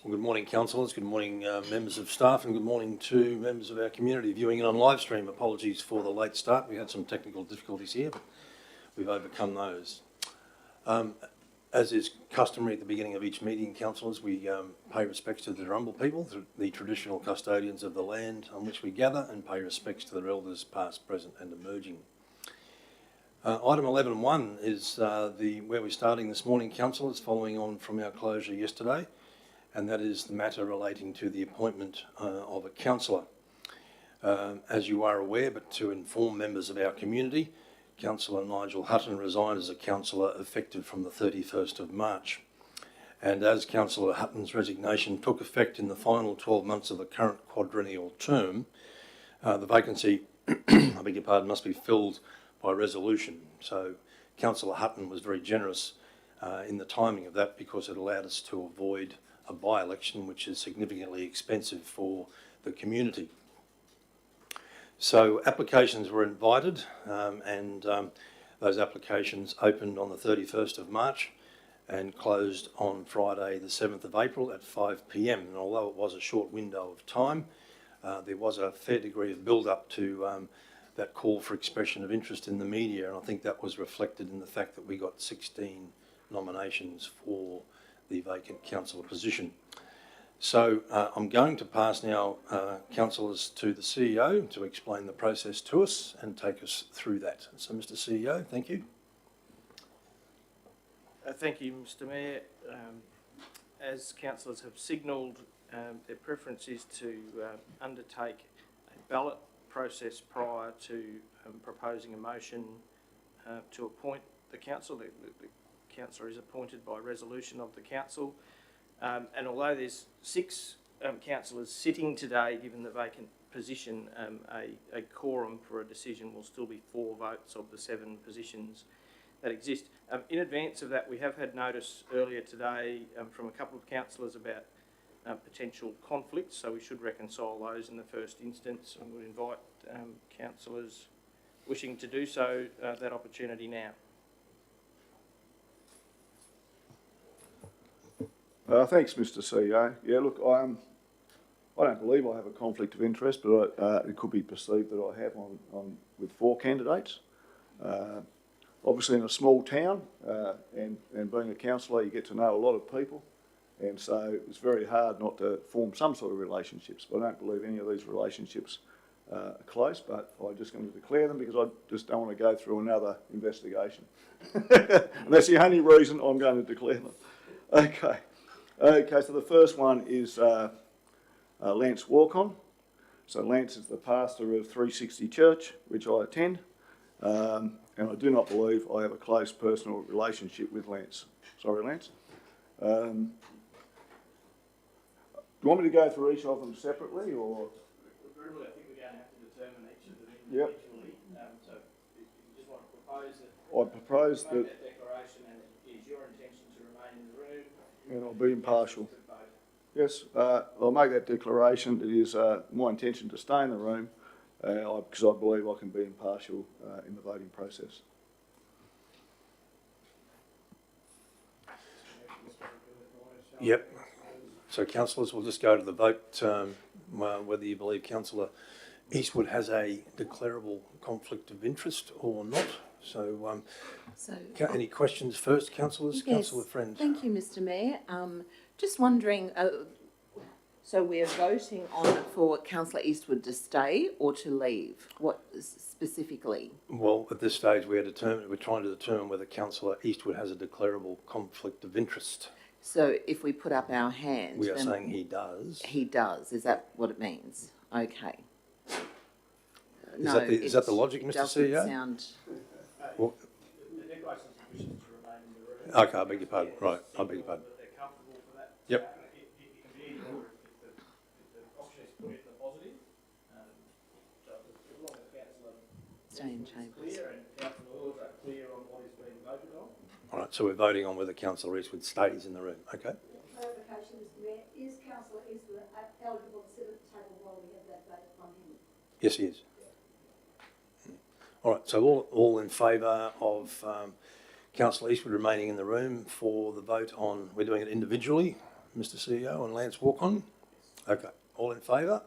Well, good morning, councillors. Good morning, members of staff, and good morning to members of our community viewing it on live stream. Apologies for the late start. We had some technical difficulties here, but we've overcome those. As is customary at the beginning of each meeting, councillors, we pay respects to the Darumba people, the traditional custodians of the land on which we gather, and pay respects to their elders past, present and emerging. Item 11.1 is where we're starting this morning, councillors, following on from our closure yesterday, and that is the matter relating to the appointment of a councillor. As you are aware, but to inform members of our community, Councillor Nigel Hutton resigned as a councillor effective from the 31st of March. And as Councillor Hutton's resignation took effect in the final 12 months of the current quadrennial term, the vacancy, I beg your pardon, must be filled by resolution. So Councillor Hutton was very generous in the timing of that because it allowed us to avoid a by-election, which is significantly expensive for the community. So applications were invited and those applications opened on the 31st of March and closed on Friday the 7th of April at 5 p.m. And although it was a short window of time, there was a fair degree of build-up to that call for expression of interest in the media, and I think that was reflected in the fact that we got 16 nominations for the vacant councillor position. So I'm going to pass now, councillors, to the CEO to explain the process to us and take us through that. So, Mr. CEO, thank you. Thank you, Mr. Mayor. As councillors have signalled, their preference is to undertake a ballot process prior to proposing a motion to appoint the council. The councillor is appointed by resolution of the council, and although there's 6 councillors sitting today, given the vacant position, a quorum for a decision will still be 4 votes of the 7 positions that exist. In advance of that, we have had notice earlier today from a couple of councillors about potential conflicts, so we should reconcile those in the first instance, and we'll invite councillors wishing to do so that opportunity now. Thanks, Mr. CEO. Yeah, look, I don't believe I have a conflict of interest, but it could be perceived that I have with 4 candidates. Obviously, in a small town, and being a councillor, you get to know a lot of people, and so it's very hard not to form some sort of relationships. But I don't believe any of these relationships are close, but I'm just going to declare them because I just don't want to go through another investigation. And that's the only reason I'm going to declare them. Okay, so the first one is Lance Walcon. So Lance is the pastor of 360 Church, which I attend, and I do not believe I have a close personal relationship with Lance. Sorry, Lance. Do you want me to go through each of them separately, or? Really, I think we're going to have to determine each of them individually. Yep. So if you just want to propose that. I propose that. Make that declaration, and it is your intention to remain in the room. And I'll be impartial. Yes, I'll make that declaration. It is my intention to stay in the room because I believe I can be impartial in the voting process. Yep. So, councillors, we'll just go to the vote whether you believe Councillor Eastwood has a declarable conflict of interest or not. So, any questions first, councillors? Yes. Councillor Friend. Thank you, Mr. Mayor. Just wondering, so we're voting on for Councillor Eastwood to stay or to leave? What specifically? Well, at this stage, we're trying to determine whether Councillor Eastwood has a declarable conflict of interest. So if we put up our hand, we are saying he does. He does. Is that what it means? Okay. Is that the logic, Mr. CEO? Sound... Well, the declaration is to remain in the room. Okay, I beg your pardon. Right, I beg your pardon. They're comfortable for that. Yep. It can be either or if the option is put in the positive. So as long as councillor Stay in chambers. clear and councillors are clear on what is being voted on. All right, so we're voting on whether Councillor Eastwood stays in the room. Okay. Clarification, Mr. Mayor, is Councillor Eastwood eligible to sit at the table while we have that vote on him? Yes, he is. All right, so all in favour of Councillor Eastwood remaining in the room for the vote on, we're doing it individually, Mr CEO, and Lance Walk-on? Okay, all in favour?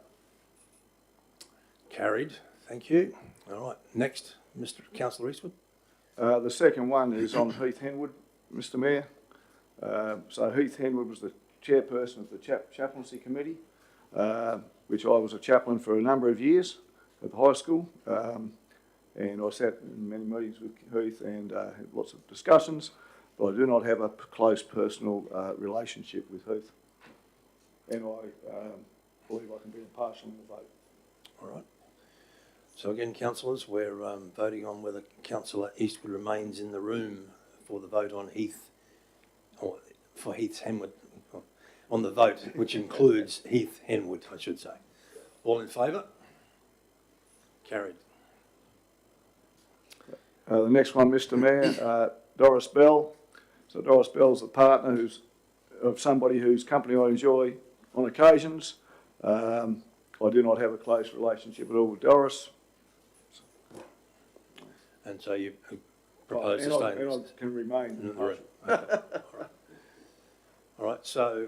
Carried, thank you. All right, next, Mr. Councillor Eastwood. The second one is on Heath Henwood, Mr Mayor. So Heath Henwood was the chairperson of the chaplaincy committee, which I was a chaplain for a number of years at the high school. And I sat in many meetings with Heath and had lots of discussions, but I do not have a close personal relationship with Heath. And I believe I can be impartial in the vote. All right. So again, councillors, we're voting on whether Councillor Eastwood remains in the room for the vote on Heath, or for Heath Henwood, on the vote, which includes Heath Henwood, I should say. All in favour? Carried. The next one, Mr Mayor, Doris Bell. So Doris Bell's the partner of somebody whose company I enjoy on occasions. I do not have a close relationship at all with Doris. And so you propose to stay and I can remain in the room. Okay. All right, so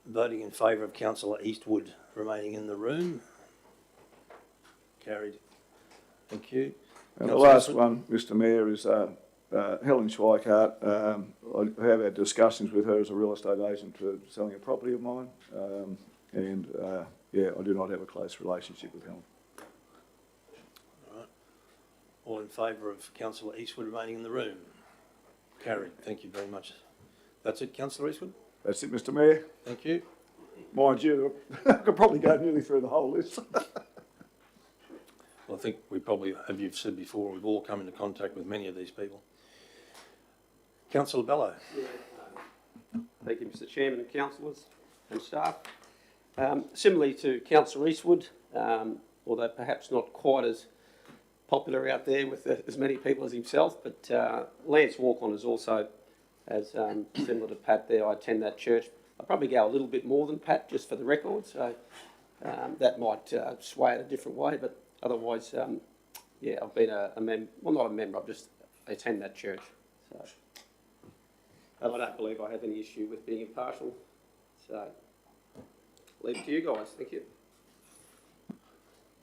voting in favour of Councillor Eastwood remaining in the room. Carried. Thank you. And the last one, Mr Mayor, is Helen Schweikart. I have had discussions with her as a real estate agent for selling a property of mine. Yeah, I do not have a close relationship with Helen. All right. All in favour of Councillor Eastwood remaining in the room? Carried. Thank you very much. That's it, Councillor Eastwood? That's it, Mr Mayor. Thank you. Mind you, I could probably go nearly through the whole list. Well, I think we probably, as you've said before, we've all come into contact with many of these people. Councillor Bello. Thank you, Mr Chairman and councillors and staff. Similarly to Councillor Eastwood, although perhaps not quite as popular out there with as many people as himself, but Lance Walk-on is also, as similar to Pat there, I attend that church. I probably go a little bit more than Pat, just for the record, so that might sway it a different way, but otherwise, yeah, I've been a member, well, not a member, I attend that church. So, and I don't believe I have any issue with being impartial. So, leave it to you guys. Thank you.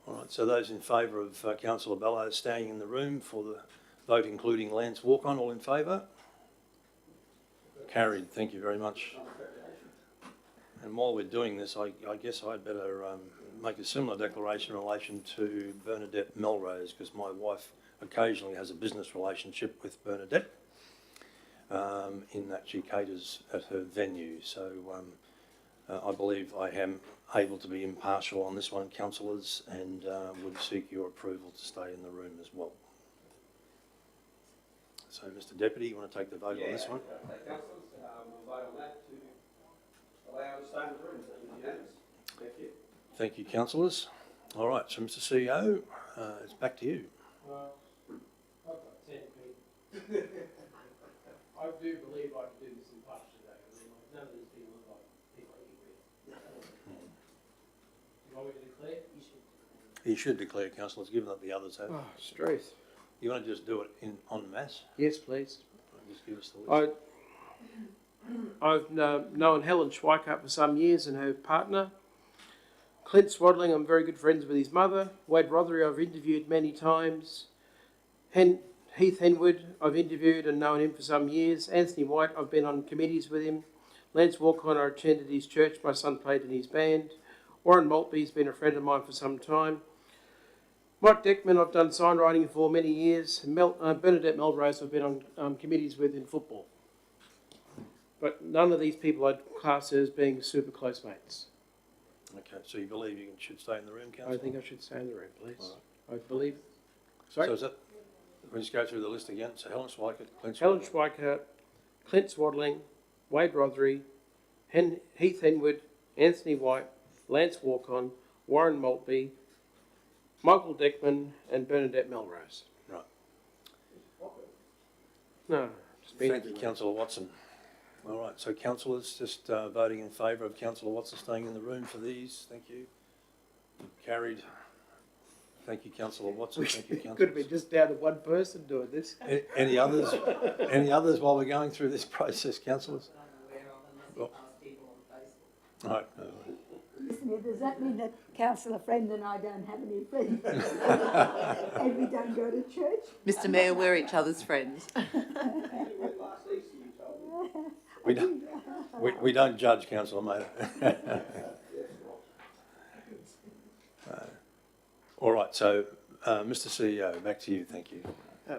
All right, so those in favour of Councillor Bello staying in the room for the vote, including Lance Walk-on, all in favour? Carried. Thank you very much. And while we're doing this, I guess I'd better make a similar declaration in relation to Bernadette Melrose, because my wife occasionally has a business relationship with Bernadette, in that she caters at her venue. So I believe I am able to be impartial on this one, councillors, and would seek your approval to stay in the room as well. So, Mr Deputy, you want to take the vote on this one? Councillors, we'll vote on that to allow to stay in the room. Thank you. Thank you, councillors. All right, so Mr CEO, it's back to you. Well, I've got 10 feet. I do believe I can do this in parts today. I mean, none of these people look like people I eat with. You want me to declare? You should. You should declare, councillors, given that the others have. Oh, stress. You want to just do it en masse? Yes, please. Just give us the list. I've known Helen Schweikart for some years and her partner. Clint Swaddling, I'm very good friends with his mother. Wade Rothery, I've interviewed many times. Heath Henwood, I've interviewed and known him for some years. Anthony White, I've been on committees with him. Lance Walk-on, I attended his church. My son played in his band. Warren Maltby's been a friend of mine for some time. Mike Deckman, I've done sign writing for many years. Bernadette Melrose, I've been on committees with in football. But none of these people I'd class as being super close mates. Okay, so you believe you should stay in the room, councillor? I think I should stay in the room, please. All I believe. Sorry? So is that, we'll just go through the list again. So Helen Schweikart, Clint Helen Swaddling. Schweikart, Clint Swaddling, Wade Rothery, Heath Henwood, Anthony White, Lance Walk-on, Warren Maltby, Michael Deckman and Bernadette Melrose. Right. No, just been Thank you, Councillor Watson. All right, so councillors, just voting in favour of Councillor Watson staying in the room for these. Thank you. Carried. Thank you, Councillor Watson. Thank you, councillors. Could have been just down to one person doing this. Any others? Any others while we're going through this process, councillors? Right. Mr Mayor, does that mean that councillor Friend and I don't have any friends? And we don't go to church? Mr Mayor, we're each other's friends. We don't judge, councillor Maynard. All right, so, Mr CEO, back to you, thank you.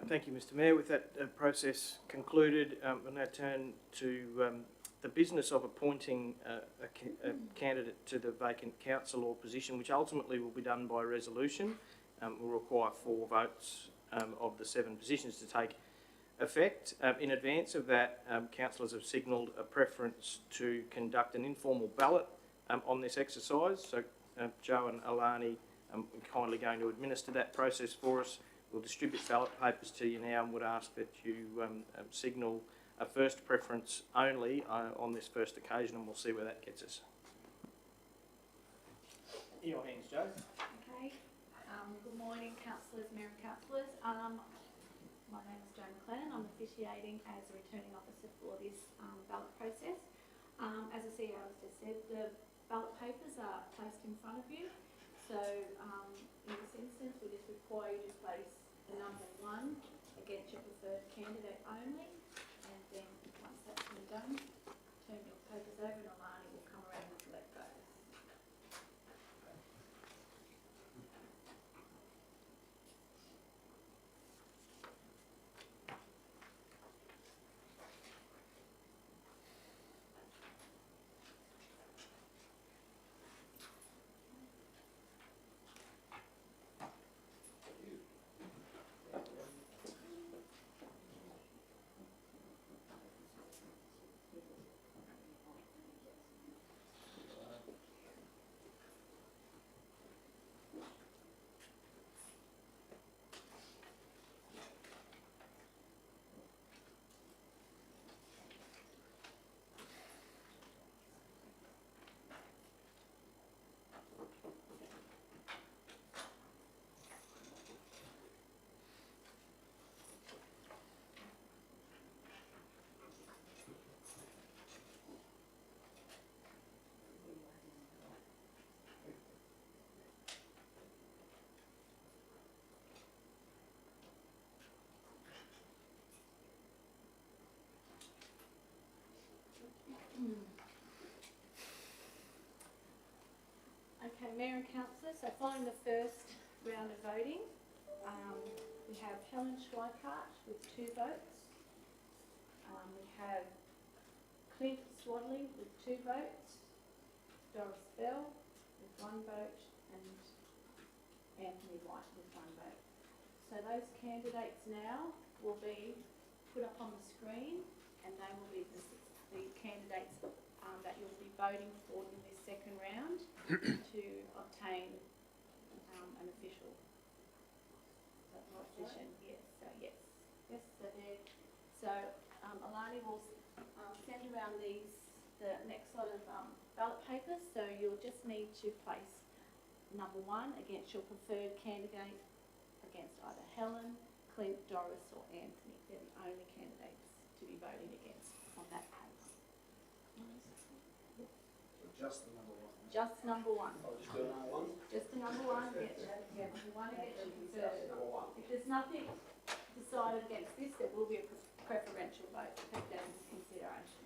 Thank you, Mr Mayor. With that process concluded, we'll now turn to the business of appointing a candidate to the vacant council or position, which ultimately will be done by resolution. Will require 4 votes of the 7 positions to take effect. In advance of that, councillors have signalled a preference to conduct an informal ballot on this exercise. So Joe and Alani are kindly going to administer that process for us. We'll distribute ballot papers to you now and would ask that you signal a first preference only on this first occasion, and we'll see where that gets us. In your hands, Joe. Okay, good morning, councillors, mayor and councillors. My name is Joan McLennan. I'm officiating as a returning officer for this ballot process. As the CEO has just said, the ballot papers are placed in front of you. So in this instance, we just require you to place the number 1 against your preferred candidate only. And then once that's been done, turn your papers over and Alani will come around and collect those. Okay, Mayor and Councillors, so following the first round of voting, we have Helen Schweikart with 2 votes. We have Clint Swadley with 2 votes, Doris Bell with 1 vote, and Anthony White with 1 vote. So those candidates now will be put up on the screen, and they will be the candidates that you'll be voting for in this second round to obtain an official position. Yes, so yes, so there. So Alani will send around the next lot of ballot papers. So you'll just need to place number 1 against your preferred candidate against either Helen, Clint, Doris, or Anthony. They're the only candidates to be voting against on that paper. Just the number 1. Just number 1. I'll just do another one. Just the number 1, yeah, the 1 against your preferred. If there's nothing decided against this, there will be a preferential vote. Take that into consideration.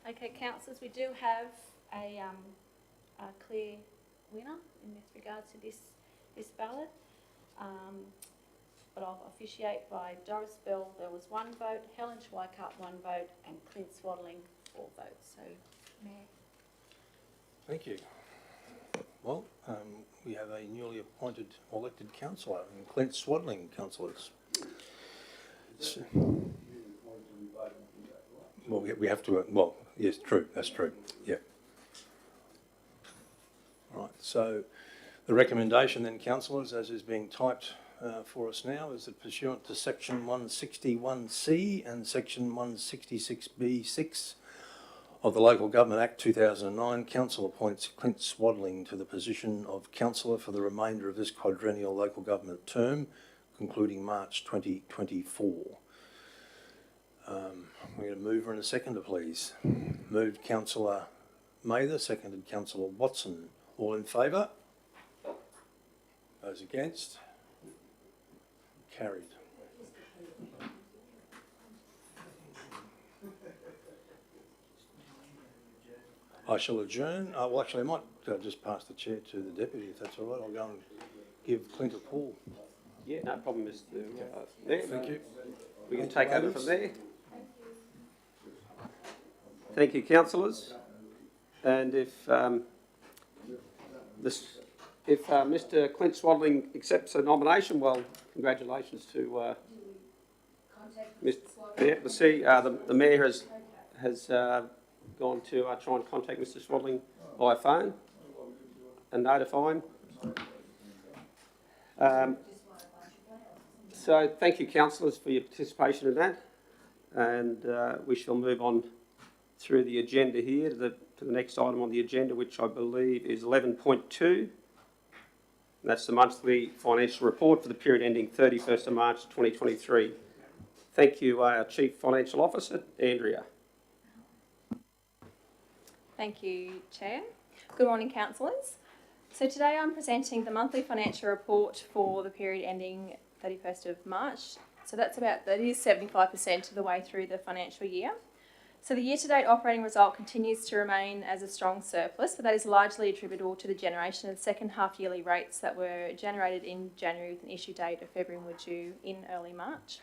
Okay, councillors, we do have a clear winner in with regards to this ballot. But I'll officiate by Doris Bell, there was 1 vote, Helen Schweikart 1 vote, and Clint Swaddling 4 votes. So, Mayor. Thank you. Well, we have a newly appointed elected councillor, Clint Swaddling, councillors. So, well, we have to, well, yes, true, that's true, yeah. Right, so the recommendation then, councillors, as is being typed for us now, is that pursuant to section 161C and section 166B6 of the Local Government Act 2009, Council appoints Clint Swaddling to the position of councillor for the remainder of this quadrennial local government term, concluding March 2024. We're going to move her in a seconder, please. Moved Councillor Mather, seconded Councillor Watson. All in favour? Those against? Carried. I shall adjourn. Well, actually, I might just pass the chair to the deputy, if that's all right. I'll go and give Clint a call. Yeah, no problem, Mr. Mayor. Thank you. We can take over from there. Thank you, councillors. And if Mr. Clint Swaddling accepts the nomination, well, congratulations to the mayor has gone to try and contact Mr. Swaddling by phone and notify him. So thank you, councillors, for your participation in that, and we shall move on through the agenda here to the next item on the agenda, which I believe is 11.2. That's the monthly financial report for the period ending 31st of March 2023. Thank you, our Chief Financial Officer, Andrea. Thank you, Chair. Good morning, councillors. So today I'm presenting the monthly financial report for the period ending 31st of March. So that is 75% of the way through the financial year. So the year-to-date operating result continues to remain as a strong surplus, but that is largely attributable to the generation of second half yearly rates that were generated in January with an issue date of February and were due in early March.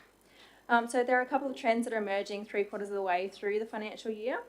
So there are a couple of trends that are emerging 3/4 of the way through the financial year.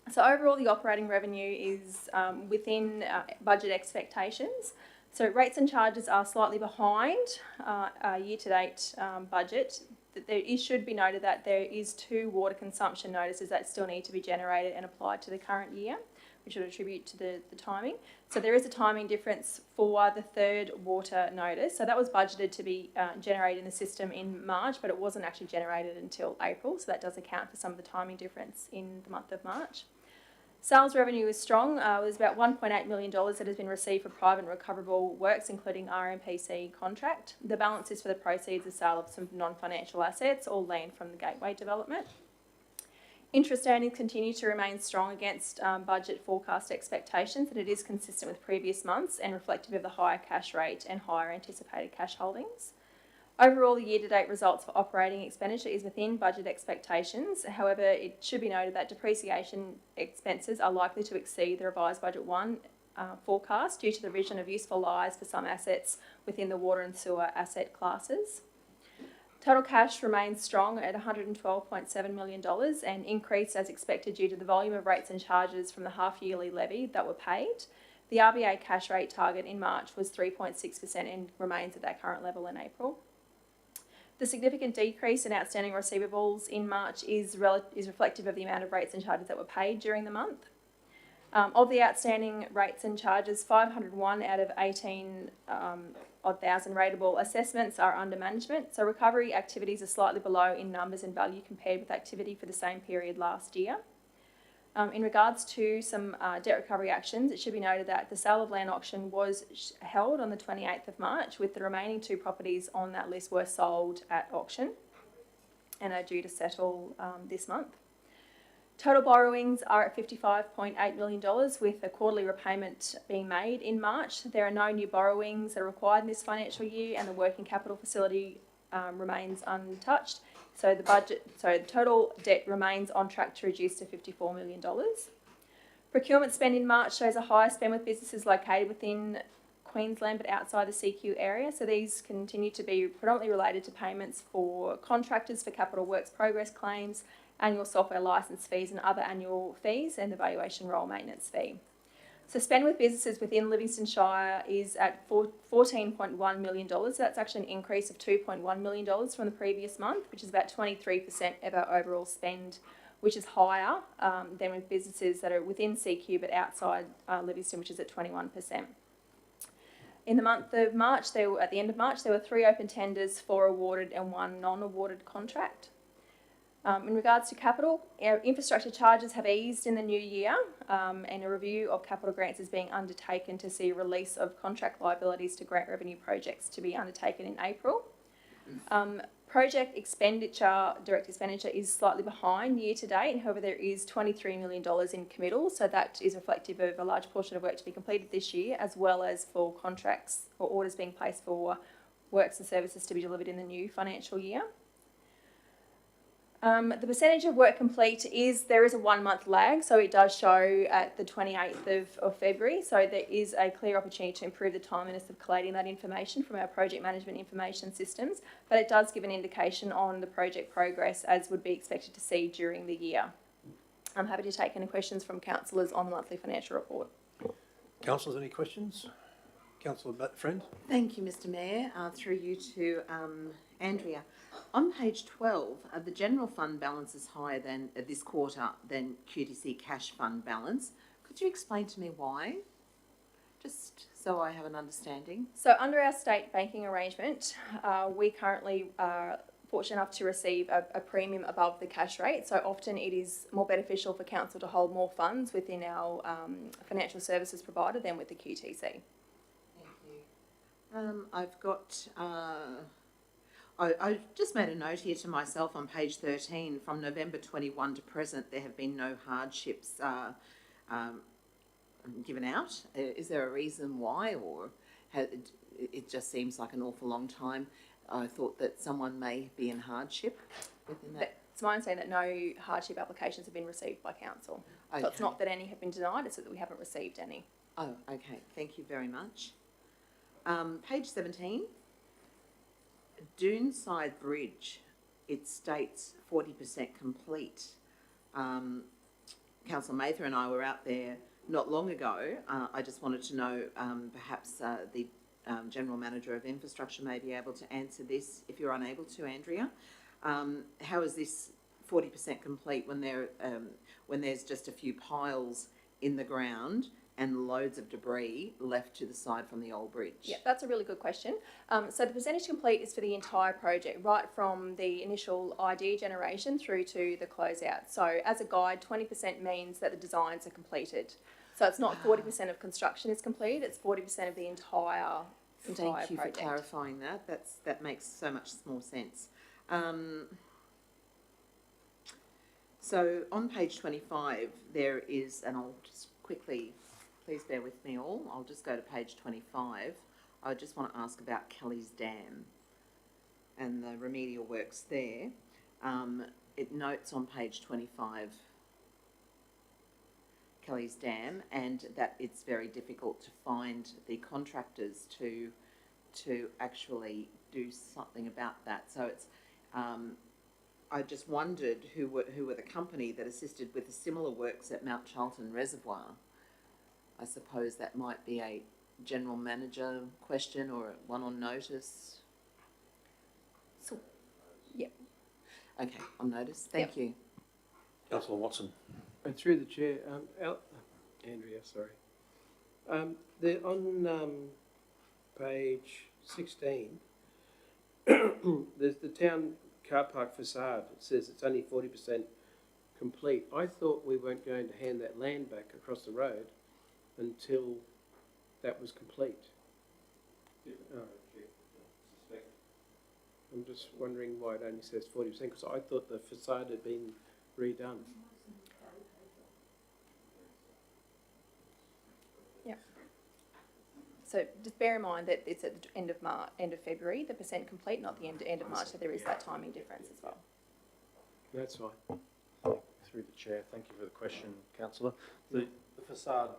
So overall, the operating revenue is within budget expectations. So rates and charges are slightly behind our year-to-date budget. It should be noted that there is 2 water consumption notices that still need to be generated and applied to the current year, which would attribute to the timing. So there is a timing difference for the 3rd water notice. So that was budgeted to be generated in the system in March, but it wasn't actually generated until April. So that does account for some of the timing difference in the month of March. Sales revenue is strong. There's about $1.8 million that has been received for private and recoverable works, including RMPC contract. The balance is for the proceeds of sale of some non-financial assets or land from the Gateway development. Interest earnings continue to remain strong against budget forecast expectations, and it is consistent with previous months and reflective of the higher cash rate and higher anticipated cash holdings. Overall, the year-to-date results for operating expenditure is within budget expectations. However, it should be noted that depreciation expenses are likely to exceed the revised Budget 1 forecast due to the revision of useful lives for some assets within the water and sewer asset classes. Total cash remains strong at $112.7 million and increased as expected due to the volume of rates and charges from the half-yearly levy that were paid. The RBA cash rate target in March was 3.6% and remains at that current level in April. The significant decrease in outstanding receivables in March is reflective of the amount of rates and charges that were paid during the month. Of the outstanding rates and charges, 501 out of 18 odd thousand rateable assessments are under management. So recovery activities are slightly below in numbers and value compared with activity for the same period last year. In regards to some debt recovery actions, it should be noted that the sale of land auction was held on the 28th of March, with the remaining 2 properties on that list were sold at auction and are due to settle this month. Total borrowings are at $55.8 million, with a quarterly repayment being made in March. There are no new borrowings that are required in this financial year, and the working capital facility remains untouched. So the total debt remains on track to reduce to $54 million. Procurement spend in March shows a higher spend with businesses located within Queensland but outside the CQ area. So these continue to be predominantly related to payments for contractors for capital works progress claims, annual software licence fees and other annual fees, and the valuation role maintenance fee. So spend with businesses within Livingstone Shire is at $14.1 million. So that's actually an increase of $2.1 million from the previous month, which is about 23% of our overall spend, which is higher than with businesses that are within CQ but outside Livingstone, which is at 21%. In the month of March, at the end of March, there were 3 open tenders, 4 awarded and 1 non-awarded contract. In regards to capital, our infrastructure charges have eased in the new year, and a review of capital grants is being undertaken to see release of contract liabilities to grant revenue projects to be undertaken in April. Project expenditure, direct expenditure, is slightly behind year to date. However, there is $23 million in committal, so that is reflective of a large portion of work to be completed this year, as well as for contracts or orders being placed for works and services to be delivered in the new financial year. The percentage of work complete there is a 1 month lag, so it does show at the 28th of February. So there is a clear opportunity to improve the timeliness of collating that information from our project management information systems, but it does give an indication on the project progress as would be expected to see during the year. I'm happy to take any questions from councillors on the monthly financial report. Councillors, any questions? Councillor Friend? Thank you, Mr Mayor. Through you to Andrea. On page 12, the general fund balance is higher than this quarter than QTC cash fund balance. Could you explain to me why? Just so I have an understanding. So under our state banking arrangement, we currently are fortunate enough to receive a premium above the cash rate. So often it is more beneficial for council to hold more funds within our financial services provider than with the QTC. Thank you. I've got... I just made a note here to myself on page 13. From November 21 to present, there have been no hardships given out. Is there a reason why, or it just seems like an awful long time? I thought that someone may be in hardship within that. It's my understanding that no hardship applications have been received by council. Okay. So it's not that any have been denied, it's that we haven't received any. Oh, okay. Thank you very much. Page 17. Doonside Bridge, it states 40% complete. Councillor Mather and I were out there not long ago. I just wanted to know, perhaps the General Manager of Infrastructure may be able to answer this if you're unable to, Andrea. How is this 40% complete when there's just a few piles in the ground and loads of debris left to the side from the old bridge? Yeah, that's a really good question. So the percentage complete is for the entire project, right from the initial idea generation through to the closeout. So as a guide, 20% means that the designs are completed. So it's not 40% of construction is completed, it's 40% of the entire Thank you project. for clarifying that. That makes so much more sense. So on page 25, there is, and I'll just quickly, please bear with me all, I'll just go to page 25. I just want to ask about Kelly's Dam and the remedial works there. It notes on page 25 Kelly's Dam, and that it's very difficult to find the contractors to actually do something about that. So it's I just wondered who were the company that assisted with the similar works at Mount Charlton Reservoir. I suppose that might be a general manager question or one on notice. So, yeah. Okay, on notice. Thank you. Councillor Watson. And through the chair, Andrea, sorry. On page 16, there's the town car park facade. It says it's only 40% complete. I thought we weren't going to hand that land back across the road until that was complete. I'm just wondering why it only says 40%, because I thought the facade had been redone. So just bear in mind that it's at the end of February, the percent complete, not the end of March, so there is that timing difference as well. That's fine. Through the chair, thank you for the question, councillor. The facade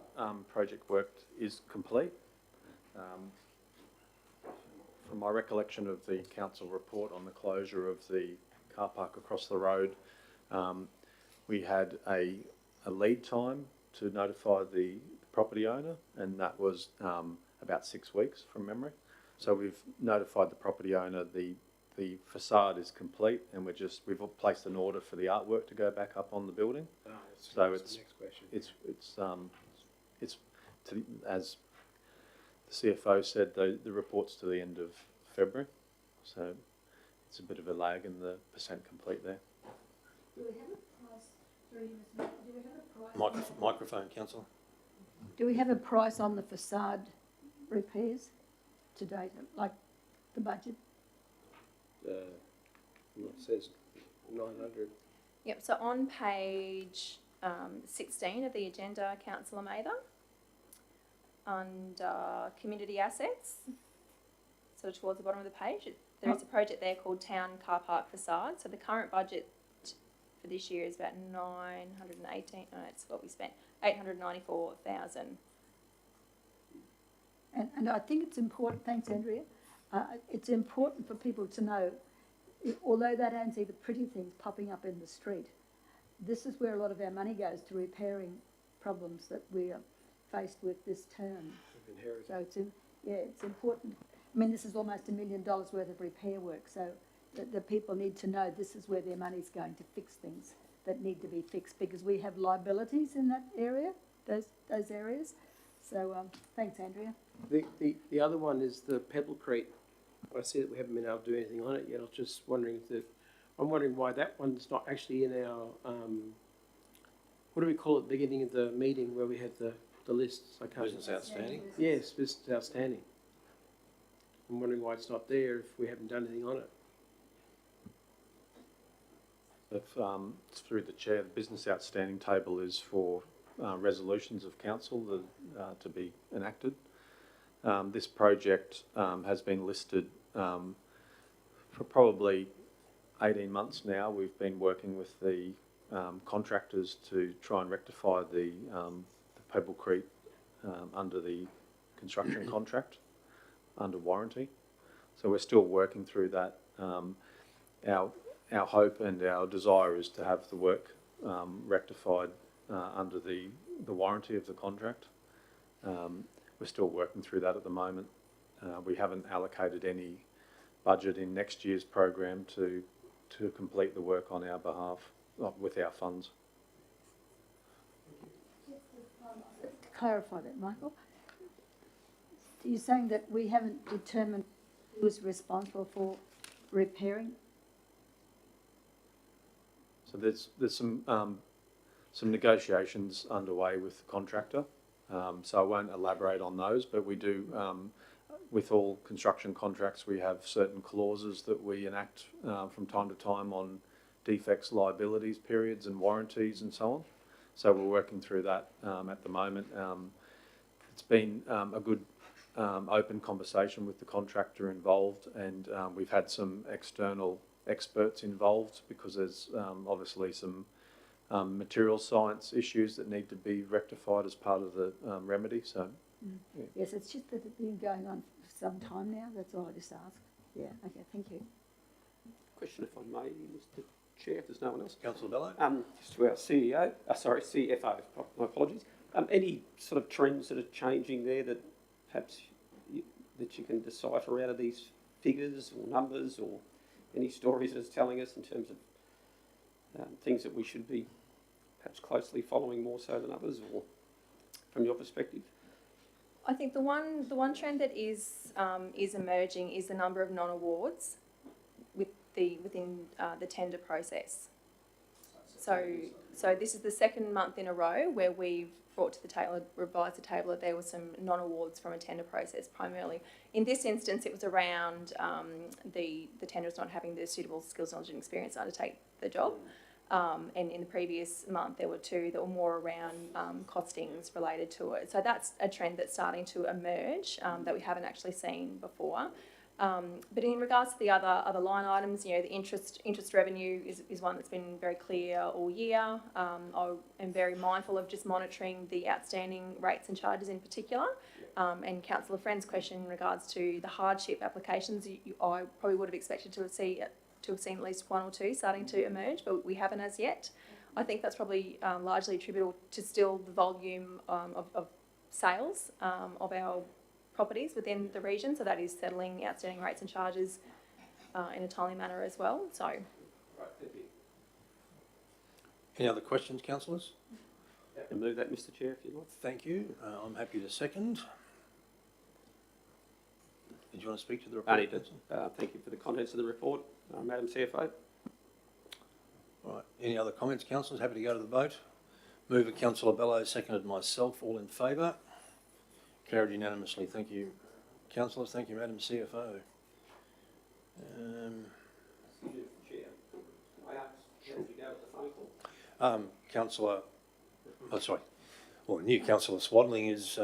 project work is complete. From my recollection of the council report on the closure of the car park across the road, we had a lead time to notify the property owner, and that was about 6 weeks from memory. So we've notified the property owner the facade is complete, and we've placed an order for the artwork to go back up on the building. So that's the next question. It's as the CFO said, the report's to the end of February, so it's a bit of a lag in the percent complete there. Do we have a price, do we have a price? Microphone, councillor. Do we have a price on the facade repairs to date, like the budget? It says 900. Yep, so on page 16 of the agenda, Councillor Mather, under community assets, sort of towards the bottom of the page, there is a project there called Town Car Park Facade. So the current budget for this year is about 918, no, it's what we spent, 894,000. And I think it's important, thanks Andrea, it's important for people to know, although that don't see the pretty things popping up in the street, this is where a lot of our money goes, to repairing problems that we are faced with this term. So it's important. I mean, this is almost $1 million worth of repair work, so the people need to know this is where their money's going to fix things that need to be fixed, because we have liabilities in that area, those areas. So thanks, Andrea. The other one is the Pebblecrete. I see that we haven't been able to do anything on it yet. I was just wondering I'm wondering why that one's not actually in our, what do we call it at the beginning of the meeting where we had the lists? I can't. Business outstanding. Yes, business outstanding. I'm wondering why it's not there if we haven't done anything on it. Through the chair, the business outstanding table is for resolutions of council to be enacted. This project has been listed for probably 18 months now. We've been working with the contractors to try and rectify the Pebblecrete under the construction contract, under warranty. So we're still working through that. Our hope and our desire is to have the work rectified under the warranty of the contract. We're still working through that at the moment. We haven't allocated any budget in next year's program to complete the work on our behalf, with our funds. To clarify that, Michael, you're saying that we haven't determined who's responsible for repairing? So there's some negotiations underway with the contractor. So I won't elaborate on those, but we do, with all construction contracts, we have certain clauses that we enact from time to time on defects, liabilities, periods and warranties and so on. So we're working through that at the moment. It's been a good open conversation with the contractor involved, and we've had some external experts involved because there's obviously some material science issues that need to be rectified as part of the remedy. So, yeah. Yes, it's just that it's been going on for some time now. That's all I just asked. Yeah. Okay. Thank you. Question, if I may, Mr. Chair, if there's no one else. Councillor Bello. Just to our CFO. My apologies. Any sort of trends that are changing there that perhaps that you can decipher out of these figures or numbers, or any stories that it's telling us in terms of things that we should be perhaps closely following more so than others, or from your perspective? I think the one trend that is emerging is the number of non-awards within the tender process. So this is the second month in a row where we've brought to the table, revised the table, that there were some non-awards from a tender process primarily. In this instance, it was around the tenders not having the suitable skills, knowledge and experience to undertake the job. And in the previous month, there were two that were more around costings related to it. So that's a trend that's starting to emerge that we haven't actually seen before. But in regards to the other line items, you know, the interest revenue is one that's been very clear all year. I am very mindful of just monitoring the outstanding rates and charges in particular. And Councillor Friend's question in regards to the hardship applications, I probably would have expected to have seen at least one or two starting to emerge, but we haven't as yet. I think that's probably largely attributable to still the volume of sales of our properties within the region, so that is settling outstanding rates and charges in a timely manner as well. So, Right, thank you. Any other questions, councillors? I move that, Mr. Chair, if you'd like. Thank you. I'm happy to second. Did you want to speak to the report? I need to thank you for the contents of the report, Madam CFO. All right. Any other comments, councillors? Happy to go to the vote. Mover Councillor Bello, seconded myself. All in favour? Carried unanimously. Thank you, councillors. Thank you, Madam CFO. Excuse me, Mr. Chair. I ask, how did you go with the phone call? Councillor, new Councillor Swadling is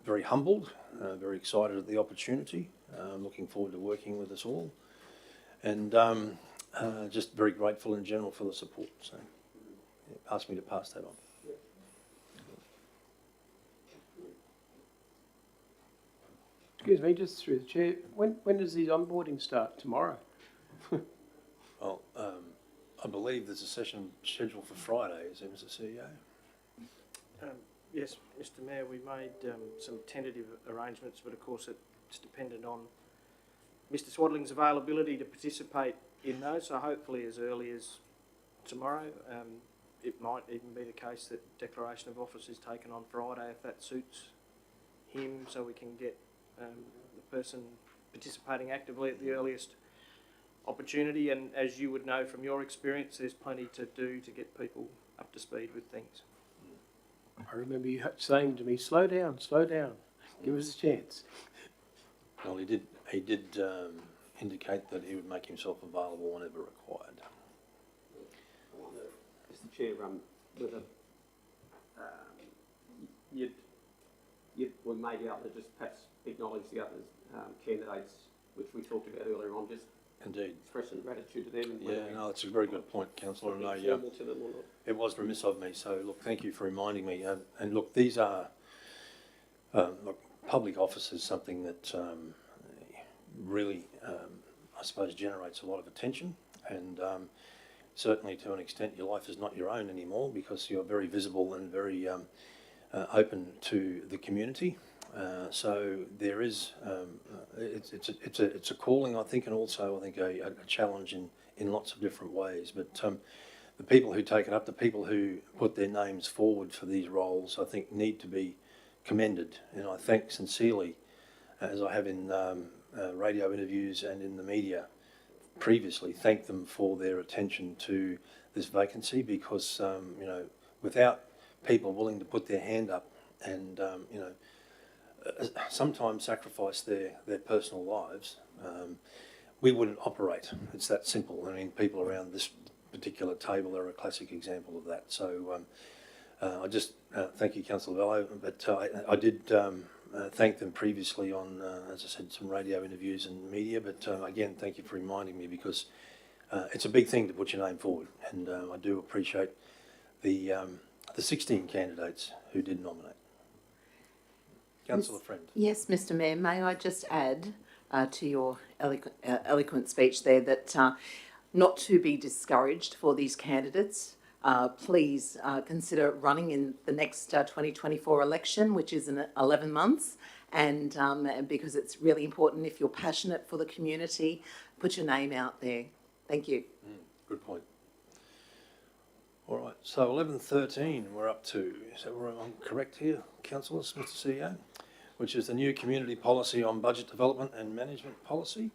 very humbled, very excited at the opportunity, looking forward to working with us all, and just very grateful in general for the support. So, asked me to pass that on. Excuse me, just through the chair, when does the onboarding start? Tomorrow? Well, I believe there's a session scheduled for Friday, is there, Mr. CEO? Yes, Mr. Mayor, we made some tentative arrangements, but of course it's dependent on Mr. Swadling's availability to participate in those. So hopefully as early as tomorrow. It might even be the case that declaration of office is taken on Friday if that suits him, so we can get the person participating actively at the earliest opportunity. And as you would know from your experience, there's plenty to do to get people up to speed with things. I remember you saying to me, slow down, give us a chance. Well, he did indicate that he would make himself available whenever required. Mr. Chair, whether you were maybe able to just perhaps acknowledge the other candidates, which we talked about earlier on, just Indeed. expressing gratitude to them. And Yeah, no, it's a very good point, Councillor. And formal to them or not. it was remiss of me. So, look, thank you for reminding me. And look, these are public office is something that really, I suppose, generates a lot of attention. And certainly, to an extent, your life is not your own anymore because you're very visible and very open to the community. So there is, it's a calling, I think, and also I think a challenge in lots of different ways. But the people who take it up, the people who put their names forward for these roles, I think need to be commended. And I thank sincerely, as I have in radio interviews and in the media previously, thank them for their attention to this vacancy because, you know, without people willing to put their hand up and, you know, sometimes sacrifice their personal lives, we wouldn't operate. It's that simple. I mean, people around this particular table are a classic example of that. So I just thank you, Councillor Vello, but I did thank them previously on, as I said, some radio interviews and media, but again, thank you for reminding me because it's a big thing to put your name forward, and I do appreciate the 16 candidates who did nominate. Councillor Friend. Yes, Mr. Mayor, may I just add to your eloquent speech there that not to be discouraged for these candidates. Please consider running in the next 2024 election, which is in 11 months, and because it's really important, if you're passionate for the community, put your name out there. Thank you. Good point. All right, so 11:13 we're up to. Is that where I'm correct here, councillors, Mr. CEO? Which is the new community policy on budget development and management policy.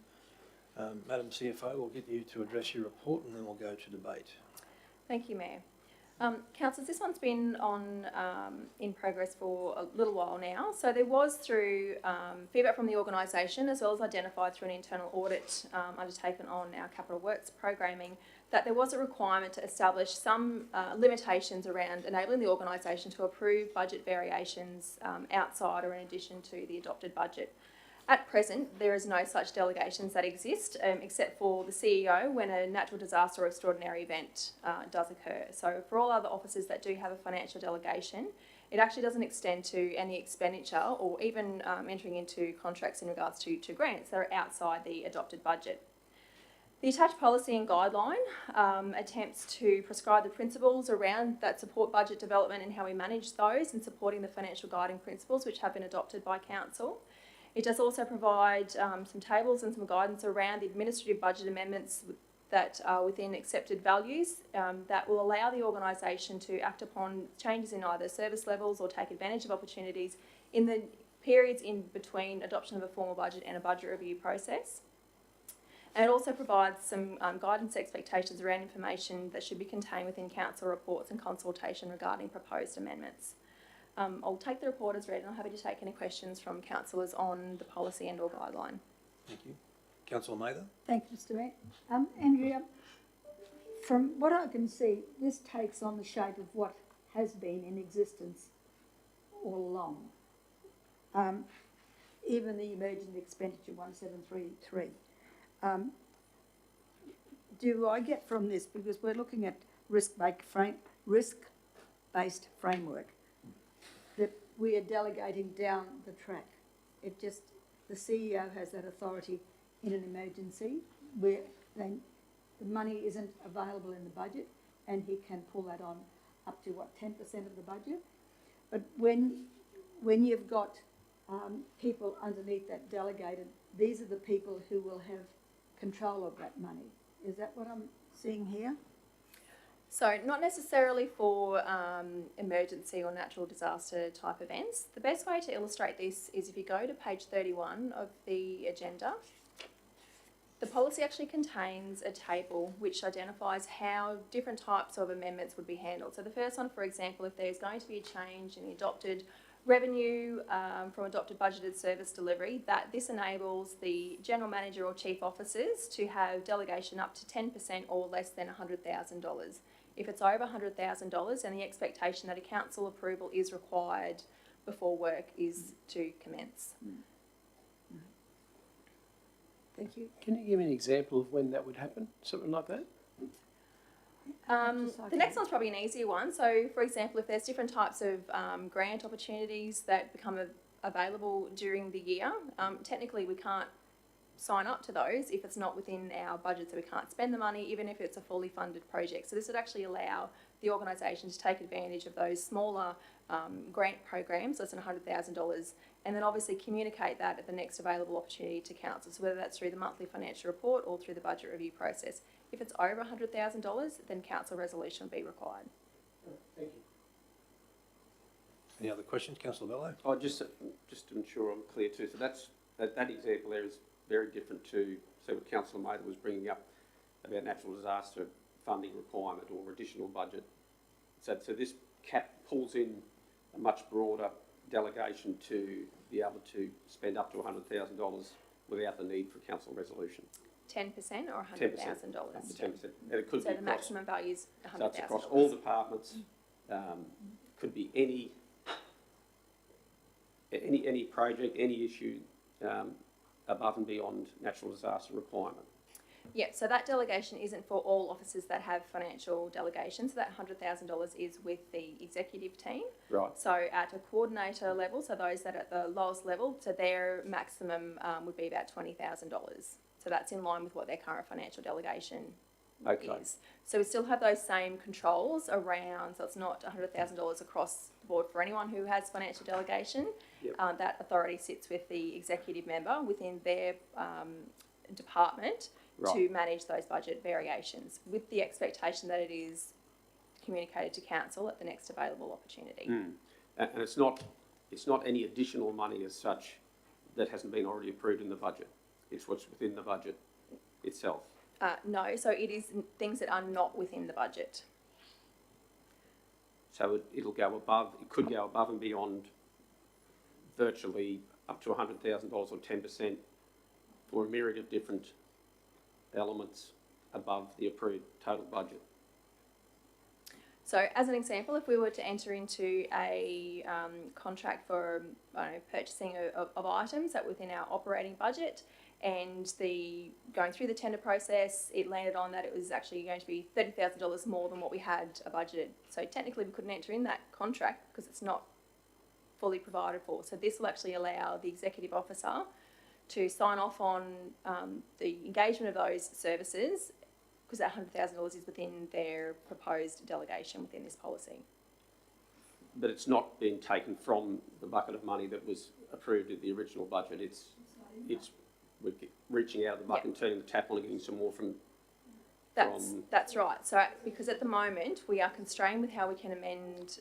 Madam CFO, we'll get you to address your report and then we'll go to debate. thank you, Mayor. Councillors, this one's been on in progress for a little while now. So there was through feedback from the organisation as well as identified through an internal audit undertaken on our capital works programming that there was a requirement to establish some limitations around enabling the organisation to approve budget variations outside or in addition to the adopted budget. At present, there is no such delegations that exist, except for the CEO when a natural disaster or extraordinary event does occur. So for all other officers that do have a financial delegation, it actually doesn't extend to any expenditure or even entering into contracts in regards to grants that are outside the adopted budget. The attached policy and guideline attempts to prescribe the principles around that support budget development and how we manage those and supporting the financial guiding principles which have been adopted by Council. It does also provide some tables and some guidance around the administrative budget amendments that are within accepted values that will allow the organisation to act upon changes in either service levels or take advantage of opportunities in the periods in between adoption of a formal budget and a budget review process. And it also provides some guidance expectations around information that should be contained within council reports and consultation regarding proposed amendments. I'll take the report as read and I'm happy to take any questions from councillors on the policy and or guideline. Thank you. Councillor Mather? Thank you, Mr Mayor. Andrea, from what I can see, this takes on the shape of what has been in existence all along. Even the emergent expenditure 1733. Do I get from this, because we're looking at risk-based framework, that we are delegating down the track? It just, the CEO has that authority in an emergency where then the money isn't available in the budget and he can pull that on up to what, 10% of the budget? But when you've got people underneath that delegated, these are the people who will have control of that money. Is that what I'm seeing here? So not necessarily for emergency or natural disaster type events. The best way to illustrate this is if you go to page 31 of the agenda. The policy actually contains a table which identifies how different types of amendments would be handled. So the first one, for example, if there's going to be a change in the adopted revenue from adopted budgeted service delivery, that this enables the general manager or chief officers to have delegation up to 10% or less than $100,000. If it's over $100,000, then the expectation that a council approval is required before work is to commence. Thank you. Can you give me an example of when that would happen? Something like that? The next one's probably an easier one. So, for example, if there's different types of grant opportunities that become available during the year, technically we can't sign up to those if it's not within our budget, so we can't spend the money even if it's a fully funded project. So this would actually allow the organisation to take advantage of those smaller grant programs, less than $100,000, and then obviously communicate that at the next available opportunity to council. So whether that's through the monthly financial report or through the budget review process. If it's over $100,000, then council resolution will be required. Thank you. Any other questions? Councillor Bello? Oh, just to ensure I'm clear too, so that example there is very different to, say, what Councillor Mather was bringing up about natural disaster funding requirement or additional budget. So this cap pulls in a much broader delegation to be able to spend up to $100,000 without the need for council resolution. 10% or $100,000? 10%. 10%. And it could so be the across, maximum value is $100,000. so it's across all departments. Could be any project, any issue above and beyond natural disaster requirement. Yeah, so that delegation isn't for all officers that have financial delegations. So that $100,000 is with the executive team. Right. So at a coordinator level, so those that are at the lowest level, so their maximum would be about $20,000. So that's in line with what their current financial delegation is. So we still have those same controls around, so it's not $100,000 across the board for anyone who has financial delegation. Yep. That authority sits with the executive member within their department. Right. To manage those budget variations with the expectation that it is communicated to council at the next available opportunity. And it's not any additional money as such that hasn't been already approved in the budget. It's what's within the budget itself. No, so it is things that are not within the budget. So it'll go above, it could go above and beyond virtually up to $100,000 or 10% for a myriad of different elements above the approved total budget. So as an example, if we were to enter into a contract for purchasing of items that within our operating budget, and going through the tender process, it landed on that it was actually going to be $30,000 more than what we had budgeted. So technically we couldn't enter in that contract because it's not fully provided for. So this will actually allow the executive officer to sign off on the engagement of those services, because that $100,000 is within their proposed delegation within this policy. But it's not being taken from the bucket of money that was approved in the original budget. It's we're reaching out of the bucket and turning the tap on and getting some more from. That's right. So because at the moment we are constrained with how we can amend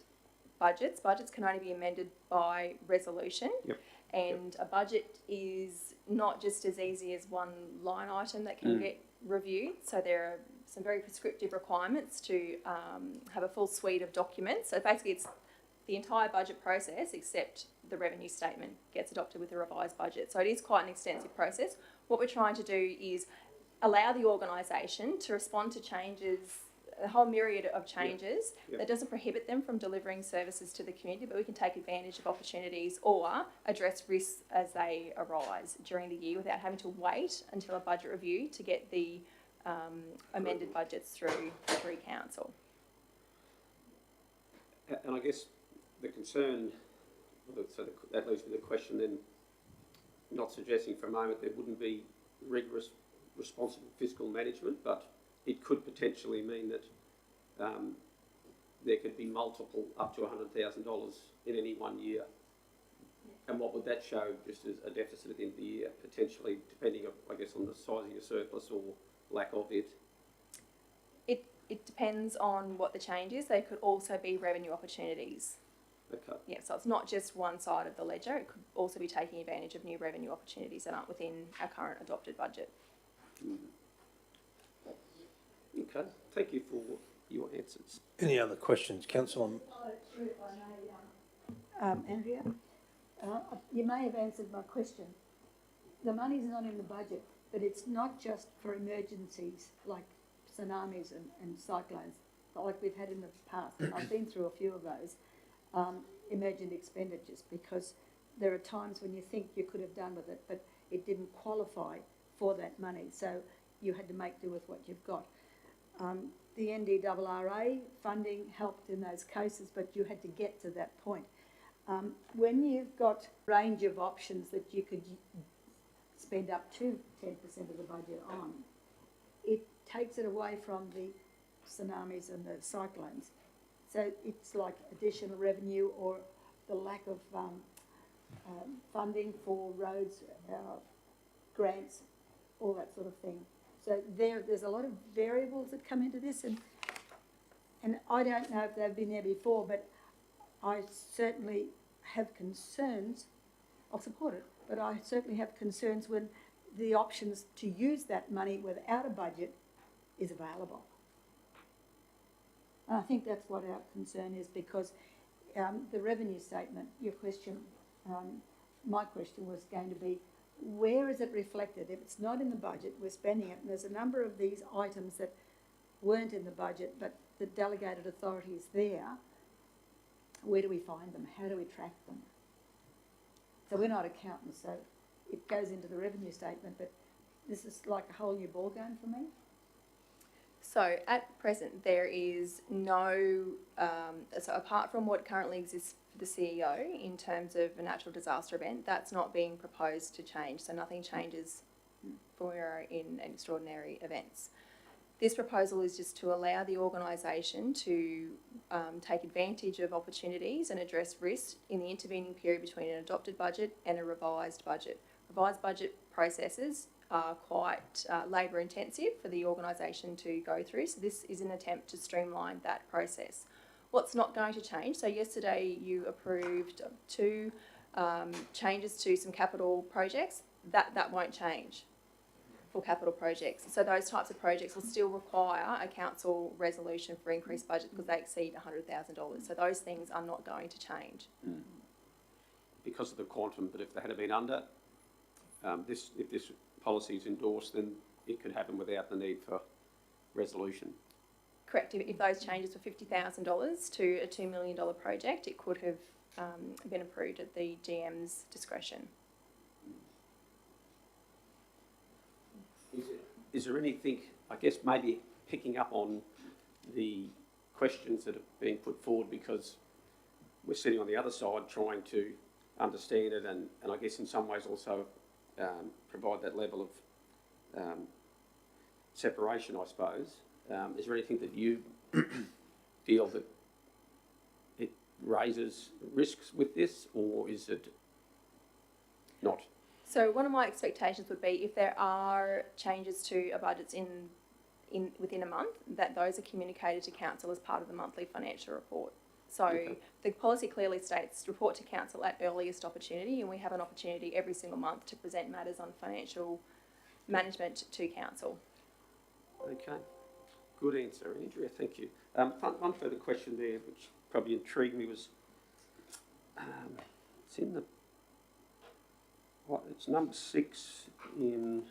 budgets. Budgets can only be amended by resolution. Yep. And a budget is not just as easy as one line item that can get reviewed. So there are some very prescriptive requirements to have a full suite of documents. So basically it's the entire budget process except the revenue statement gets adopted with a revised budget. So it is quite an extensive process. What we're trying to do is allow the organisation to respond to changes, a whole myriad of changes. That doesn't prohibit them from delivering services to the community, but we can take advantage of opportunities or address risks as they arise during the year without having to wait until a budget review to get the amended budgets through council. And I guess the concern, so that leaves me the question then, not suggesting for a moment there wouldn't be rigorous, responsible fiscal management, but it could potentially mean that there could be multiple up to $100,000 in any one year. And what would that show just as a deficit at the end of the year, potentially, depending, I guess, on the size of your surplus or lack of it? It depends on what the change is. They could also be revenue opportunities. Okay. Yeah, so it's not just one side of the ledger. It could also be taking advantage of new revenue opportunities that aren't within our current adopted budget. Okay, thank you for your answers. Any other questions, Councillor? Andrea, you may have answered my question. The money's not in the budget, but it's not just for emergencies like tsunamis and cyclones, like we've had in the past. I've been through a few of those emergent expenditures, because there are times when you think you could have done with it, but it didn't qualify for that money, so you had to make do with what you've got. The NDRRA funding helped in those cases, but you had to get to that point. When you've got a range of options that you could spend up to 10% of the budget on, it takes it away from the tsunamis and the cyclones. So it's like additional revenue or the lack of funding for roads, grants, all that sort of thing. So there's a lot of variables that come into this, and I don't know if they've been there before, but I certainly have concerns. I'll support it, but I certainly have concerns when the options to use that money without a budget is available. And I think that's what our concern is, because the revenue statement, your question, my question was going to be, where is it reflected? If it's not in the budget, we're spending it, and there's a number of these items that weren't in the budget, but the delegated authority is there. Where do we find them? How do we track them? So we're not accountants, so it goes into the revenue statement, but this is like a whole new ballgame for me. So at present there is no, so apart from what currently exists for the CEO in terms of a natural disaster event, that's not being proposed to change. So nothing changes when we're in extraordinary events. This proposal is just to allow the organisation to take advantage of opportunities and address risks in the intervening period between an adopted budget and a revised budget. Revised budget processes are quite labour intensive for the organisation to go through, so this is an attempt to streamline that process. What's not going to change, so yesterday you approved 2 changes to some capital projects, that won't change for capital projects. So those types of projects will still require a council resolution for increased budget because they exceed $100,000. So those things are not going to change. Because of the quantum, but if they had been under, if this policy is endorsed, then it could happen without the need for resolution. Correct. If those changes were $50,000 to a $2 million project, it could have been approved at the GM's discretion. Is there anything, I guess, maybe picking up on the questions that have been put forward, because we're sitting on the other side trying to understand it and I guess in some ways also provide that level of separation, I suppose. Is there anything that you feel that it raises risks with this, or is it not? So one of my expectations would be if there are changes to a budget within a month, that those are communicated to council as part of the monthly financial report. So Okay. The policy clearly states report to council at earliest opportunity, and we have an opportunity every single month to present matters on financial management to council. Okay, good answer, Andrea, thank you. One further question there, which probably intrigued me, was it's in the, it's number 6 in,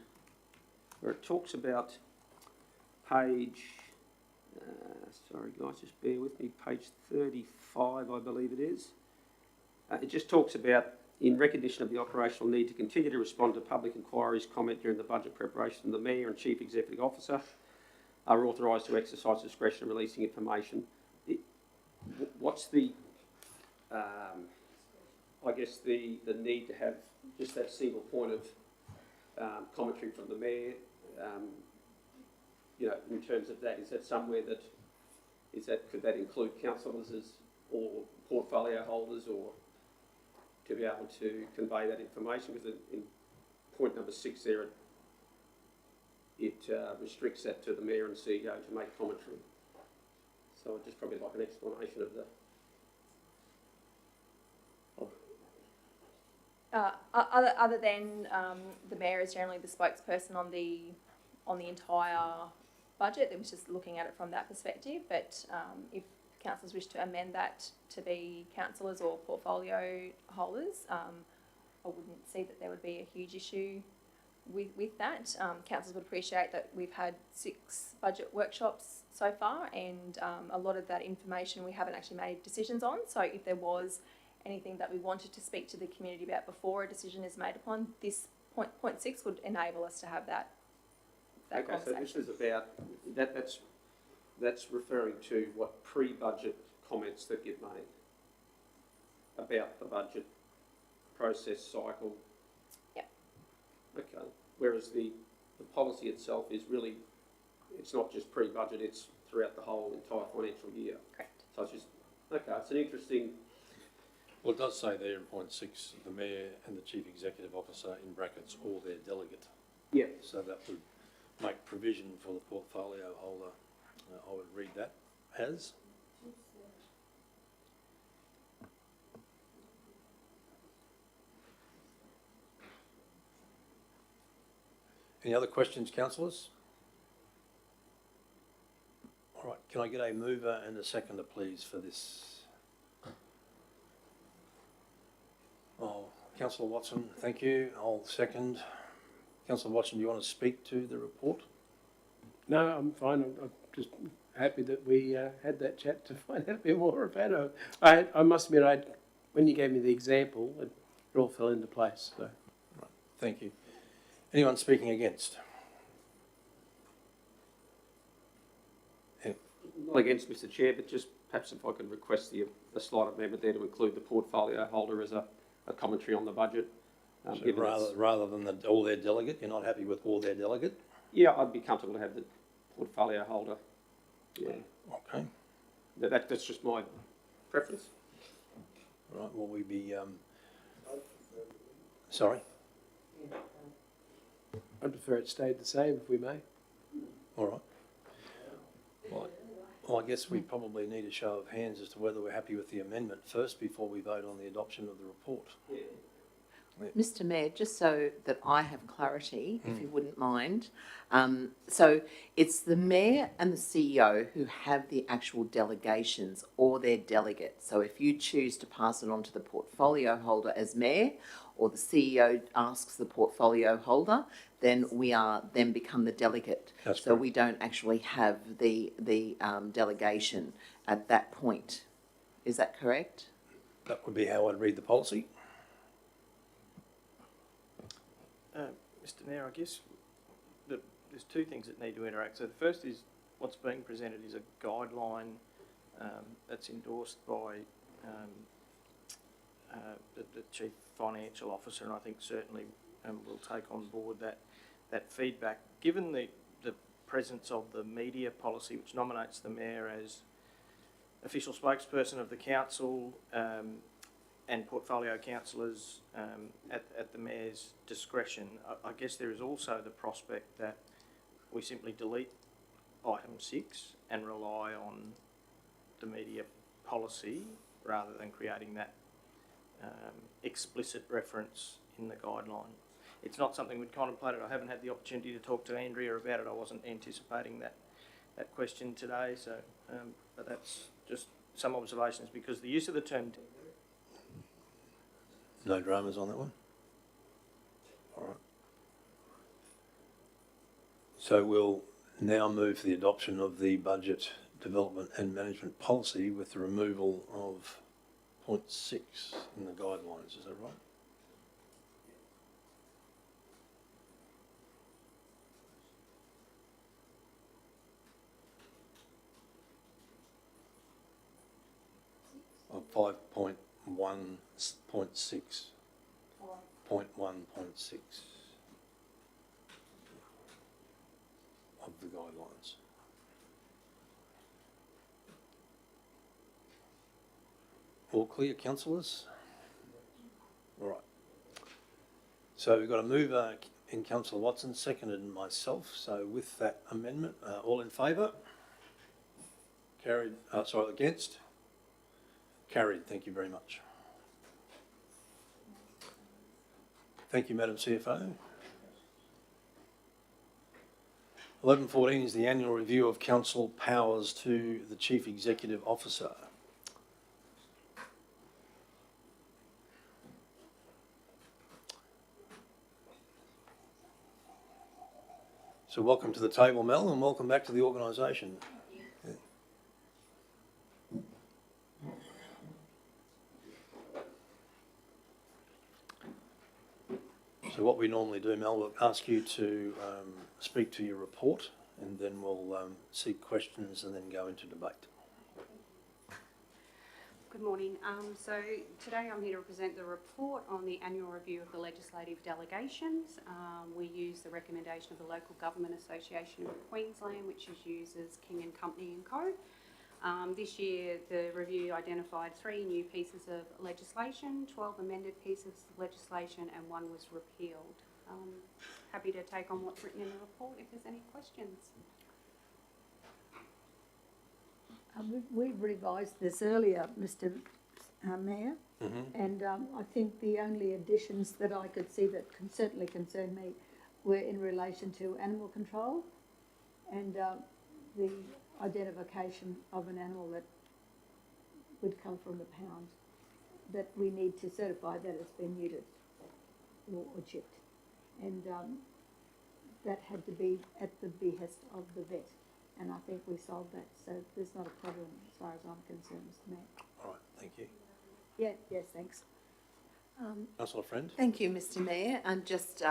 where it talks about page, sorry guys, just bear with me, page 35 I believe it is. It just talks about, in recognition of the operational need to continue to respond to public inquiries, comment during the budget preparation, the Mayor and Chief Executive Officer are authorised to exercise discretion in releasing information. What's the, I guess the need to have just that single point of commentary from the Mayor, you know, in terms of that, is that somewhere that, could that include councillors or portfolio holders, or to be able to convey that information? Because in point number 6 there, it restricts that to the Mayor and CEO to make commentary. So I'd just probably like an explanation of that. Other than the Mayor is generally the spokesperson on the entire budget, it was just looking at it from that perspective. But if councillors wish to amend that to be councillors or portfolio holders, I wouldn't see that there would be a huge issue with that. Councillors would appreciate that we've had 6 budget workshops so far, and a lot of that information we haven't actually made decisions on. So if there was anything that we wanted to speak to the community about before a decision is made upon, this point 6 would enable us to have that Okay, conversation. so this is about, that's referring to what pre-budget comments that get made about the budget process cycle. Yep. Okay, whereas the policy itself is really, it's not just pre-budget, it's throughout the whole entire financial year. Correct. So it's just, okay, it's an interesting. Well, it does say there in point 6, the Mayor and the Chief Executive Officer, in brackets, or their delegate. Yeah. So that would make provision for the portfolio holder. I would read that as. Any other questions, councillors? All right, can I get a mover and a seconder, please, for this? Oh, Councillor Watson, thank you. I'll second. Councillor Watson, do you want to speak to the report? No, I'm fine. I'm just happy that we had that chat to find out a bit more about it. I must admit, when you gave me the example, it all fell into place. So. Right, thank you. Anyone speaking against? Not against, Mr Chair, but just perhaps if I could request a slight amendment there to include the portfolio holder as a commentary on the budget. So rather than all their delegate, you're not happy with all their delegate? Yeah, I'd be comfortable to have the portfolio holder. Yeah. Okay. That's just my preference. Right, will we be, sorry? I'd prefer it stayed the same, if we may. All right. Well, I guess we probably need a show of hands as to whether we're happy with the amendment first before we vote on the adoption of the report. Yeah. Mr Mayor, just so that I have clarity, if you wouldn't mind, so it's the Mayor and the CEO who have the actual delegations or their delegate. So if you choose to pass it on to the portfolio holder as Mayor, or the CEO asks the portfolio holder, then we then become the delegate. That's so correct. we don't actually have the delegation at that point. Is that correct? That would be how I'd read the policy. Mr Mayor, I guess there's two things that need to interact. So the first is what's being presented is a guideline that's endorsed by the Chief Financial Officer, and I think certainly we'll take on board that feedback. Given the presence of the media policy, which nominates the Mayor as official spokesperson of the Council and portfolio councillors at the Mayor's discretion, I guess there is also the prospect that we simply delete item 6 and rely on the media policy rather than creating that explicit reference in the guideline. It's not something we'd contemplated. I haven't had the opportunity to talk to Andrea about it. I wasn't anticipating that question today, so but that's just some observations, because the use of the term... No dramas on that one? All right. So we'll now move to the adoption of the budget development and management policy with the removal of point 6 in the guidelines, is that right? Of 5.1.6. 0.1.6 of the guidelines. All clear, councillors? All right. So we've got a mover in Councillor Watson, seconded in myself. So with that amendment, all in favour? Carried. Sorry, against? Carried. Thank you very much. Thank you, Madam CFO. 11.14 is the annual review of council powers to the Chief Executive Officer. So welcome to the table, Mel, and welcome back to the organisation. So what we normally do, Mel, we'll ask you to speak to your report, and then we'll seek questions and then go into debate. Good morning. So today I'm here to present the report on the annual review of the legislative delegations. We use the recommendation of the Local Government Association of Queensland, which is used as King and Company and Co. This year the review identified 3 new pieces of legislation, 12 amended pieces of legislation, and 1 was repealed. Happy to take on what's written in the report if there's any questions. We've revised this earlier, Mr. Mayor, and I think the only additions that I could see that certainly concern me were in relation to animal control and the identification of an animal that would come from the pound, that we need to certify that it's been neutered or chipped. And that had to be at the behest of the vet. And I think we solved that, so there's not a problem as far as I'm concerned, Mr. Mayor. All right, thank you. Yeah, yes, thanks. Councillor Friend? Thank you, Mr. Mayor, and just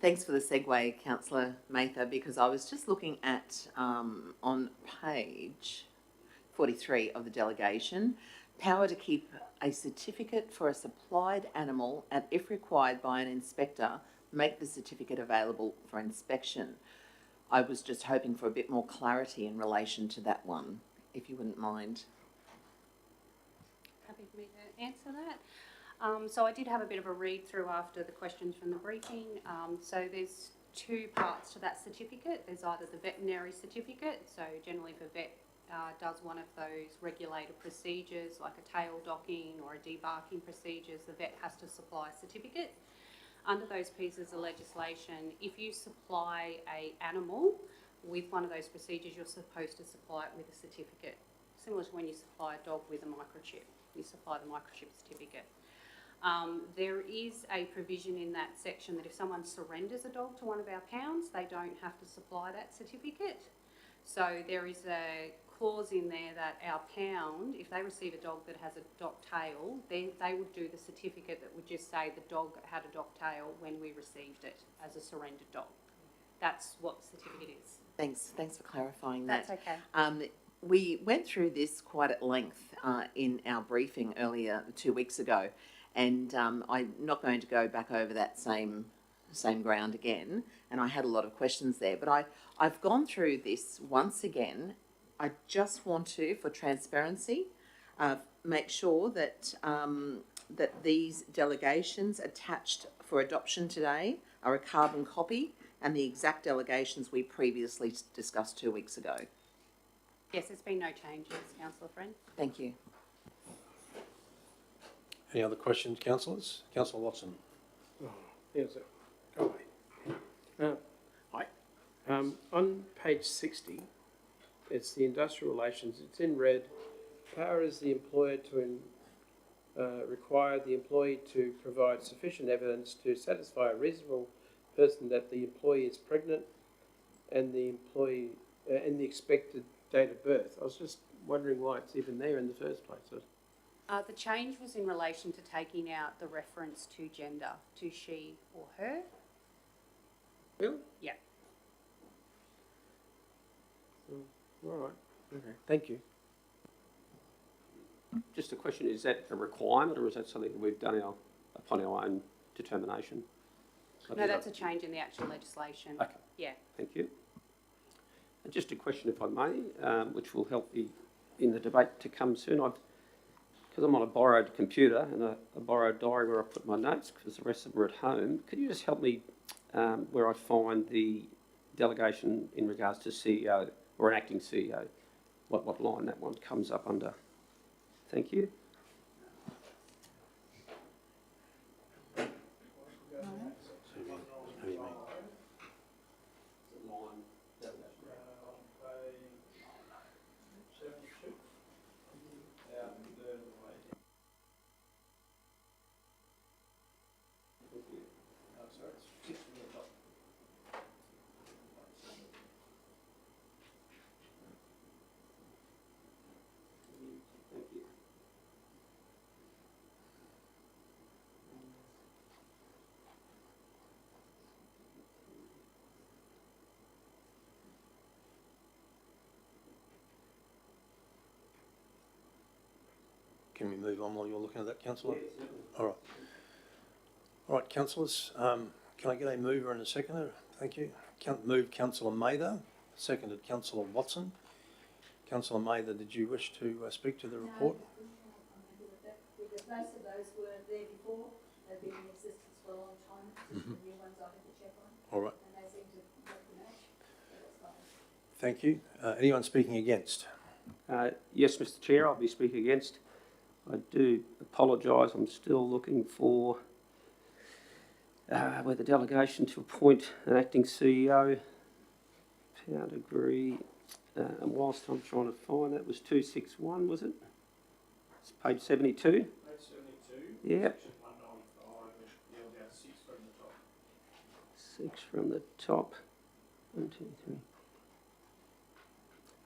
thanks for the segue, Councillor Mather, because I was just looking at on page 43 of the delegation, power to keep a certificate for a supplied animal and, if required by an inspector, make the certificate available for inspection. I was just hoping for a bit more clarity in relation to that one, if you wouldn't mind. Happy for me to answer that. So I did have a bit of a read through after the questions from the briefing. So there's 2 parts to that certificate. There's either the veterinary certificate, so generally for vet does one of those regulated procedures like a tail docking or a debarking procedures, the vet has to supply a certificate. Under those pieces of legislation, if you supply an animal with one of those procedures, you're supposed to supply it with a certificate. Similar to when you supply a dog with a microchip, you supply the microchip certificate. There is a provision in that section that if someone surrenders a dog to one of our pounds, they don't have to supply that certificate. So there is a clause in there that our pound, if they receive a dog that has a docked tail, then they would do the certificate that would just say the dog had a docked tail when we received it as a surrendered dog. That's what the certificate is. Thanks for clarifying that. That's okay. We went through this quite at length in our briefing earlier 2 weeks ago, and I'm not going to go back over that same ground again, and I had a lot of questions there, but I've gone through this once again. I just want to, for transparency, make sure that that these delegations attached for adoption today are a carbon copy and the exact delegations we previously discussed 2 weeks ago. Yes, there's been no changes, Councillor Friend. Thank you. Any other questions, councillors? Councillor Watson. Yes, sir. Go away. Hi. On page 60, it's the industrial relations. It's in red. Power is the employer to require the employee to provide sufficient evidence to satisfy a reasonable person that the employee is pregnant and the employee and the expected date of birth. I was just wondering why it's even there in the first place. The change was in relation to taking out the reference to gender, to she or her. Really? Yeah. All right. Okay. Thank you. Just a question, is that a requirement or is that something that we've done upon our own determination? No, that's a change in the actual legislation. Okay. Yeah. Thank you. And just a question, if I may, which will help in the debate to come soon. Because I'm on a borrowed computer and a borrowed diary where I put my notes because the rest of them are at home, could you just help me where I find the delegation in regards to CEO or an acting CEO, what line that one comes up under? Thank you. Can we move on while you're looking at that, councillor? Yes. All right. All right, councillors, can I get a mover and a seconder? Thank you. Move Councillor Mather, seconded Councillor Watson. Councillor Mather, did you wish to speak to the report? No, because most of those were there before. They've been in existence for a long time. It's just the new ones I have to check on. All right. And they seem to work the match. So that's fine. Thank you. Anyone speaking against? Yes, Mr. Chair, I'll be speaking against. I do apologise. I'm still looking for where the delegation to appoint an acting CEO. Pound agree. And whilst I'm trying to find that, was 261, was it? It's page 72. Page 72. Yeah. Section 195, and you'll get 6 from the top. 6 from the top. 1, 2, 3.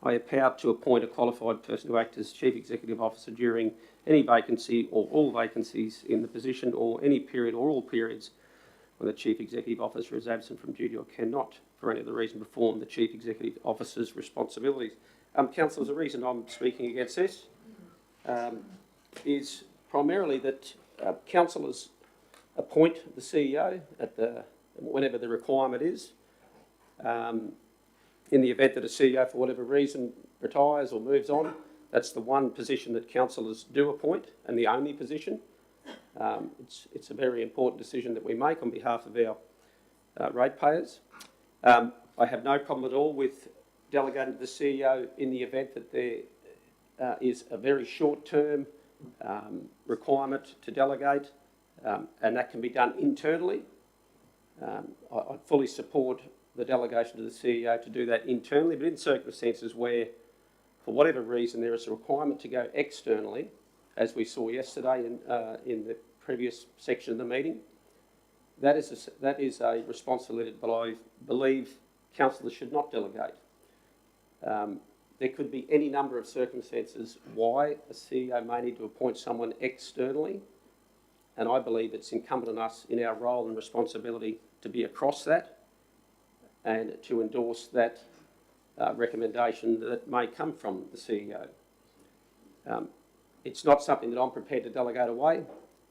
I have power to appoint a qualified person to act as Chief Executive Officer during any vacancy or all vacancies in the position or any period or all periods when the Chief Executive Officer is absent from duty or cannot, for any other reason, perform the Chief Executive Officer's responsibilities. Councillors, the reason I'm speaking against this is primarily that councillors appoint the CEO whenever the requirement is. In the event that a CEO, for whatever reason, retires or moves on, that's the one position that councillors do appoint and the only position. It's a very important decision that we make on behalf of our ratepayers. I have no problem at all with delegating to the CEO in the event that there is a very short-term requirement to delegate, and that can be done internally. I fully support the delegation to the CEO to do that internally, but in circumstances where, for whatever reason, there is a requirement to go externally, as we saw yesterday in the previous section of the meeting, that is a responsibility that I believe councillors should not delegate. There could be any number of circumstances why a CEO may need to appoint someone externally, and I believe it's incumbent on us in our role and responsibility to be across that and to endorse that recommendation that may come from the CEO. It's not something that I'm prepared to delegate away,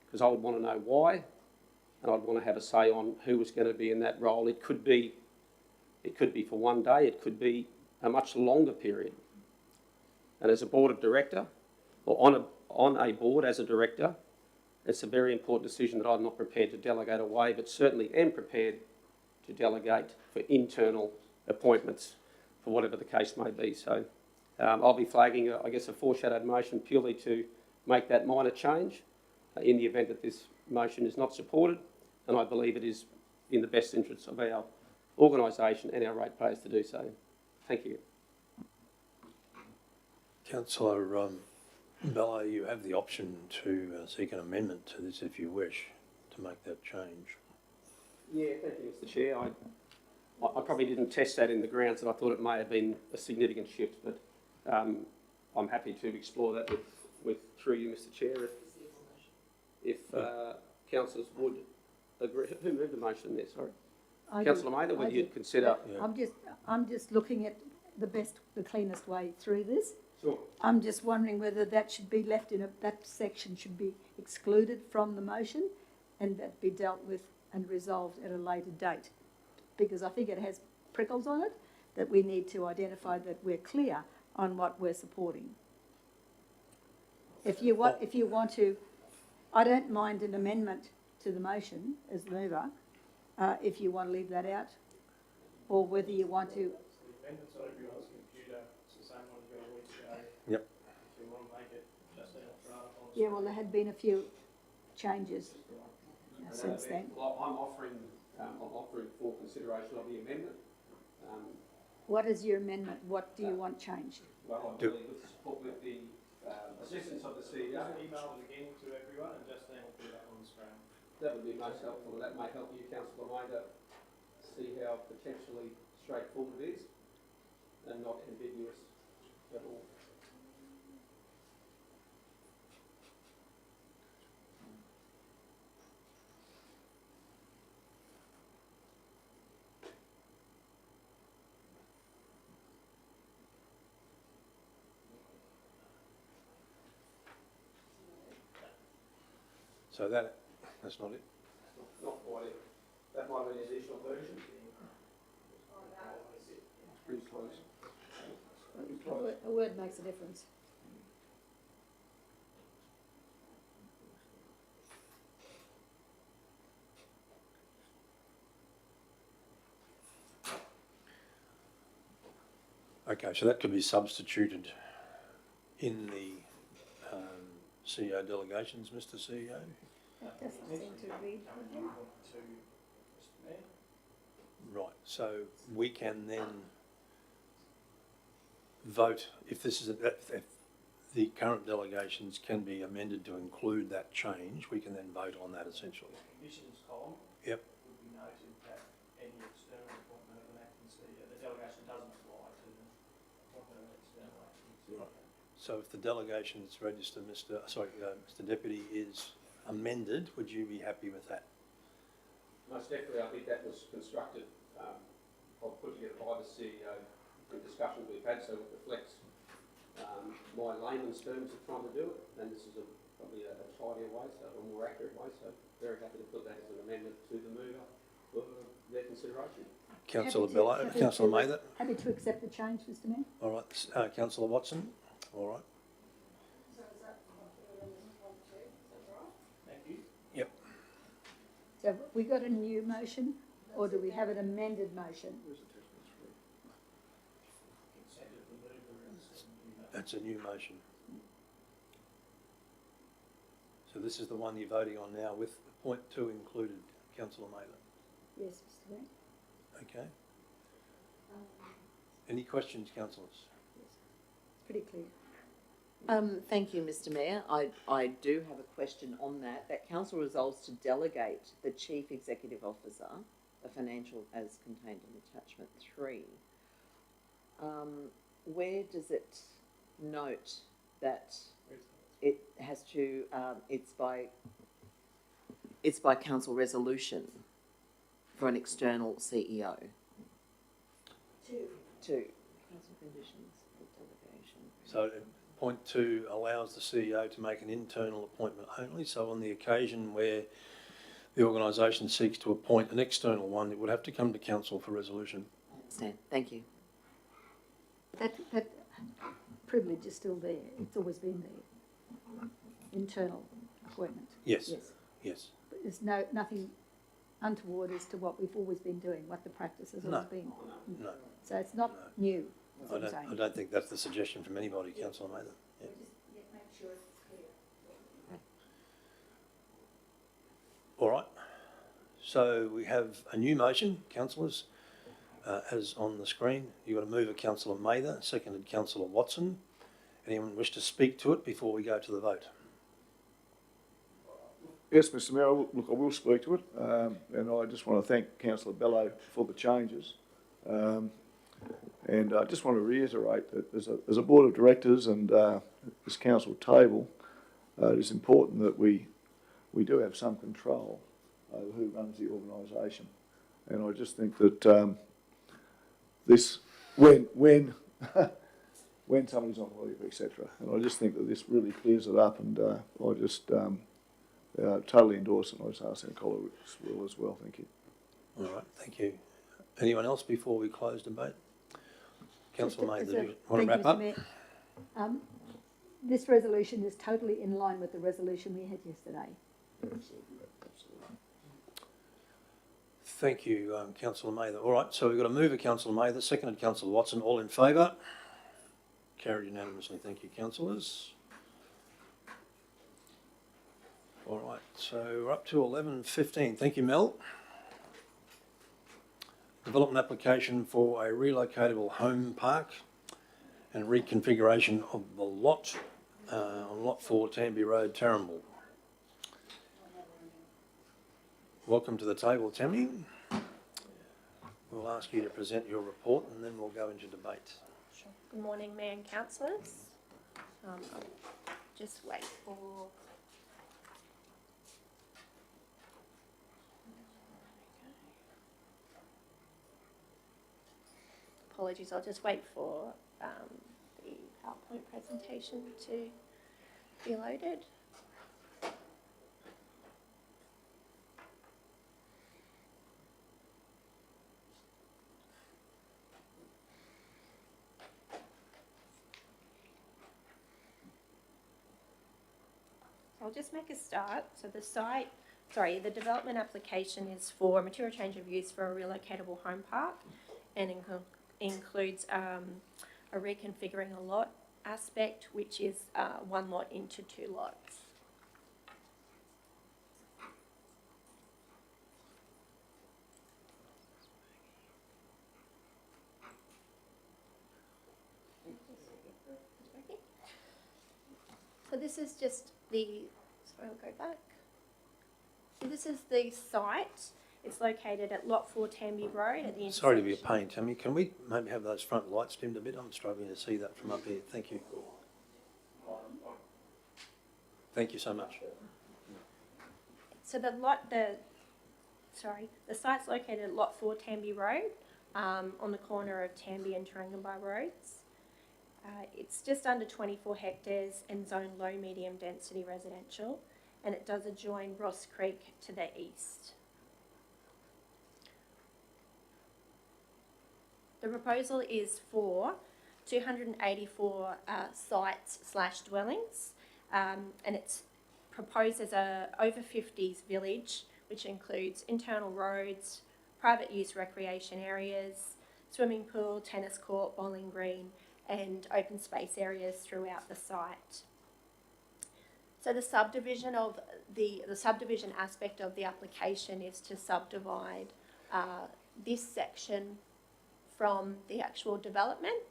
because I would want to know why, and I'd want to have a say on who was going to be in that role. It could be for one day, it could be a much longer period. And as a board of director, or on a board as a director, it's a very important decision that I'm not prepared to delegate away, but certainly am prepared to delegate for internal appointments, for whatever the case may be. So I'll be flagging, I guess, a foreshadowed motion purely to make that minor change in the event that this motion is not supported, and I believe it is in the best interests of our organisation and our ratepayers to do so. Thank you. Councillor Bello, you have the option to seek an amendment to this if you wish to make that change. Yeah, thank you, Mr. Chair. I probably didn't test that in the grounds, and I thought it may have been a significant shift, but I'm happy to explore that through you, Mr. Chair, if councillors would agree. Who moved the motion there? Sorry, Councillor Mather, would you consider? Yeah. I'm just looking at the cleanest way through this. Sure. I'm just wondering whether that should be left that section should be excluded from the motion, and that be dealt with and resolved at a later date, because I think it has prickles on it that we need to identify that we're clear on what we're supporting. If you want to, I don't mind an amendment to the motion as the mover, if you want to leave that out, or whether you want to. The amendments on everyone's computer, it's the same one you got a week ago. Yep. If you want to make it just out on Yeah, well, there had been a few changes since then. Well, I'm offering for consideration of the amendment. What is your amendment? What do you want changed? Well, I believe with the assistance of the CEO. Email it again to everyone and just then we'll put it up on the screen. That would be most helpful, and that may help you, Councillor Mather, see how potentially straightforward it is and not ambiguous at all. So that's not it. Not quite it. That might be an additional version. Pretty close. A word makes a difference. Okay, so that could be substituted in the CEO delegations, Mr. CEO. That doesn't seem to read. To Mr. Mayor. Right, so we can then vote if the current delegations can be amended to include that change. We can then vote on that essentially. Conditions column. Yep. Would be noted that any external appointment of an acting CEO, the delegation doesn't apply to the appointment of an external acting CEO. Right. So if the delegation that's registered, Mr. Deputy, is amended, would you be happy with that? Most definitely, I think that was constructed or put together by the CEO in discussions we've had, so it reflects my layman's terms of trying to do it, and this is probably a tidier way, so a more accurate way, so very happy to put that as an amendment to the mover for their consideration. Councillor Bello, Councillor Mather. Happy to accept the change, Mr. Mayor. All right, Councillor Watson. All right. Thank you. Yep. So have we got a new motion, or do we have an amended motion? That's a new motion. So this is the one you're voting on now with point 2 included, Councillor Mather. Yes, Mr Mayor. Okay. Any questions, councillors? It's pretty clear. Thank you, Mr Mayor. I do have a question on that. That council resolves to delegate the Chief Executive Officer, the financial as contained in attachment 3. Where does it note that it has to, it's by council resolution for an external CEO? Two. Council conditions for delegation. So point 2 allows the CEO to make an internal appointment only. So on the occasion where the organisation seeks to appoint an external one, it would have to come to council for resolution. I understand. Thank you. That privilege is still there. It's always been there. Internal appointment. Yes. Yes. Yes. But there's nothing untoward as to what we've always been doing, what the practice has always been. No. So it's not new, is I what I'm saying. don't think that's the suggestion from anybody, Councillor Mather. Yeah. Make sure it's clear. All right. So we have a new motion, councillors, as on the screen. You've got to move a Councillor Mather, seconded Councillor Watson. Anyone wish to speak to it before we go to the vote? Yes, Mr Mayor, I will speak to it, and I just want to thank Councillor Bello for the changes. And I just want to reiterate that as a board of directors and this council table, it is important that we do have some control over who runs the organisation. And I just think that this, when somebody's on leave, etc., and I just think that this really clears it up, and I just totally endorse it, and I just ask our colleagues will as well. Thank you. All right, thank you. Anyone else before we close debate? Councillor Mather, do you want to wrap up? Thank you, Mr Mayor. This resolution is totally in line with the resolution we had yesterday. Thank you, Councillor Mather. All right, so we've got a mover, Councillor Mather, seconded Councillor Watson. All in favour? Carried unanimously. Thank you, councillors. All right, so we're up to 11:15. Thank you, Mel. Development application for a relocatable home park and reconfiguration of the lot on Lot 4, Tamby Road, Tarramble. Welcome to the table, Tammy. We'll ask you to present your report and then we'll go into debate. Sure. Good morning, Mayor and councillors. I'll just wait for... Apologies, I'll just wait for the PowerPoint presentation to be loaded. I'll just make a start. So the development application is for material change of use for a relocatable home park and includes a reconfiguring a lot aspect, which is one lot into two lots. So this is just sorry, I'll go back. So this is the site. It's located at Lot 4 Tamby Road at the intersection. Sorry to be a pain, Tammy. Can we maybe have those front lights dimmed a bit? I'm struggling to see that from up here. Thank you. Thank you so much. So the site's located at Lot 4 Tamby Road, on the corner of Tamby and Turungambye Roads. It's just under 24 hectares and zoned low medium density residential, and it does adjoin Ross Creek to the east. The proposal is for 284 sites/dwellings, and it's proposed as a over 50s village, which includes internal roads, private use recreation areas, swimming pool, tennis court, bowling green, and open space areas throughout the site. So the subdivision aspect of the application is to subdivide this section from the actual development.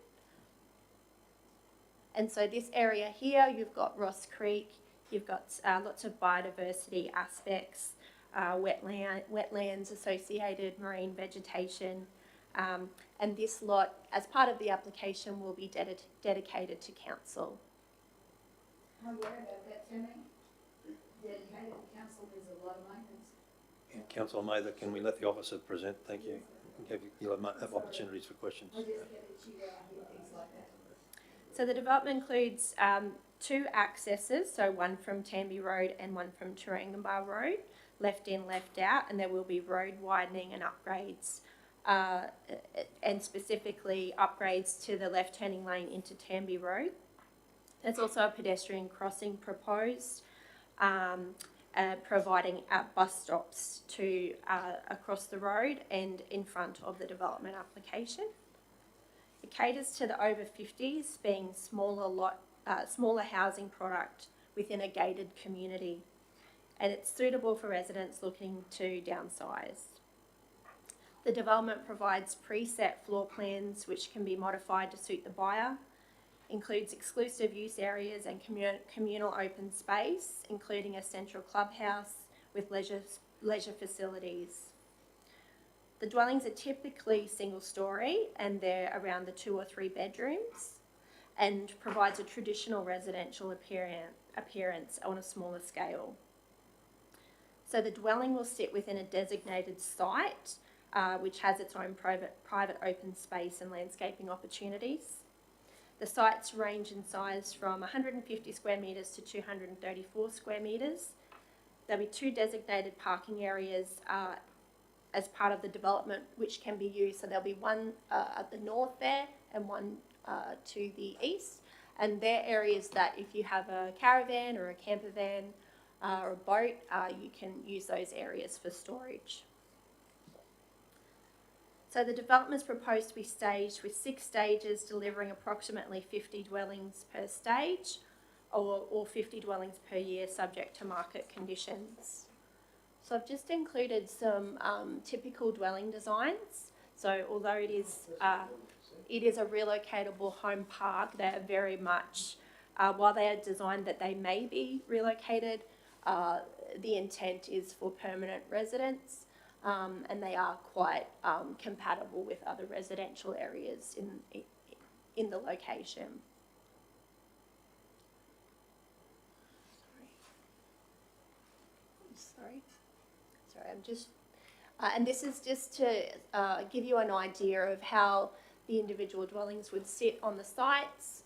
And so this area here, you've got Ross Creek, you've got lots of biodiversity aspects, wetlands, associated marine vegetation, and this lot, as part of the application, will be dedicated to council. I'm worried about that, Tammy. Dedicated to council is a lot of maintenance. Councillor Mather, can we let the officer present? Thank you. You'll have opportunities for questions. I just get itchy when I hear things like that. So the development includes 2 accesses, so one from Tamby Road and one from Turangamba Road, left in, left out, and there will be road widening and upgrades, and specifically upgrades to the left turning lane into Tamby Road. There's also a pedestrian crossing proposed, providing bus stops to across the road and in front of the development application. It caters to the over 50s, being smaller housing product within a gated community, and it's suitable for residents looking to downsize. The development provides preset floor plans which can be modified to suit the buyer, includes exclusive use areas and communal open space, including a central clubhouse with leisure facilities. The dwellings are typically single storey and they're around the 2 or 3 bedrooms, and provides a traditional residential appearance on a smaller scale. So the dwelling will sit within a designated site which has its own private open space and landscaping opportunities. The sites range in size from 150 square metres to 234 square metres. There'll be 2 designated parking areas as part of the development which can be used. So there'll be one at the north there and one to the east. And they're areas that if you have a caravan or a camper van or a boat, you can use those areas for storage. So the development is proposed to be staged with 6 stages, delivering approximately 50 dwellings per stage, or 50 dwellings per year, subject to market conditions. So I've just included some typical dwelling designs. So although it is a relocatable home park, they are very much, while they are designed that they may be relocated, the intent is for permanent residents. And they are quite compatible with other residential areas in the location. Sorry, I'm just, and this is just to give you an idea of how the individual dwellings would sit on the sites,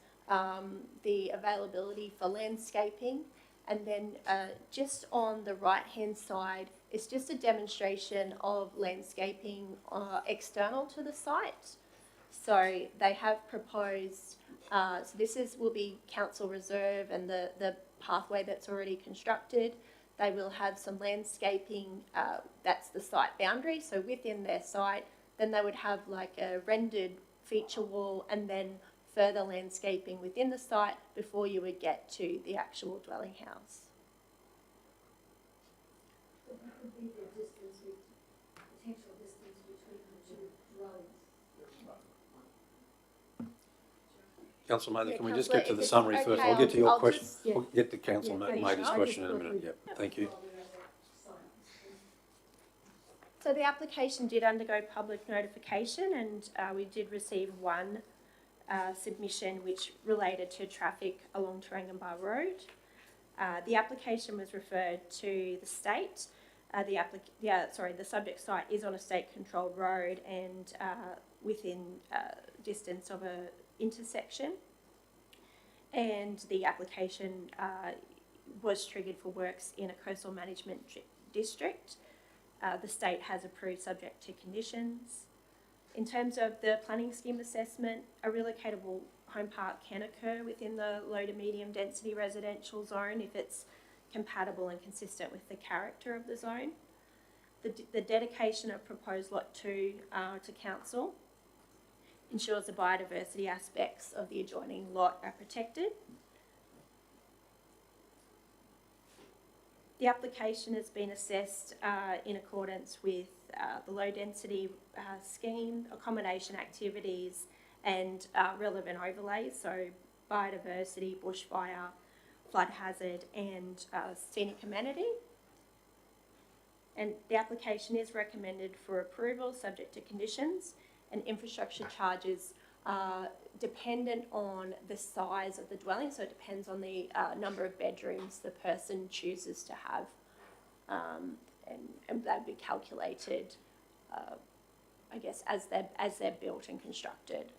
the availability for landscaping, and then just on the right-hand side, it's just a demonstration of landscaping external to the site. So they have proposed, so this will be council reserve and the pathway that's already constructed. They will have some landscaping, that's the site boundary. So within their site, then they would have like a rendered feature wall and then further landscaping within the site before you would get to the actual dwelling house. What would be the distance, potential distance between the 2 dwellings? Councillor Mather, Yeah, can we just Councillor, get to if the it's summary okay, first? I'll get to your I'll question. just- We'll get to Councillor Yeah, Mather's I'll question just in a minute. quickly- Yep, thank you. So the application did undergo public notification, and we did receive one submission which related to traffic along Turangamba Road. The application was referred to the state. The subject site is on a state-controlled road and within distance of a intersection. And the application was triggered for works in a coastal management district. The state has approved subject to conditions. In terms of the planning scheme assessment, a relocatable home park can occur within the low to medium density residential zone if it's compatible and consistent with the character of the zone. The dedication of proposed lot 2 to council ensures the biodiversity aspects of the adjoining lot are protected. The application has been assessed in accordance with the low density scheme, accommodation activities and relevant overlays, so biodiversity, bushfire, flood hazard and scenic amenity. And the application is recommended for approval subject to conditions, and infrastructure charges are dependent on the size of the dwelling, so it depends on the number of bedrooms the person chooses to have, and that'd be calculated, I guess, as they're built and constructed.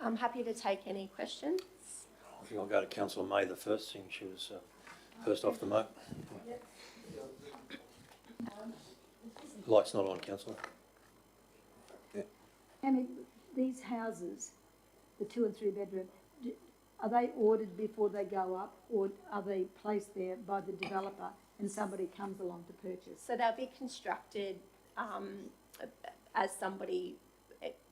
I'm happy to take any questions. I think I'll go to Councillor May, the first thing. She was first off the mark. Light's not on, Councillor. Amy, these houses, the 2 and 3 bedroom, are they ordered before they go up, or are they placed there by the developer and somebody comes along to purchase? So they'll be constructed as somebody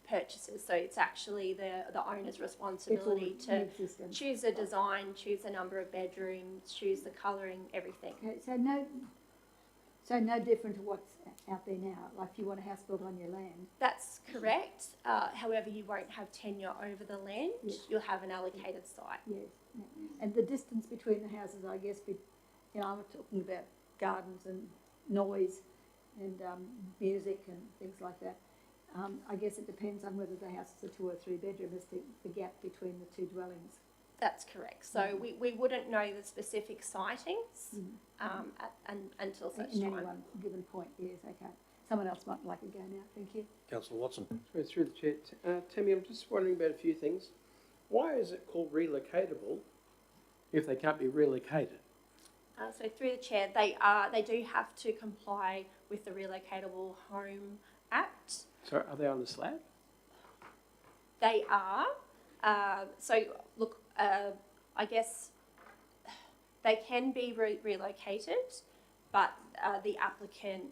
purchases. So it's actually the owner's responsibility to choose a design, choose the number of bedrooms, choose the colouring, everything. Okay, so no different to what's out there now, like if you want a house built on your land. That's correct. However, you won't have tenure over the land. Yes. You'll have an allocated site. Yes, yeah. And the distance between the houses, I guess, I'm talking about gardens and noise and music and things like that. I guess it depends on whether the house is a 2 or 3 bedroom as to the gap between the two dwellings. That's correct. So we wouldn't know the specific sightings until such In time. any one given point, yes, okay. Someone else might like to go now, thank you. Councillor Watson. So through the chair, Tammy, I'm just wondering about a few things. Why is it called relocatable if they can't be relocated? So through the chair, they do have to comply with the Relocatable Home Act. So are they on the slab? They are. So look, I guess they can be relocated, but the applicant,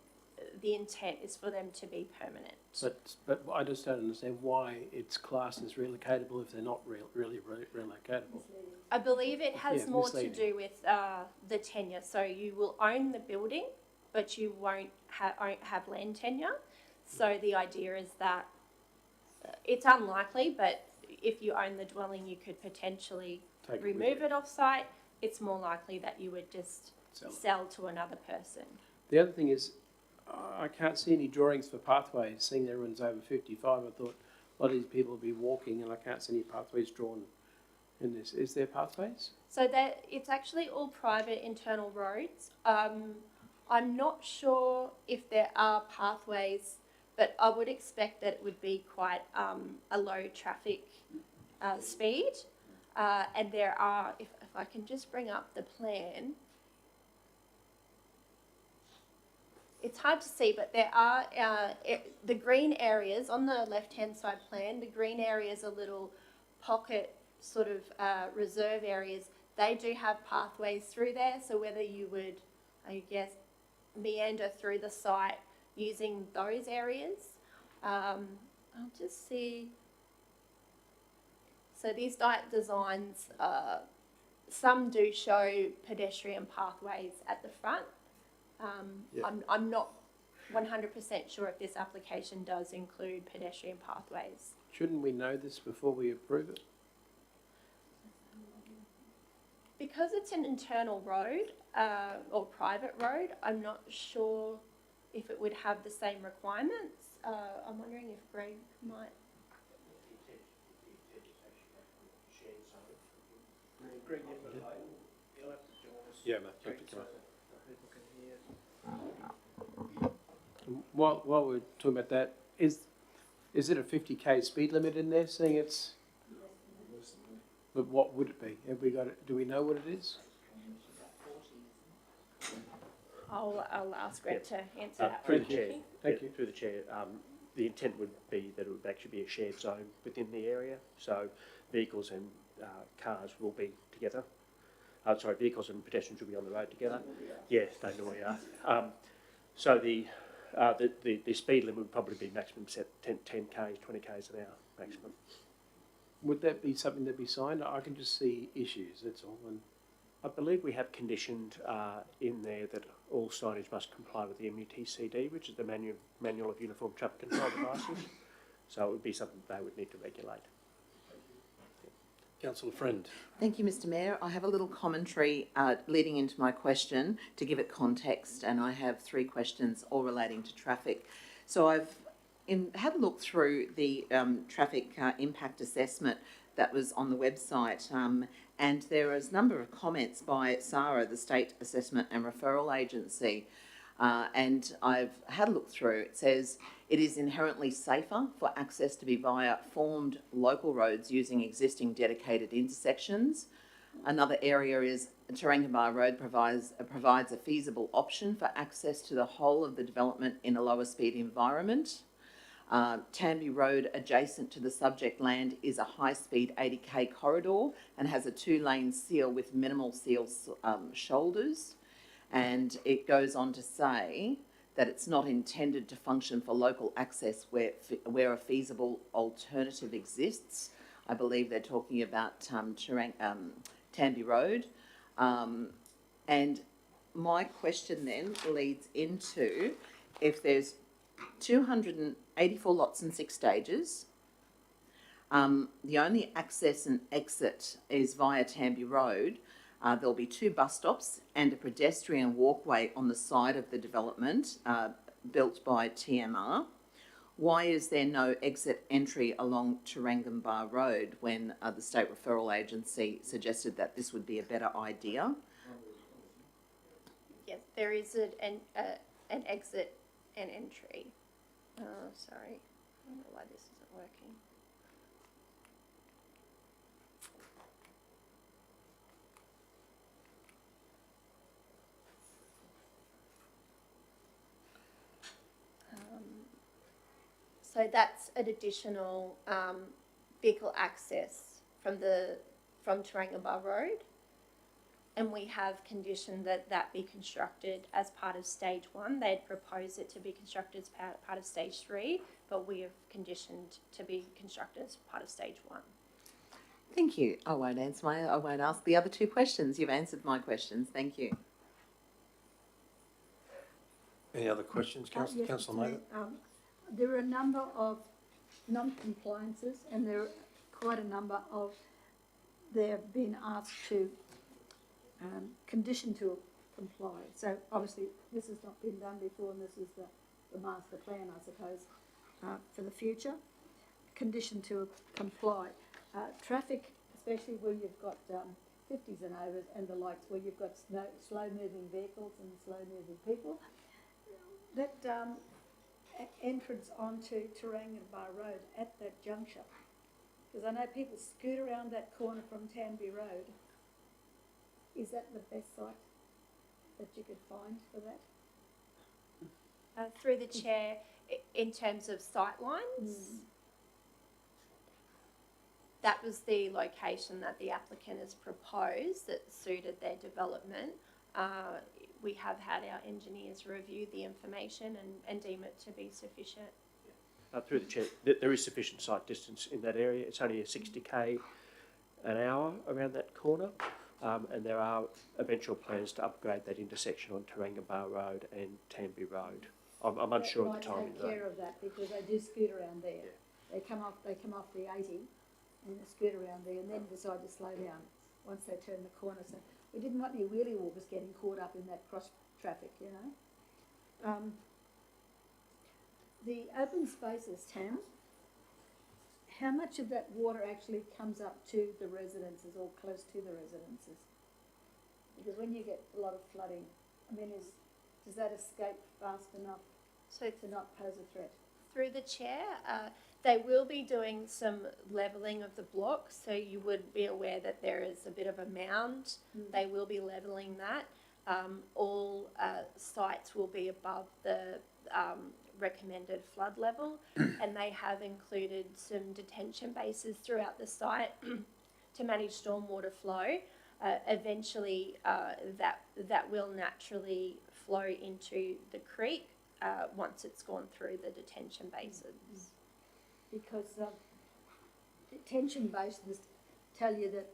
the intent is for them to be permanent. But I just don't understand why it's classed as relocatable if they're not really relocatable. I believe it has more to misleading. do with the tenure. So you will own the building, but you won't have land tenure. So the idea is that it's unlikely, but if you own the dwelling, you could potentially remove it off site. It's more likely that you would just sell to another person. The other thing is, I can't see any drawings for pathways, seeing everyone's over 55. I thought a lot of these people would be walking, and I can't see any pathways drawn in this. Is there pathways? So that it's actually all private internal roads. I'm not sure if there are pathways, but I would expect that it would be quite a low traffic speed. And there are, if I can just bring up the plan, it's hard to see, but there are the green areas on the left-hand side plan. The green areas are little pocket sort of reserve areas. They do have pathways through there. So whether you would, I guess, meander through the site using those areas, I'll just see. So these designs, some do show pedestrian pathways at the front. I'm not 100% sure if this application does include pedestrian pathways. Shouldn't we know this before we approve it? Because it's an internal road or private road, I'm not sure if it would have the same requirements. I'm wondering if Greg might. Greg, you'll have to join us. Yeah, mate, you have to come up. People can hear. While we're talking about that, is it a 50k speed limit in there, seeing it's... But what would it be? Have we got it? Do we know what it is? I'll ask Greg to answer that. Through the chair. Thank you. Through the chair. The intent would be that it would actually be a shared zone within the area. So vehicles and cars will be together. Vehicles and pedestrians will be on the road together. Yes, they normally are. So the The speed limit would probably be maximum set 10 k's, 20 k's an hour maximum. Would that be something that be signed? I can just see issues, that's all. And I believe we have conditioned in there that all signage must comply with the MUTCD, which is the Manual of Uniform Traffic Control Devices. So it would be something they would need to regulate. Councillor Friend. Thank you, Mr Mayor. I have a little commentary leading into my question to give it context, and I have 3 questions all relating to traffic. So I've had a look through the traffic impact assessment that was on the website, and there is a number of comments by SARA, the State Assessment and Referral Agency, and I've had a look through. It says it is inherently safer for access to be via formed local roads using existing dedicated intersections. Another area is Tarangabar Road provides a feasible option for access to the whole of the development in a lower speed environment. Tamby Road, adjacent to the subject land, is a high-speed 80k corridor and has a 2-lane seal with minimal seal shoulders. And it goes on to say that it's not intended to function for local access where a feasible alternative exists. I believe they're talking about Tamby Road. And my question then leads into, if there's 284 lots and 6 stages, the only access and exit is via Tamby Road. There'll be 2 bus stops and a pedestrian walkway on the side of the development built by TMR. Why is there no exit entry along Tarangabar Road when the State Referral Agency suggested that this would be a better idea? Yes, there is an exit and entry. Sorry, I don't know why this isn't working. So that's an additional vehicle access from Tarangabar Road, and we have conditioned that be constructed as part of stage 1. They'd proposed it to be constructed as part of stage 3, but we have conditioned to be constructed as part of stage 1. Thank you. I won't ask the other 2 questions. You've answered my questions. Thank you. Any other questions, Councillor? Yes, Councillor Mather? there are a number of non-compliances, and there are quite a number of they've been asked to condition to comply. So obviously this has not been done before, and this is the master plan, I suppose, for the future. Condition to comply. Traffic, especially where you've got 50s and overs and the likes, where you've got slow-moving vehicles and slow-moving people. That entrance onto Tarangabar Road at that juncture, because I know people scoot around that corner from Tamby Road. Is that the best site that you could find for that? Through the chair, in terms of sight lines, that was the location that the applicant has proposed that suited their development. We have had our engineers review the information and deem it to be sufficient. Through the chair, there is sufficient sight distance in that area. It's only a 60k an hour around that corner, and there are eventual plans to upgrade that intersection on Tarangabar Road and Tamby Road. I'm unsure of the timing. Take care of that, because they do scoot around there. Yeah. They come off the 80 and they scoot around there, and then decide to slow down once they turn the corner. So we didn't want any wheelie walkers getting caught up in that cross traffic, you know. The open spaces, Tam, how much of that water actually comes up to the residences or close to the residences? Because when you get a lot of flooding, I mean, does that escape fast enough to not pose a threat? Through the chair, they will be doing some levelling of the block, so you would be aware that there is a bit of a mound. They will be levelling that. All sites will be above the recommended flood level, and they have included some detention bases throughout the site to manage stormwater flow. Eventually, that will naturally flow into the creek once it's gone through the detention basins. Because detention basins tell you that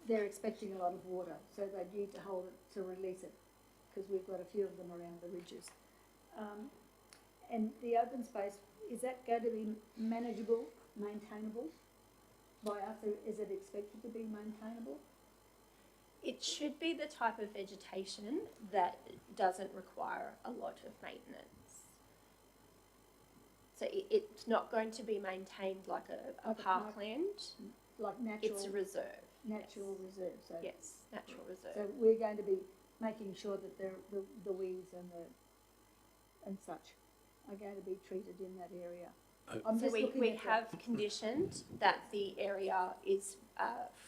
they're expecting a lot of water, so they need to hold it to release it, because we've got a few of them around the ridges. And the open space, is that going to be manageable, maintainable by us, or is it expected to be maintainable? It should be the type of vegetation that doesn't require a lot of maintenance. So it's not going to be maintained like a parkland. Like natural? It's a reserve. Natural yes. reserve, so. Yes, natural reserve. So we're going to be making sure that the weeds and such are going to be treated in that area. I'm So just looking we at have conditioned that the area is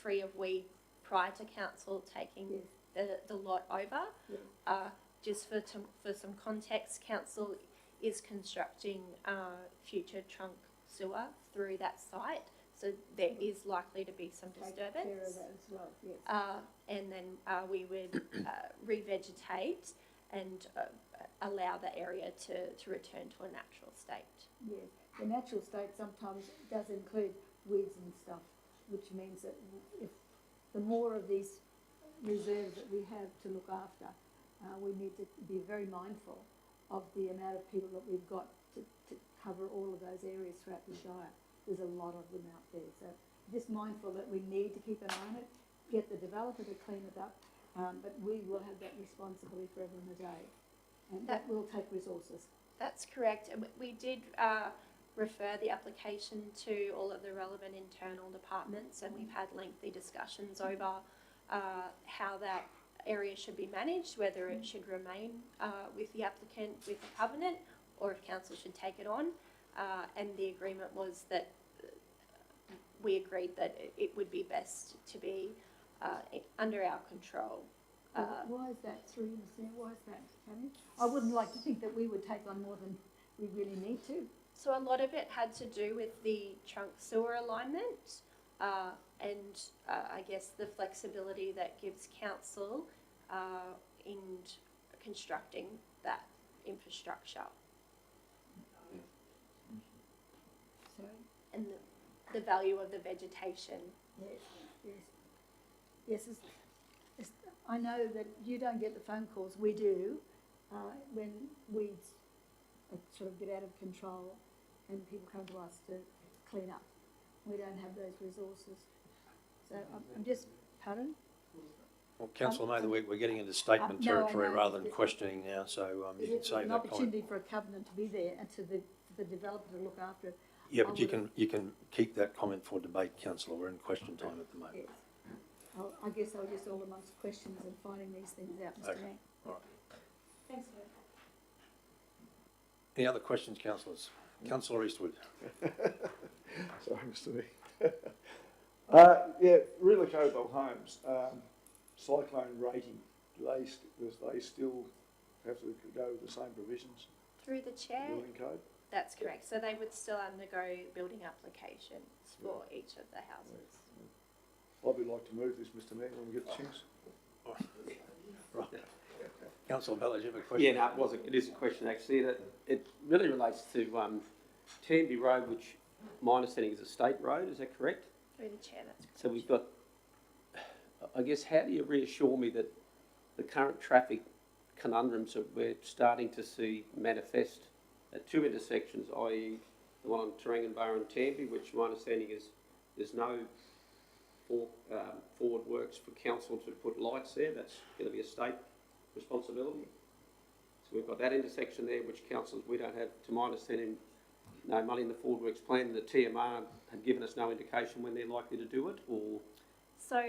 free of weed prior to council taking the lot over. Yes. Just for some context, council is constructing future trunk sewer through that site, so there is likely to be some Take care of disturbance. that as well, yes. And then we would revegetate and allow the area to return to a natural state. Yes, the natural state sometimes does include weeds and stuff, which means that if the more of these reserves that we have to look after, we need to be very mindful of the amount of people that we've got to cover all of those areas throughout the Shire. There's a lot of them out there, so just mindful that we need to keep an eye on it, get the developer to clean it up, but we will have that responsibility forever and a day, and that will take resources. That's correct. And we did refer the application to all of the relevant internal departments, and we've had lengthy discussions over how that area should be managed, whether it should remain with the applicant with the covenant, or if council should take it on. And the agreement was that we agreed that it would be best to be under our control. Why is that, through why is that, Tammy? I wouldn't like to think that we would take on more than we really need to. So a lot of it had to do with the trunk sewer alignment and I guess the flexibility that gives council in constructing that infrastructure. So, And the value of the vegetation. Yes, I know that you don't get the phone calls, we do, when weeds sort of get out of control and people come to us to clean up. We don't have those resources. So I'm just, pardon? Well, Councillor Mather, we're getting into statement territory rather than questioning now, so you can save that An comment. opportunity for a covenant to be there and to the developer to look after it. Yeah, but you can keep that comment for debate, Councillor. We're in question time at the moment. Yes. I guess I'll just all amongst questions and finding these things out, Mr. Okay. Mayor. All right. Thanks, Bert. Any other questions, councillors? Councillor Eastwood. Sorry, Mr. Mayor. Yeah, really Cobell Homes, cyclone rating, do they still have to go with the same provisions, Through the chair, building code? that's correct. So they would still undergo building applications for each of the houses. I'd like to move this, Mr. Mayor, when we get the chance. Right. Councillor Bella, do you have a question? Yeah, no, it is a question actually. That it really relates to Tanby Road, which my understanding is a state road. Is that correct? Through the chair, that's correct. So we've got, I guess, how do you reassure me that the current traffic conundrums that we're starting to see manifest at two intersections, i.e. the one on Taranganbar and Tanby, which my understanding is there's no forward works for council to put lights there. That's going to be a state responsibility. So we've got that intersection there, which councils, we don't have, to my understanding, no money in the forward works plan. The TMR had given us no indication when they're likely to do it, or... So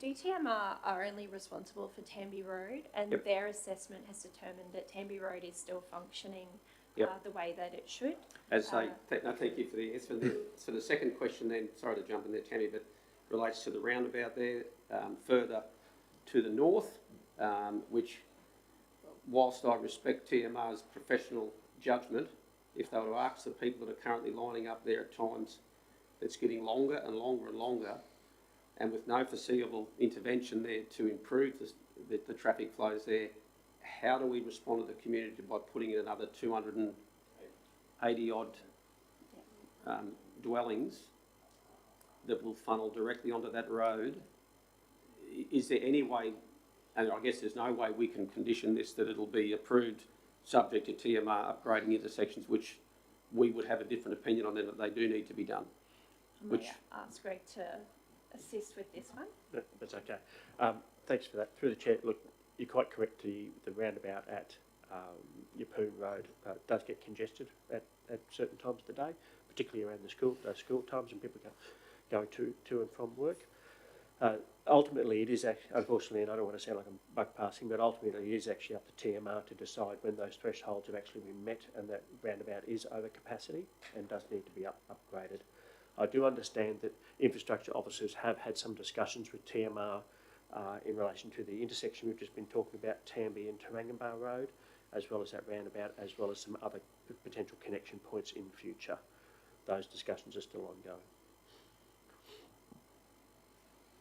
DTMR are only responsible for Tanby Road, and Yep. their assessment has determined that Tanby Road is still functioning Yep. the way that it should. As I thank you for the answer. So the second question then, sorry to jump in there, Tammy, but relates to the roundabout there, further to the north, which, whilst I respect TMR's professional judgment, if they were to ask the people that are currently lining up there at times, it's getting longer and longer and longer, and with no foreseeable intervention there to improve the traffic flows there, how do we respond to the community by putting in another 280 odd dwellings that will funnel directly onto that road? Is there any way, and I guess there's no way we can condition this, that it'll be approved subject to TMR upgrading intersections, which we would have a different opinion on them, that they do need to be done? May I ask Greg to assist with this one? That's okay. Thanks for that. Through the chair, look, you're quite correct. The roundabout at Yeppoon Road does get congested at certain times of the day, particularly around those school times when people going to and from work. Ultimately, it is actually, unfortunately, and I don't want to sound like I'm buck passing, but ultimately it is actually up to TMR to decide when those thresholds have actually been met and that roundabout is over capacity and does need to be upgraded. I do understand that infrastructure officers have had some discussions with TMR in relation to the intersection we've just been talking about, Tamby and Tarangambar Road, as well as that roundabout, as well as some other potential connection points in future. Those discussions are still ongoing.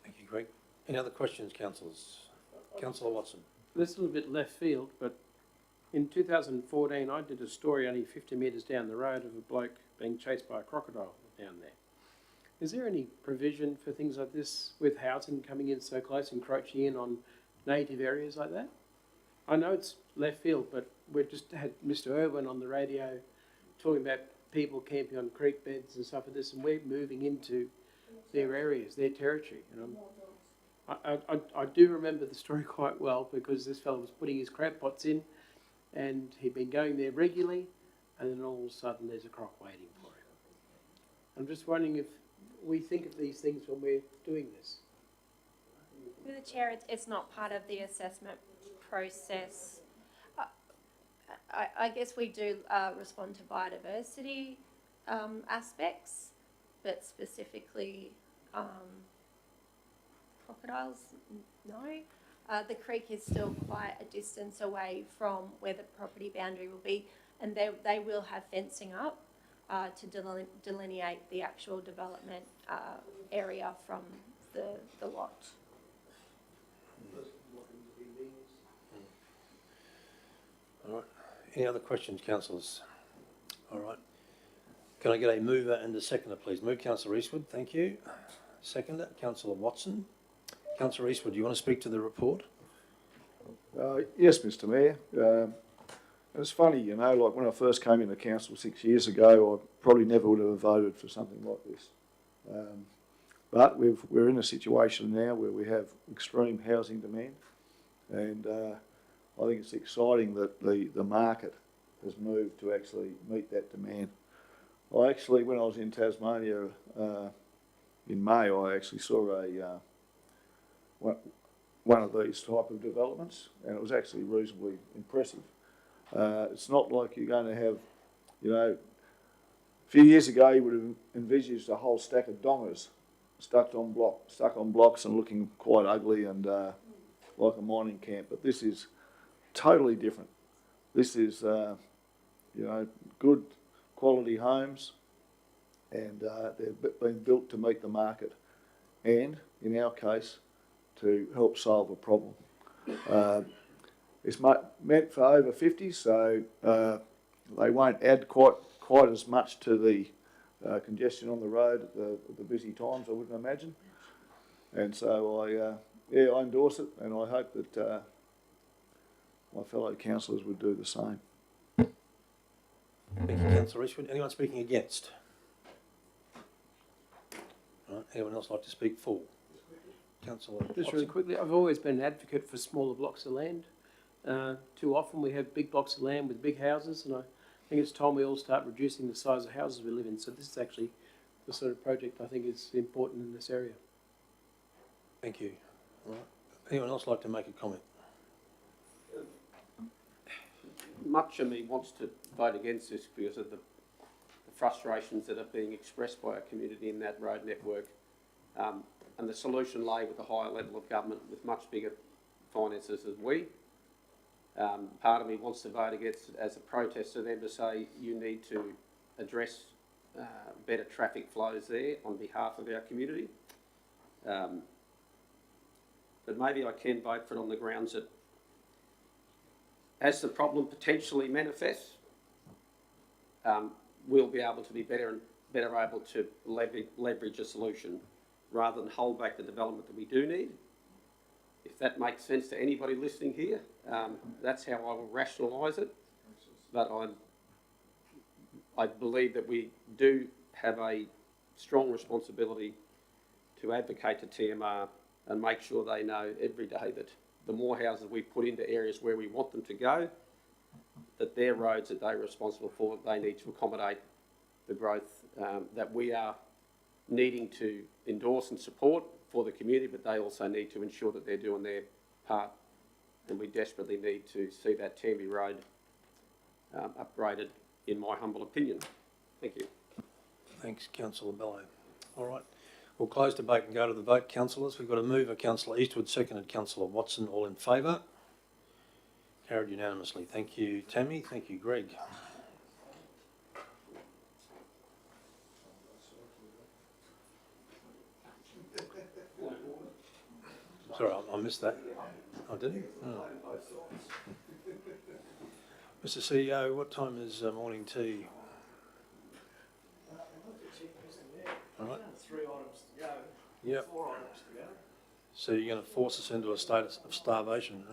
Thank you, Greg. Any other questions, councillors? Councillor Watson. This is a little bit left field, but in 2014 I did a story only 50 metres down the road of a bloke being chased by a crocodile down there. Is there any provision for things like this with housing coming in so close, encroaching in on native areas like that? I know it's left field, but we've just had Mr. Irwin on the radio talking about people camping on creek beds and stuff like this, and we're moving into their areas, their territory. And I do remember the story quite well, because this fellow was putting his crab pots in and he'd been going there regularly, and then all of a sudden there's a croc waiting for him. I'm just wondering if we think of these things when we're doing this. Through the chair, it's not part of the assessment process. I guess we do respond to biodiversity aspects, but specifically crocodiles, no. The creek is still quite a distance away from where the property boundary will be, and they will have fencing up to delineate the actual development area from the lot. All right. Any other questions, councillors? All right. Can I get a mover and a seconder, please? Move, Councillor Eastwood. Thank you. Seconder, Councillor Watson. Councillor Eastwood, do you want to speak to the report? Yes, Mr. Mayor. It's funny, you know, like when I first came into council 6 years ago, I probably never would have voted for something like this. But we're in a situation now where we have extreme housing demand, and I think it's exciting that the market has moved to actually meet that demand. I actually, when I was in Tasmania in May, I actually saw one of these type of developments, and it was actually reasonably impressive. It's not like you're going to have, you know, a few years ago you would have envisaged a whole stack of dongers stuck on blocks and looking quite ugly and like a mining camp, but this is totally different. This is, you know, good quality homes, and they've been built to meet the market, and in our case, to help solve a problem. It's meant for over 50, so they won't add quite as much to the congestion on the road at the busy times, I wouldn't imagine. And so I endorse it, and I hope that my fellow councillors would do the same. Thank you, Councillor Eastwood. Anyone speaking against? All right. Anyone else like to speak for? Councillor Watson. Just really quickly, I've always been an advocate for smaller blocks of land. Too often we have big blocks of land with big houses, and I think it's time we all start reducing the size of houses we live in. So this is actually the sort of project I think is important in this area. Thank you. All right. Anyone else like to make a comment? Much of me wants to vote against this because of the frustrations that are being expressed by our community in that road network, and the solution lay with a higher level of government with much bigger finances than we. Part of me wants to vote against it as a protest to them, to say you need to address better traffic flows there on behalf of our community. But maybe I can vote for it on the grounds that as the problem potentially manifests, we'll be able to be better able to leverage a solution rather than hold back the development that we do need. If that makes sense to anybody listening here, that's how I will rationalise it. But I believe that we do have a strong responsibility to advocate to TMR and make sure they know every day that the more houses we put into areas where we want them to go, that their roads that they're responsible for, they need to accommodate the growth that we are needing to endorse and support for the community, but they also need to ensure that they're doing their part. And we desperately need to see that Tamby Road upgraded, in my humble opinion. Thank you. Thanks, Councillor Bello. All right, we'll close debate and go to the vote, councillors. We've got a mover, Councillor Eastwood, seconded Councillor Watson. All in favour? Carried unanimously. Thank you, Tammy. Thank you, Greg. Sorry, I missed that. Oh, did he? Oh. Mr. CEO, what time is morning tea? All right. 3 items to go. Yep. 4 items to go. So you're going to force us into a state of starvation?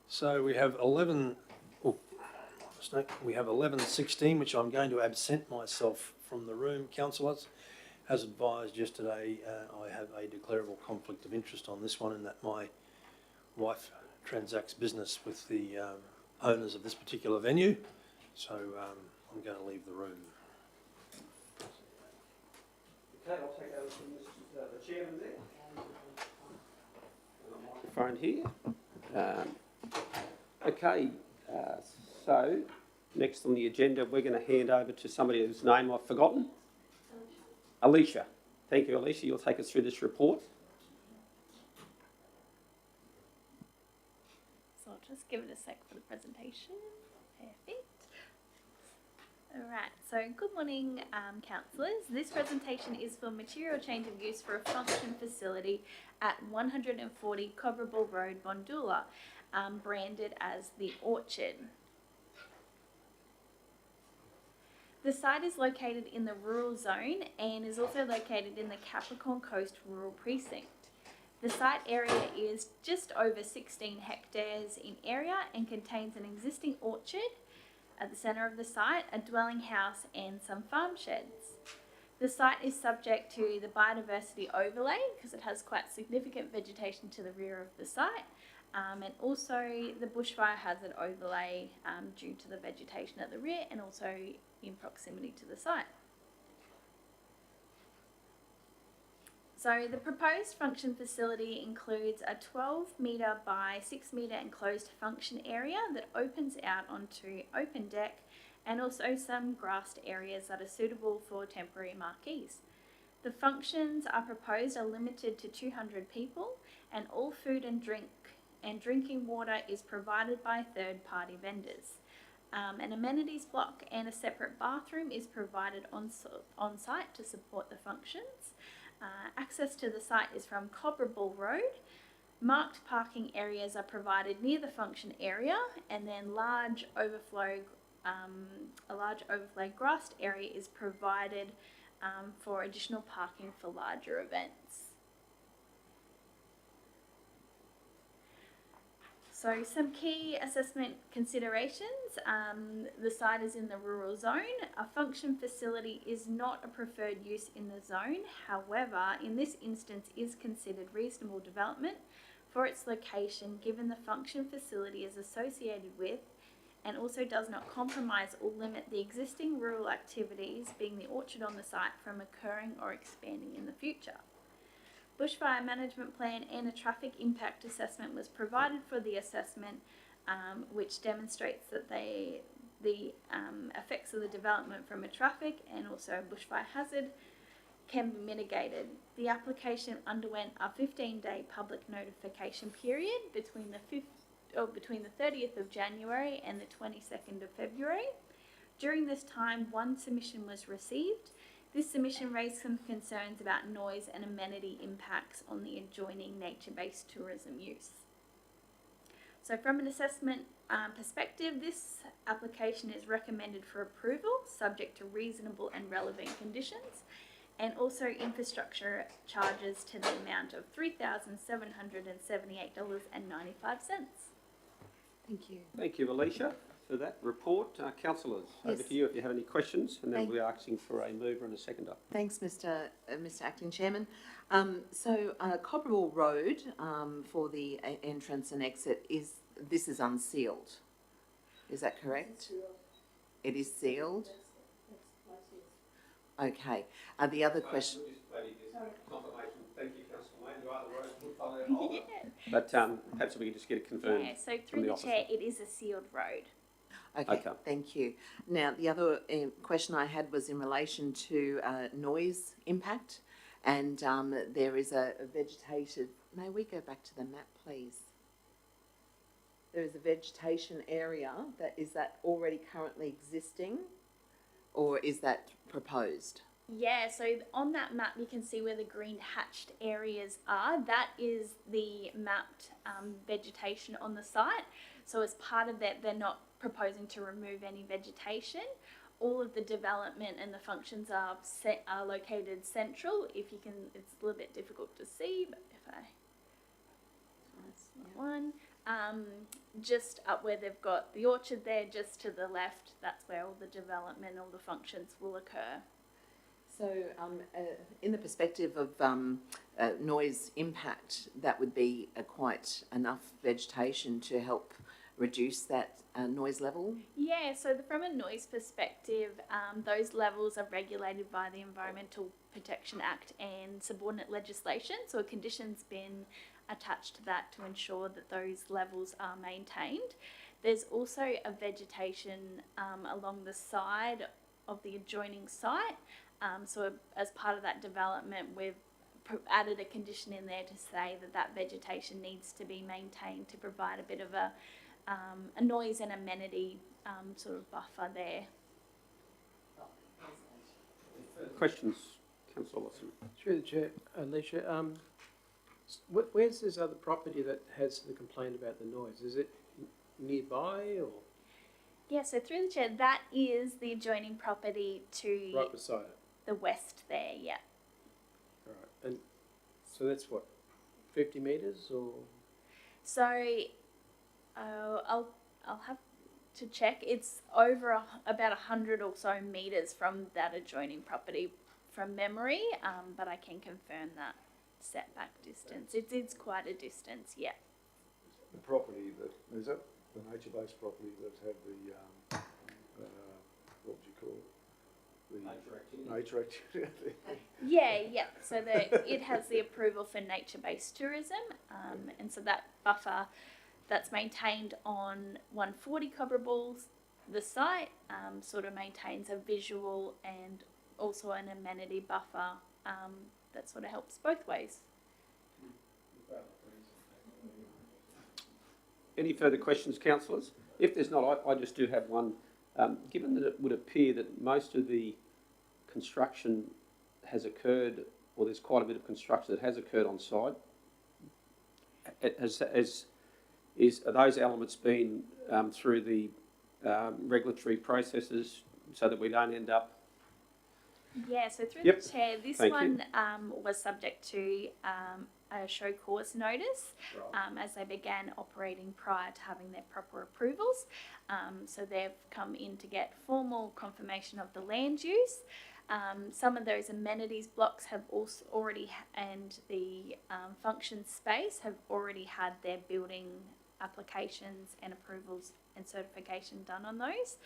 So we have 11:16, which I'm going to absent myself from the room, councillors. As advised yesterday, I have a declarable conflict of interest on this one, in that my wife transacts business with the owners of this particular venue. So I'm going to leave the room. Okay, I'll take over from the chairman there. Microphone here. Okay, so next on the agenda, we're going to hand over to somebody whose name I've forgotten. Alicia. Thank you, Alicia. You'll take us through this report. So I'll just give it a sec for the presentation. Perfect. Alright, so good morning, councillors. This presentation is for material change of use for a function facility at 140 Cobberable Road, Bondoola, branded as The Orchard. The site is located in the rural zone and is also located in the Capricorn Coast Rural Precinct. The site area is just over 16 hectares in area and contains an existing orchard at the centre of the site, a dwelling house and some farm sheds. The site is subject to the biodiversity overlay because it has quite significant vegetation to the rear of the site, and also the bushfire hazard overlay due to the vegetation at the rear and also in proximity to the site. So the proposed function facility includes a 12 metre by 6 metre enclosed function area that opens out onto open deck, and also some grassed areas that are suitable for temporary marquees. The functions are proposed are limited to 200 people, and all food and drinking water is provided by third-party vendors. An amenities block and a separate bathroom is provided on site to support the functions. Access to the site is from Cobberable Road. Marked parking areas are provided near the function area, and then a large overflow grassed area is provided for additional parking for larger events. So some key assessment considerations. The site is in the rural zone. A function facility is not a preferred use in the zone. However, in this instance is considered reasonable development for its location, given the function facility is associated with and also does not compromise or limit the existing rural activities, being the orchard on the site, from occurring or expanding in the future. Bushfire management plan and a traffic impact assessment was provided for the assessment, which demonstrates that the effects of the development from a traffic and also a bushfire hazard can be mitigated. The application underwent a 15-day public notification period between the 30th of January and the 22nd of February. During this time, one submission was received. This submission raised some concerns about noise and amenity impacts on the adjoining nature-based tourism use. So from an assessment perspective, this application is recommended for approval, subject to reasonable and relevant conditions, and also infrastructure charges to the amount of $3,778.95. Thank you. Thank you, Alicia, for that report. Councillors, over Yes. to you if you have any questions, and then Thank- we'll be asking for a mover and a seconder. Thanks, Mr. Acting Chairman. Cobberwell Road for the entrance and exit is unsealed. Is that correct? It is sealed. Okay. The other question. Thank you, Councillor Wayne. You are the road portfolio. But perhaps we can just get it confirmed. Yeah, so from through the officer. chair, it is a sealed road. Okay, Okay. thank you. Now, the other question I had was in relation to noise impact, and there is a vegetated. May we go back to the map, please? There is a vegetation area is that already currently existing, or is that proposed? Yeah, so on that map you can see where the green hatched areas are. That is the mapped vegetation on the site. So as part of that, they're not proposing to remove any vegetation. All of the development and the functions are located central. If you can, it's a little bit difficult to see, but if I, that's not one. Just up where they've got the orchard there, just to the left, that's where all the development, all the functions will occur. So, in the perspective of noise impact, that would be quite enough vegetation to help reduce that noise level? Yeah, so from a noise perspective, those levels are regulated by the Environmental Protection Act and subordinate legislation. So a condition's been attached to that to ensure that those levels are maintained. There's also a vegetation along the side of the adjoining site. So as part of that development, we've added a condition in there to say that that vegetation needs to be maintained to provide a bit of a noise and amenity sort of buffer there. Questions, Councillor Lawson? Through the chair, Alicia, where's this other property that has the complaint about the noise? Is it nearby or Yeah, so through the chair, that is the adjoining property to right beside it? the west there, yeah. All right, and so that's what, 50 metres or? So I'll have to check. It's over about 100 or so metres from that adjoining property from memory, but I can confirm that setback distance. It's quite a distance, yeah. The property that, is that the nature-based property that had the, what would you call it? Nature activity. Yeah. So it has the approval for nature-based tourism, and so that buffer that's maintained on 140 Cobberwell, the site sort of maintains a visual and also an amenity buffer that sort of helps both ways. Any further questions, councillors? If there's not, I just do have one. Given that it would appear that most of the construction has occurred, or there's quite a bit of construction that has occurred on site, are those elements been through the regulatory processes so that we don't end up? Yeah, so through Yep. the chair, this Thank one was subject to a show cause notice as they began operating prior to having their proper approvals. So they've come in to get formal confirmation of the land use. Some of those amenities blocks have also already, and the function space have already had their building applications and approvals and certification done on those.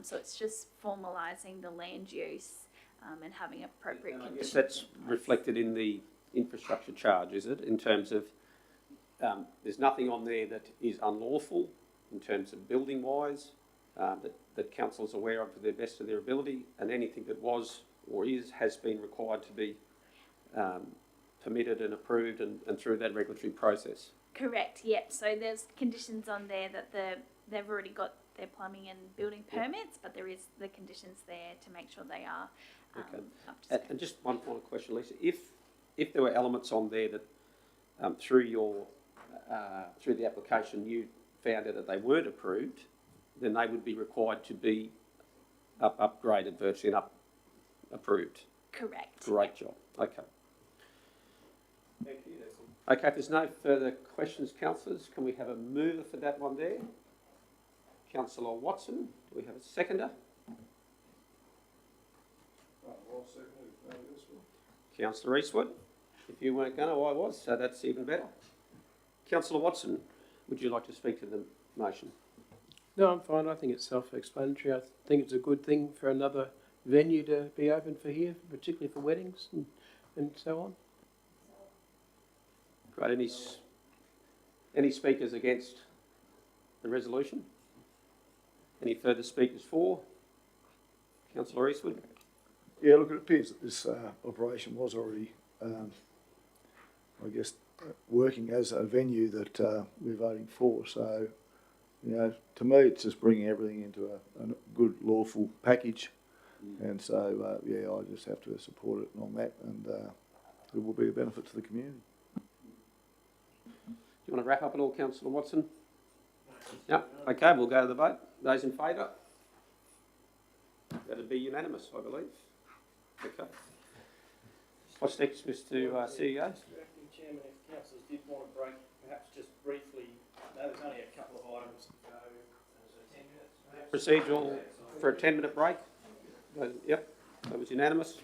So it's just formalising the land use and having appropriate conditions. Yes, that's reflected in the infrastructure charge, is it? In terms of, there's nothing on there that is unlawful in terms of building wise, that council's aware of to the best of their ability, and anything that was or has been required to be permitted and approved and through that regulatory process. Correct, yep. So there's conditions on there that they've already got their plumbing and building permits, but there is the conditions there to make sure they are Okay. up to scale. And just one final question, Lisa. If there were elements on there that through the application you found out that they weren't approved, then they would be required to be upgraded virtually and approved. Correct. Great job. Okay. Thank you. Okay, if there's no further questions, councillors, can we have a mover for that one there? Councillor Watson, do we have a seconder? Councillor Eastwood, if you weren't going to, I was, so that's even better. Councillor Watson, would you like to speak to the motion? No, I'm fine. I think it's self-explanatory. I think it's a good thing for another venue to be open for here, particularly for weddings and so on. Great. Any speakers against the resolution? Any further speakers for? Councillor Eastwood? Yeah, look, it appears that this operation was already, I guess, working as a venue that we're voting for. So, you know, to me, it's just bringing everything into a good, lawful package. And so, yeah, I just have to support it on that, and it will be a benefit to the community. Do you want to wrap up at all, Councillor Watson? No? Okay, we'll go to the vote. Those in favour? That'd be unanimous, I believe. Okay. What's next, Mr CEO? Acting Chairman, if councillors did want to break, perhaps just briefly, no, there's only a couple of items to go. 10 minutes, Procedural for a 10-minute break? Yep, that was unanimous.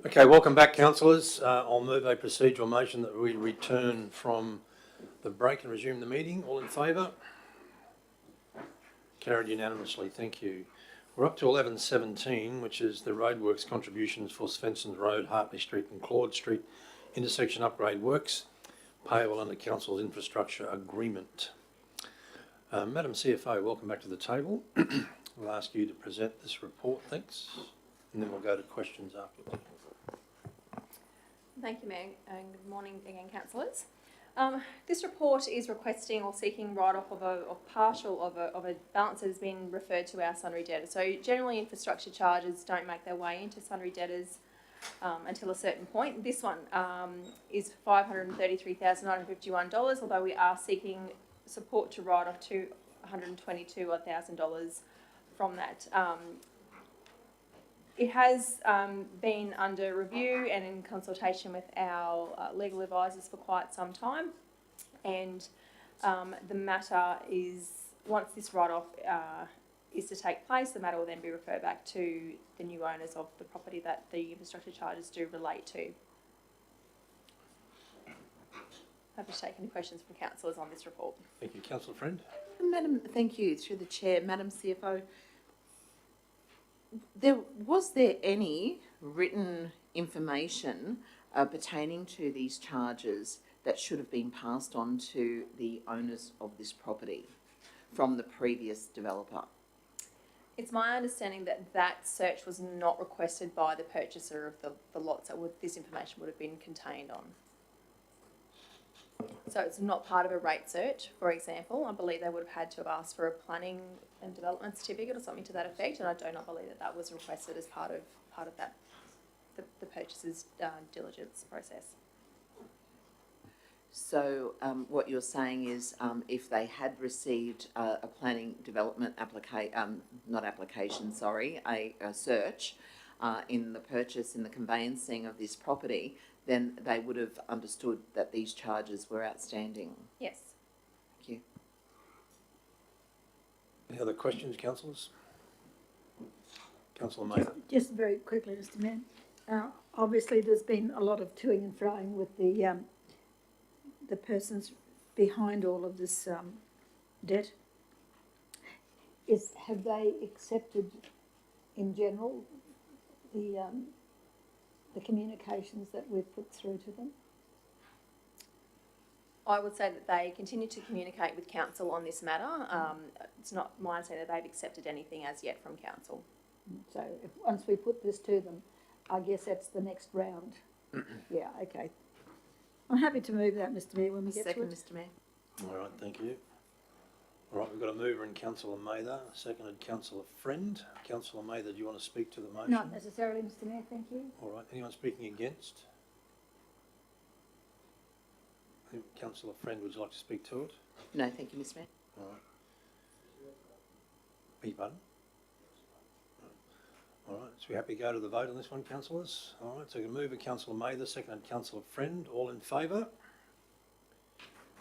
Okay, welcome back, councillors. I'll move a procedural motion that we return from the break and resume the meeting. All in favour? Carried unanimously, thank you. We're up to 11:17, which is the roadworks contributions for Svensson Road, Hartley Street and Claude Street intersection upgrade works, payable under Council's infrastructure agreement. Madam CFO, welcome back to the table. I'll ask you to present this report, thanks, and then we'll go to questions afterwards. Thank you, Mayor, and good morning again, councillors. This report is requesting or seeking write-off of a balance that has been referred to our sundry debtors. So generally infrastructure charges don't make their way into sundry debtors until a certain point. This one is $533,951, although we are seeking support to write off to $122,000 from that. It has been under review and in consultation with our legal advisors for quite some time, and the matter is, once this write-off is to take place, the matter will then be referred back to the new owners of the property that the infrastructure charges do relate to. Happy to take any questions from councillors on this report. Thank you. Councillor Friend? Madam, thank you, through the chair. Madam CFO, was there any written information pertaining to these charges that should have been passed on to the owners of this property from the previous developer? It's my understanding that that search was not requested by the purchaser of the lots that this information would have been contained on. So it's not part of a rate search, for example. I believe they would have had to have asked for a planning and development certificate or something to that effect, and I do not believe that that was requested as part of that the purchaser's diligence process. So what you're saying is if they had received a planning development a search in the purchase, in the conveyancing of this property, then they would have understood that these charges were outstanding. Yes. Thank you. Any other questions, councillors? Councillor Mather. Just very quickly, Mr. Mayor. Obviously, there's been a lot of toing and froing with the persons behind all of this debt. Have they accepted, in general, the communications that we've put through to them? I would say that they continue to communicate with council on this matter. It's not my understanding that they've accepted anything as yet from council. So once we put this to them, I guess that's the next round. Yeah, okay. I'm happy to move that, Mr. Mayor, when we get to it. Second, Mr. Mayor. All right, thank you. All right, we've got a mover in Councillor Mather, seconded Councillor Friend. Councillor Mather, do you want to speak to the motion? Not necessarily, Mr. Mayor, thank you. All right, anyone speaking against? Councillor Friend, would you like to speak to it? No, thank you, Mr. Mayor. All right. Beg your pardon? All right, so we happy to go to the vote on this one, councillors? All right, so we can move it, Councillor Mather, seconded Councillor Friend. All in favour?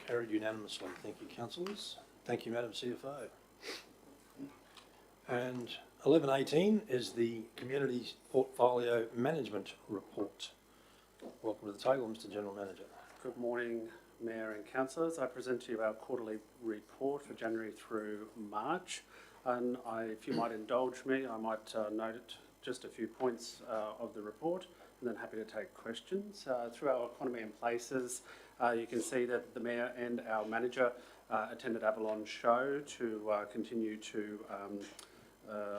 Carried unanimously. Thank you, councillors. Thank you, Madam CFO. And 11:18 is the Community Portfolio Management Report. Welcome to the table, Mr. General Manager. Good morning, Mayor and Councillors. I present to you our quarterly report for January through March. And if you might indulge me, I might note just a few points of the report, and then happy to take questions. Through our economy and places, you can see that the Mayor and our Manager attended Avalon Show to continue to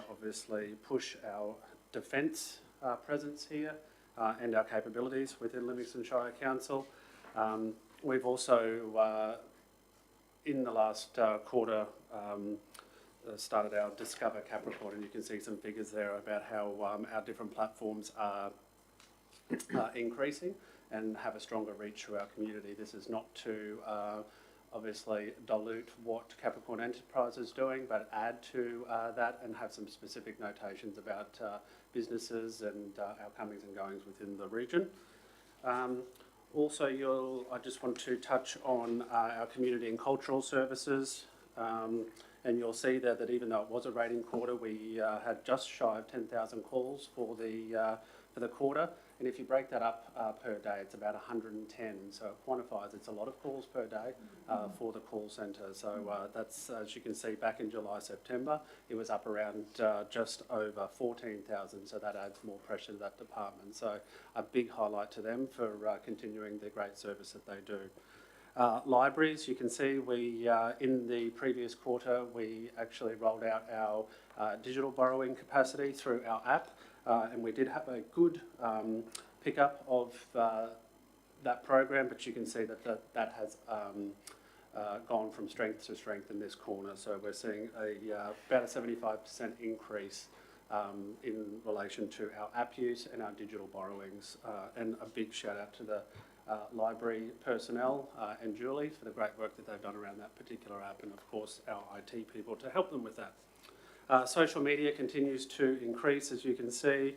obviously push our defence presence here and our capabilities within Livingstone Shire Council. We've also, in the last quarter, started our Discover Cap report, and you can see some figures there about how our different platforms are increasing and have a stronger reach through our community. This is not to obviously dilute what Capricorn Enterprise is doing, but add to that and have some specific notations about businesses and our comings and goings within the region. Also, I just want to touch on our community and cultural services. And you'll see there that even though it was a rating quarter, we had just shy of 10,000 calls for the quarter, And if you break that up per day, it's about 110. So it quantifies it's a lot of calls per day for the call centre. So that's, as you can see, back in July, September, it was up around just over 14,000. So that adds more pressure to that department. So a big highlight to them for continuing the great service that they do. Libraries, you can see we, in the previous quarter, we actually rolled out our digital borrowing capacity through our app, and we did have a good pickup of that program, but you can see that that has gone from strength to strength in this corner. So we're seeing about a 75% increase in relation to our app use and our digital borrowings, and a big shout out to the library personnel and Julie for the great work that they've done around that particular app, and of course our IT people to help them with that. Social media continues to increase, as you can see.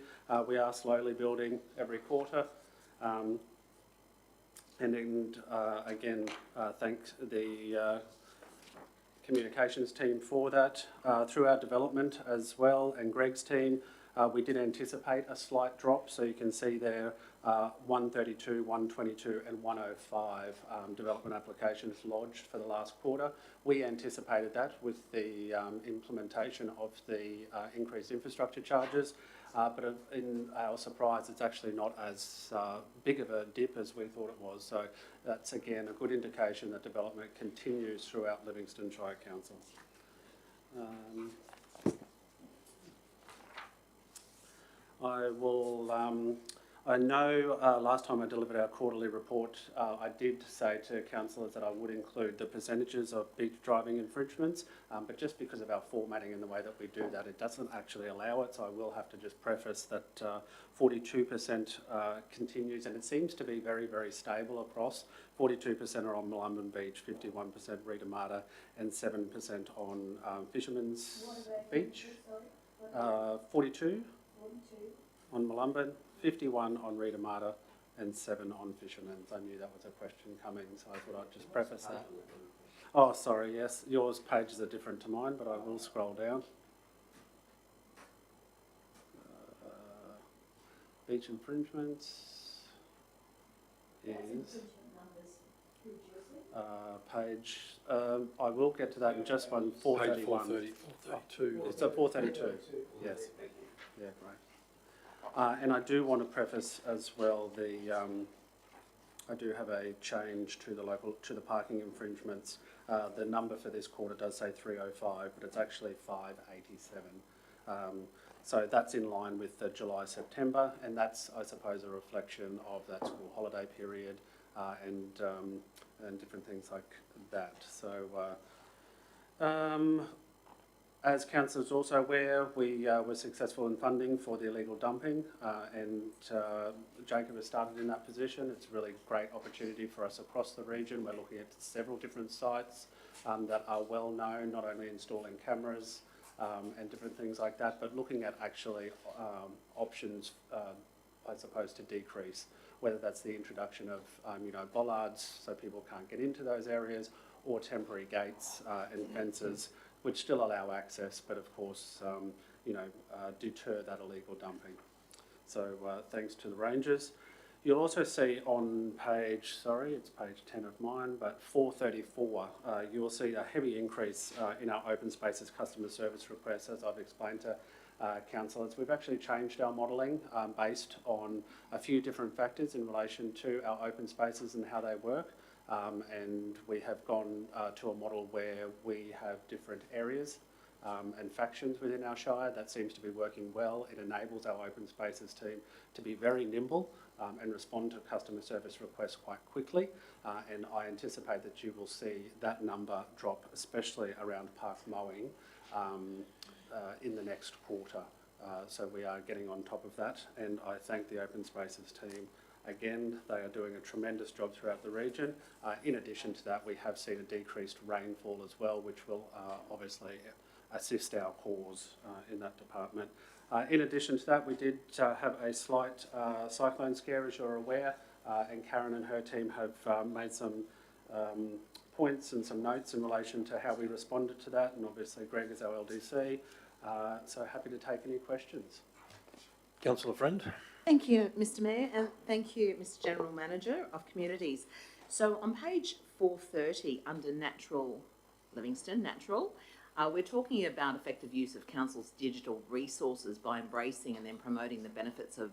We are slowly building every quarter. Again, thank the communications team for that. Through our development as well, and Greg's team, we did anticipate a slight drop, so you can see there 132, 122 and 105 development applications lodged for the last quarter. We anticipated that with the implementation of the increased infrastructure charges, but in our surprise it's actually not as big of a dip as we thought it was. So that's again a good indication that development continues throughout Livingstone Shire Council. I know last time I delivered our quarterly report, I did say to councillors that I would include the percentages of beach driving infringements, but just because of our formatting and the way that we do that, it doesn't actually allow it, so I will have to just preface that 42% continues, and it seems to be very, very stable across. 42% are on Mullumbin Beach, 51% Rita Mata, and 7% on Fisherman's Beach. 42 on Mullumbin, 51 on Rita Mata, and 7 on Fisherman's. I knew that was a question coming, so I thought I'd just preface that. Oh, sorry, yes, yours pages are different to mine, but I will scroll down. Beach infringements is page, I will get to that in just one, 431. Page 432. It's a 432, yes. Yeah, great. And I do want to preface as well I do have a change to the parking infringements. The number for this quarter does say 305, but it's actually 587. So that's in line with the July-September, and that's, I suppose, a reflection of that school holiday period and different things like that. So. As councillors also aware, we were successful in funding for the illegal dumping, and Jacob has started in that position. It's a really great opportunity for us across the region. We're looking at several different sites that are well known, not only installing cameras and different things like that, but looking at actually options, I suppose, to decrease, whether that's the introduction of bollards so people can't get into those areas, or temporary gates and fences, which still allow access, but of course, deter that illegal dumping. So thanks to the Rangers. You'll also see on page, it's page 10 of mine, but 434, you will see a heavy increase in our open spaces customer service requests, as I've explained to councillors. We've actually changed our modelling based on a few different factors in relation to our open spaces and how they work. And we have gone to a model where we have different areas and factions within our shire. That seems to be working well. It enables our open spaces team to be very nimble and respond to customer service requests quite quickly. And I anticipate that you will see that number drop, especially around park mowing, in the next quarter. So we are getting on top of that, and I thank the open spaces team. Again, they are doing a tremendous job throughout the region. In addition to that, we have seen a decreased rainfall as well, which will obviously assist our cause in that department. In addition to that, we did have a slight cyclone scare, as you're aware, and Karen and her team have made some points and some notes in relation to how we responded to that, and obviously Greg is our LDC, so happy to take any questions. Councillor Friend. Thank you, Mr Mayor, and thank you, Mr General Manager of Communities. So on page 430, under Natural, Livingstone Natural, we're talking about effective use of council's digital resources by embracing and then promoting the benefits of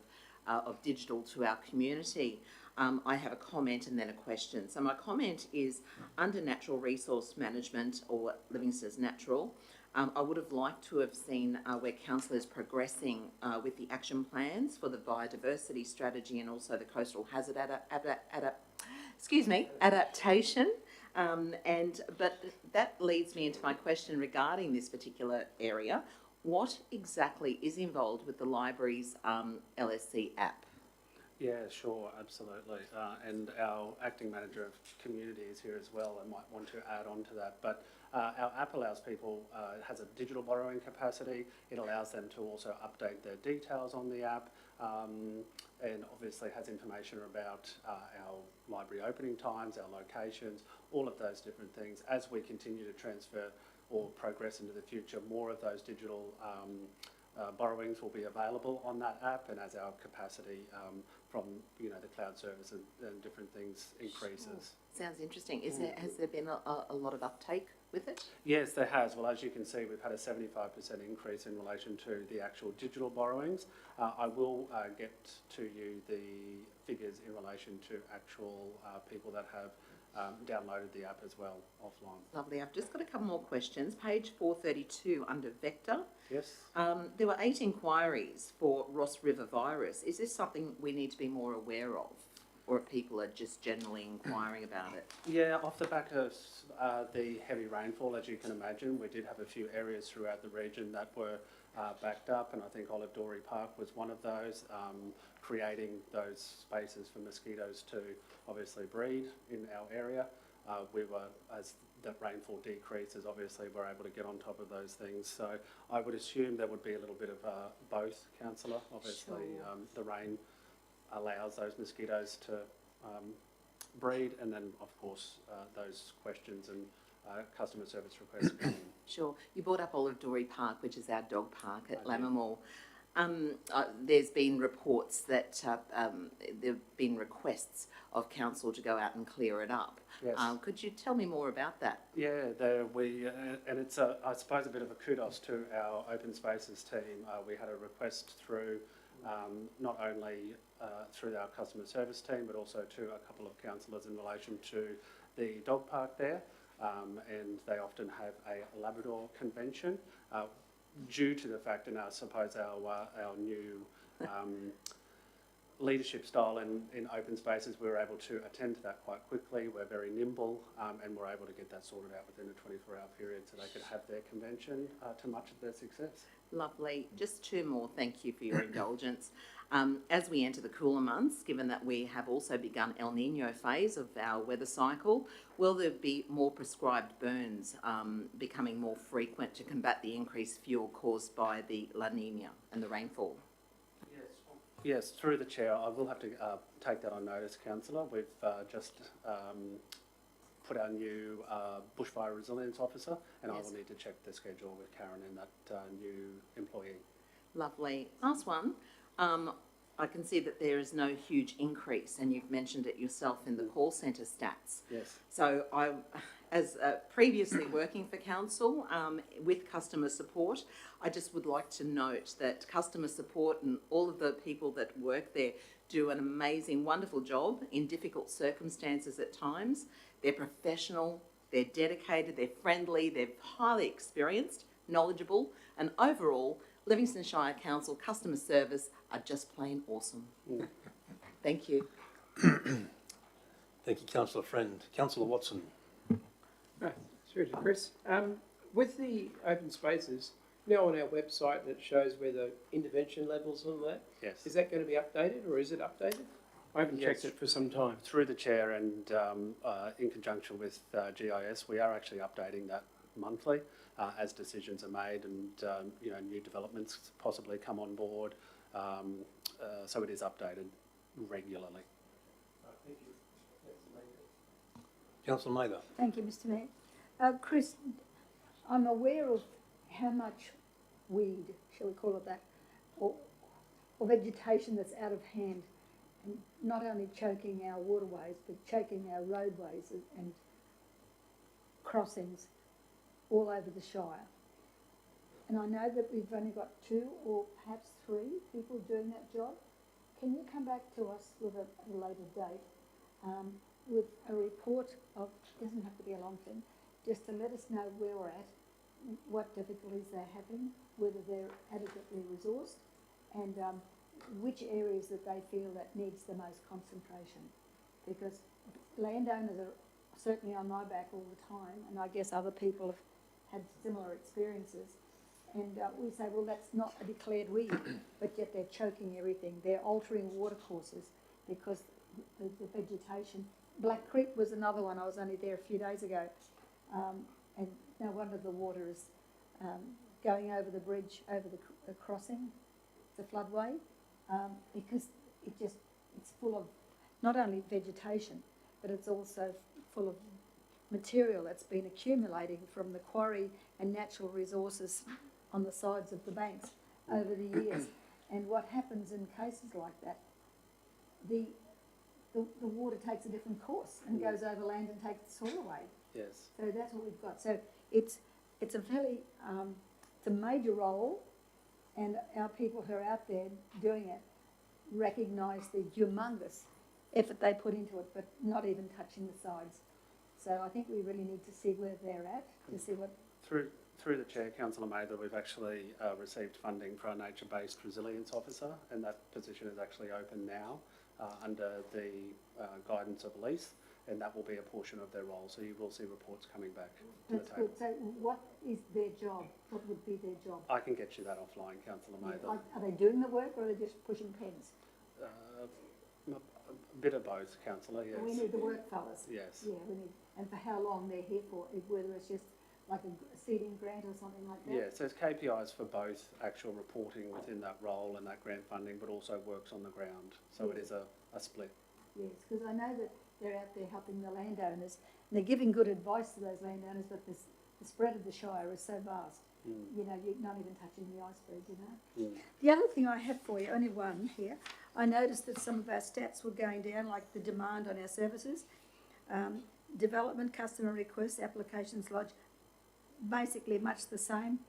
digital to our community. I have a comment and then a question. So my comment is under natural resource management, or Livingstone's Natural, I would have liked to have seen where council is progressing with the action plans for the biodiversity strategy and also the coastal hazard adaptation. But that leads me into my question regarding this particular area. What exactly is involved with the library's LSC app? Yeah, sure, absolutely. And our acting manager of community is here as well and might want to add on to that. But our app allows people, it has a digital borrowing capacity. It allows them to also update their details on the app, and obviously has information about our library opening times, our locations, all of those different things. As we continue to transfer or progress into the future, more of those digital borrowings will be available on that app, and as our capacity from the cloud service and different things increases. Sure. Sounds interesting. Has there been a lot of uptake with it? Yes, there has. Well, as you can see, we've had a 75% increase in relation to the actual digital borrowings. I will get to you the figures in relation to actual people that have downloaded the app as well offline. Lovely. I've just got a couple more questions. Page 432 under Vector. Yes. There were 8 inquiries for Ross River virus. Is this something we need to be more aware of, or people are just generally inquiring about it? Yeah, off the back of the heavy rainfall, as you can imagine, we did have a few areas throughout the region that were backed up, and I think Olive Dory Park was one of those, creating those spaces for mosquitoes to obviously breed in our area. We were, as the rainfall decreases, obviously we're able to get on top of those things. So I would assume there would be a little bit of both, Councillor. Obviously, sure. The rain allows those mosquitoes to breed, and then of course those questions and customer service requests come in. Sure. You brought up Olive Dory Park, which is our dog park at Lammermoor. There's been reports that there have been requests of council to go out and clear it up. Yes. Could you tell me more about that? Yeah, and it's I suppose a bit of a kudos to our open spaces team. We had a request through not only through our customer service team, but also to a couple of councillors in relation to the dog park there. And they often have a Labrador convention due to the fact, and I suppose our new leadership style in open spaces, we were able to attend to that quite quickly. We're very nimble, and we're able to get that sorted out within a 24-hour period so they could have their convention to much of their success. Lovely. Just 2 more. Thank you for your indulgence. As we enter the cooler months, given that we have also begun El Nino phase of our weather cycle, will there be more prescribed burns becoming more frequent to combat the increased fuel caused by the La Nina and the rainfall? Yes, through the chair, I will have to take that on notice, Councillor. We've just put our new bushfire resilience officer, and yes. I will need to check the schedule with Karen and that new employee. Lovely. Last one. I can see that there is no huge increase, and you've mentioned it yourself in the call centre stats. Yes. So I, as previously working for council with customer support, I just would like to note that customer support and all of the people that work there do an amazing, wonderful job in difficult circumstances at times. They're professional, they're dedicated, they're friendly, they're highly experienced, knowledgeable, and overall, Livingstone Shire Council customer service are just plain awesome. Thank you. Thank you, Councillor Friend. Councillor Watson. Through to Chris. With the open spaces, now on our website that shows where the intervention levels and that, yes. Is that going to be updated, or is it updated? I haven't checked it for some time. Through the chair and in conjunction with GIS, we are actually updating that monthly as decisions are made and new developments possibly come on board. So it is updated regularly. Thank you. Councillor Mather. Thank you, Mr Mayor. Chris, I'm aware of how much weed, shall we call it that, or or vegetation that's out of hand, and not only choking our waterways, but choking our roadways and crossings all over the Shire. And I know that we've only got 2 or perhaps 3 people doing that job. Can you come back to us with a later date, with a report of, it doesn't have to be a long thing, just to let us know where we're at, what difficulties they're having, whether they're adequately resourced, and which areas that they feel that needs the most concentration. Because landowners are certainly on my back all the time, and I guess other people have had similar experiences. And we say, well, that's not a declared weed, but yet they're choking everything. They're altering water courses because the vegetation. Black Creek was another one. I was only there a few days ago. And no wonder the water is going over the bridge, over the crossing, the floodway, because it's full of not only vegetation, but it's also full of material that's been accumulating from the quarry and natural resources on the sides of the banks over the years. And what happens in cases like that, the water takes a different course and goes over land and takes the soil away. Yes. So that's what we've got. So it's a fairly, it's a major role, and our people who are out there doing it recognise the humongous effort they put into it, but not even touching the sides. So I think we really need to see where they're at, to see what... Through the Chair, Councillor Mather, we've actually received funding for a nature-based resilience officer, and that position is actually open now under the guidance of lease, and that will be a portion of their role. So you will see reports coming back to the table. That's good. So what is their job? What would be their job? I can get you that offline, Councillor Mather. Like, are they doing the work, or are they just pushing pens? A bit of both, Councillor, yes. We need the work fellas. Yes. Yeah, we need, and for how long they're here for, whether it's just like a seeding grant or something like that? Yes, there's KPIs for both actual reporting within that role and that grant funding, but also works on the ground. So yes. It is a split. Yes, because I know that they're out there helping the landowners, and they're giving good advice to those landowners, but the spread of the Shire is so vast. You know, you're not even touching the iceberg, you know. The other thing I have for you, only one here, I noticed that some of our stats were going down, like the demand on our services. Development, customer requests, applications lodged, basically much the same.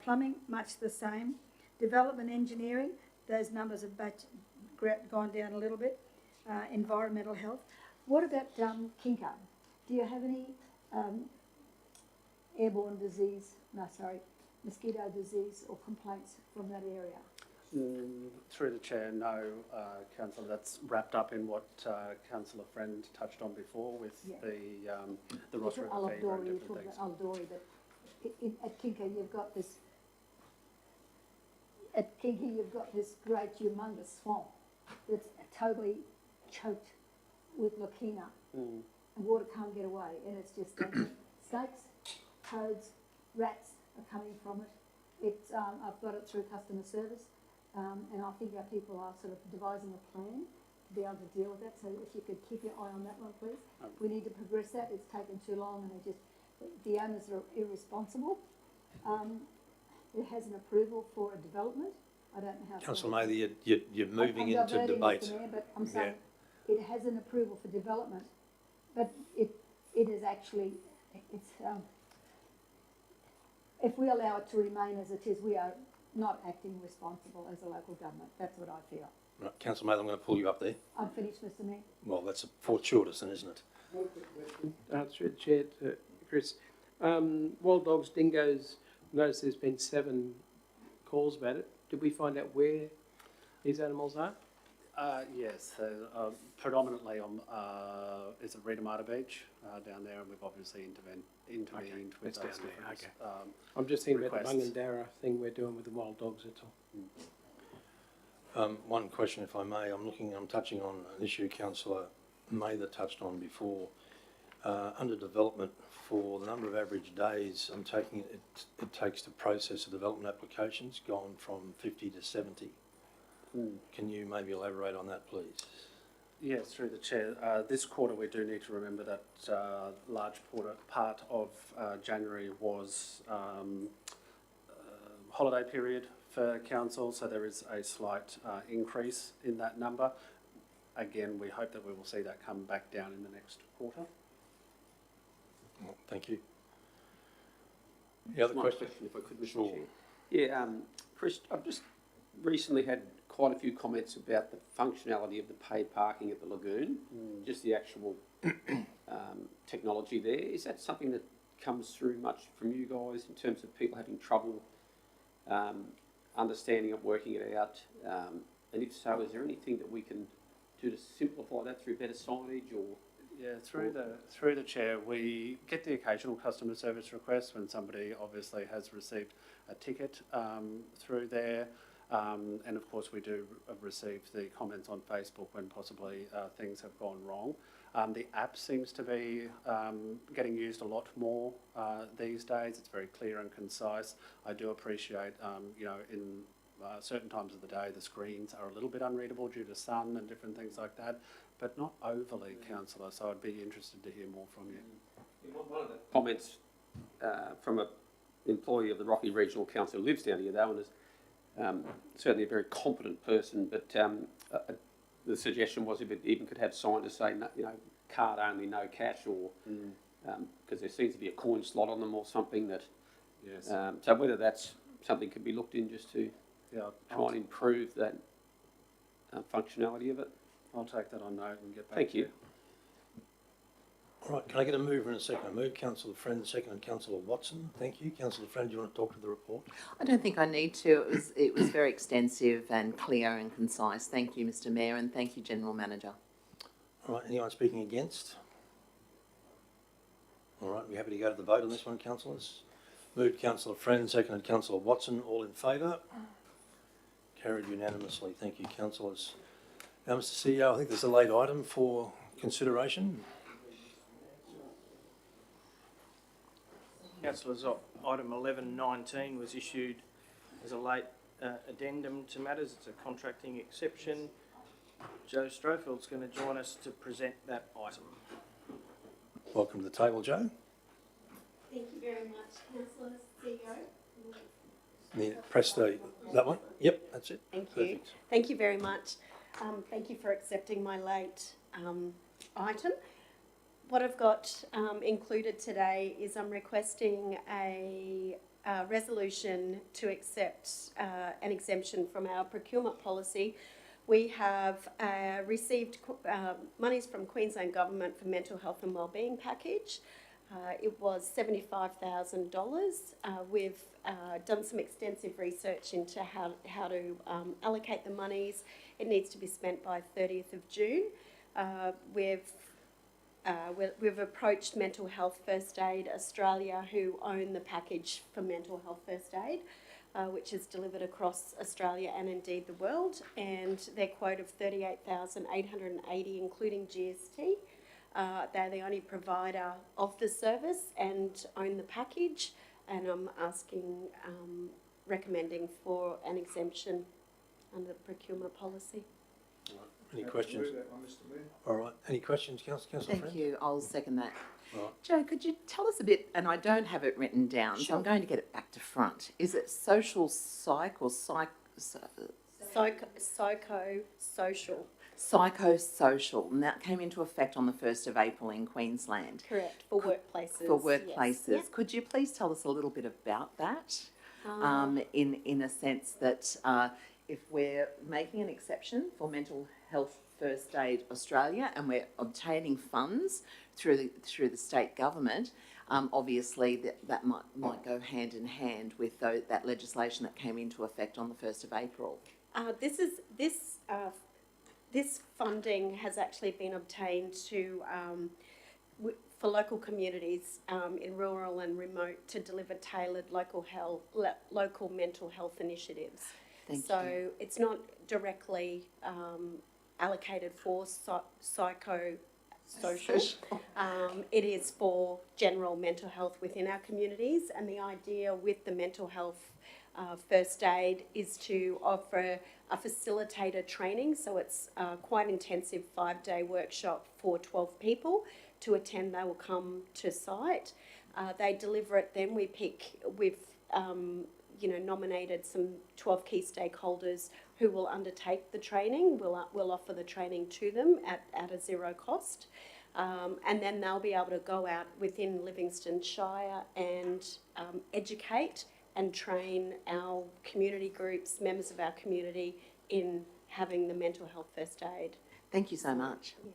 Plumbing, much the same. Development engineering, those numbers have gone down a little bit. Environmental health. What about Kinka? Do you have any airborne disease, mosquito disease or complaints from that area? Through the Chair, no, Councillor. That's wrapped up in what Councillor Friend touched on before with the Ross River fever and different things. Aldori, but at Kinka you've got this. At Kinka you've got this great humongous swamp that's totally choked with leucaena, and water can't get away, and it's just snakes, toads, rats are coming from it. It's I've got it through customer service, and I think our people are sort of devising a plan to be able to deal with that. So if you could keep your eye on that one, please. We need to progress that. It's taken too long, and the owners are irresponsible. It has an approval for a development. I don't know how. Councillor Mather, you're moving into debate. Mr. Mayor, but I'm saying it has an approval for development, but it is actually, it's, if we allow it to remain as it is, we are not acting responsible as a local government. That's what I feel. Right, Councillor Mather, I'm going to pull you up there. I'm finished, Mr. Mayor. Well, that's fortuitous, then, isn't it? Through the Chair to Chris. Wild dogs, dingoes, notice there's been 7 calls about it. Did we find out where these animals are? Yes, so, predominantly on is it Reedamata Beach down there, and we've obviously intervened with those different. I'm just thinking about the requests. Bungendara thing we're doing with the wild dogs, that's all. One question, if I may. I'm touching on an issue Councillor Mather touched on before. Under development, for the number of average days I'm taking it takes to process a development applications, gone from 50 to 70. Can you maybe elaborate on that, please? Yes, through the Chair. This quarter we do need to remember that large part of January was holiday period for for council, so there is a slight increase in that number. Again, we hope that we will see that come back down in the next quarter. Well, thank you. Any other One questions? question, if I could, Mr. Sure. Chair. Yeah, Chris, I've just recently had quite a few comments about the functionality of the paid parking at the lagoon, just the actual technology there. Is that something that comes through much from you guys in terms of people having trouble understanding it, working it out? And if so, is there anything that we can do to simplify that through better signage or? Yeah, through the chair, we get the occasional customer service request when somebody obviously has received a ticket through there. And of course we do receive the comments on Facebook when possibly things have gone wrong. The app seems to be getting used a lot more these days. It's very clear and concise. I do appreciate, you know, in certain times of the day the screens are a little bit unreadable due to sun and different things like that, but not overly, councillor, so I'd be interested to hear more from you. One of the comments from an employee of the Rocky Regional Council who lives down here though, and is certainly a very competent person, but the suggestion was if it even could have signs to say, you know, card only, no cash, or because there seems to be a coin slot on them or something that. Yes. So whether that's something could be looked in just to try and improve that functionality of it. I'll take that on note and get back Thank to you. All right, can I get a mover and a second? I move Councillor Friend, second, and Councillor Watson. Thank you. Councillor Friend, do you want to talk to the report? I don't think I need to. It was very extensive and clear and concise. Thank you, Mr. Mayor, and thank you, General Manager. All right, anyone speaking against? All right, we're happy to go to the vote on this one, councillors. Moved Councillor Friend, seconded Councillor Watson. All in favour? Carried unanimously. Thank you, councillors. Now, Mr. CEO, I think there's a late item for consideration. Councillors, item 1119 was issued as a late addendum to matters. It's a contracting exception. Joe Strofield's going to join us to present that item. Welcome to the table, Joe. Thank you very much, councillors, CEO. Press that one. Yep, that's it. Thank you. Perfect. Thank you very much. Thank you for accepting my late item. What I've got included today is I'm requesting a resolution to accept an exemption from our procurement policy. We have received monies from Queensland Government for mental health and wellbeing package. It was $75,000. We've done some extensive research into how to allocate the monies. It needs to be spent by 30th of June. We've approached Mental Health First Aid Australia, who own the package for mental health first aid, which is delivered across Australia and indeed the world, and their quote of $38,880, including GST. They're the only provider of the service and own the package, and I'm recommending for an exemption under the procurement policy. Any questions? All right. Any questions, Councillor Thank Friend? you. I'll second that. All right. Joe, could you tell us a bit, and I don't have it written down, so I'm going to get it back to front. Is it social psych or Psychosocial. Psychosocial, and that came into effect on the 1st of April in Queensland. Correct, for workplaces. For workplaces. Yes. Yep. Could you please tell us a little bit about that? In a sense that if we're making an exception for Mental Health First Aid Australia and we're obtaining funds through the state government, obviously that might go hand in hand with that legislation that came into effect on the 1st of April. This funding has actually been obtained for local communities in rural and remote to deliver tailored local mental health initiatives. So it's not directly allocated for psychosocial. It is for general mental health within our communities, and the idea with the mental health first aid is to offer a facilitator training. So it's quite intensive 5-day workshop for 12 people to attend. They will come to site. They deliver it. Then we've nominated some 12 key stakeholders who will undertake the training. We'll offer the training to them at a zero cost. And then they'll be able to go out within Livingstone Shire and educate and train our community groups, members of our community, in having the mental health first aid. Thank you so much. Yeah.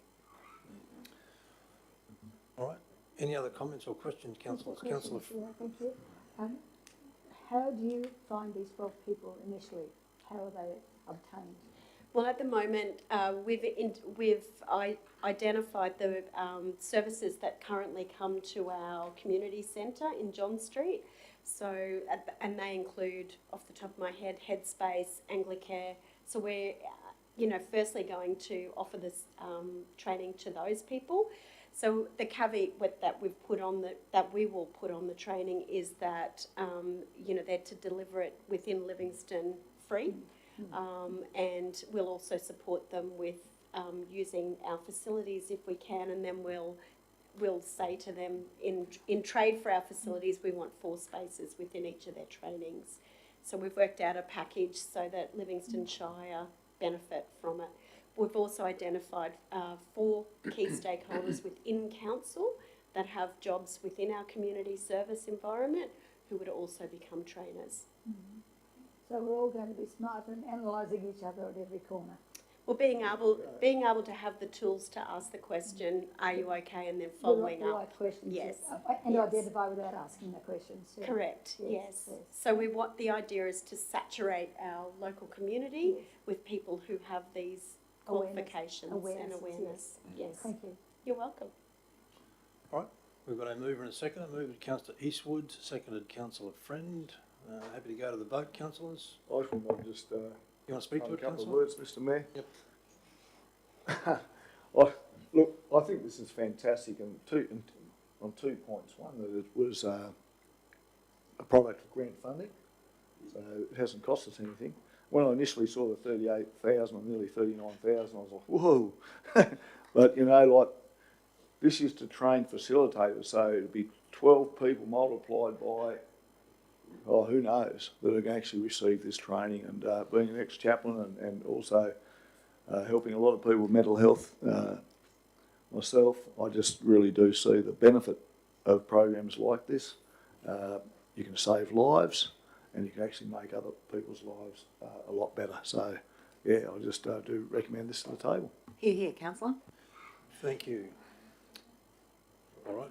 All right. Any other comments or questions, councillors? Councillor. Yeah, thank you. How do you find these 12 people initially? How are they obtained? Well, at the moment, we've identified the services that currently come to our community centre in John Street. So, and they include, off the top of my head, Headspace, Anglicare. So we're, firstly going to offer this training to those people. So the caveat that we will put on the training is that, they're to deliver it within Livingstone free. And we'll also support them with using our facilities if we can, and then we'll say to them in trade for our facilities we want 4 spaces within each of their trainings. So we've worked out a package so that Livingstone Shire benefit from it. We've also identified 4 key stakeholders within council that have jobs within our community service environment who would also become trainers. Mm-hmm. So we're all going to be smarter and analysing each other at every corner. Well, being able to have the tools to ask the question, are you okay, and then following the up. right questions. Yes. And Yes. identify without asking the questions. Yeah. Correct, yes. Yes. So the idea is to saturate our local community with people who have these qualifications and awareness. Yes. Thank you. You're welcome. All right. We've got a mover and a seconder. Moved Councillor Eastwood, seconded Councillor Friend. Happy to go to the vote, councillors. I might just You want to speak to a it, couple of councillor? words, Mr Mayor. Yep. Look, I think this is fantastic, and on 2 points. One, that it was a product of grant funding, so it hasn't cost us anything. When I initially saw the 38,000 or nearly 39,000, I was like, whoa. But, this is to train facilitators, so it'd be 12 people multiplied by, who knows, that have actually received this training. And being an ex-chaplain and also helping a lot of people with mental health myself, I just really do see the benefit of programs like this. You can save lives, and you can actually make other people's lives a lot better. So, yeah, I just do recommend this to the table. Hear, hear, councillor. Thank you. All right.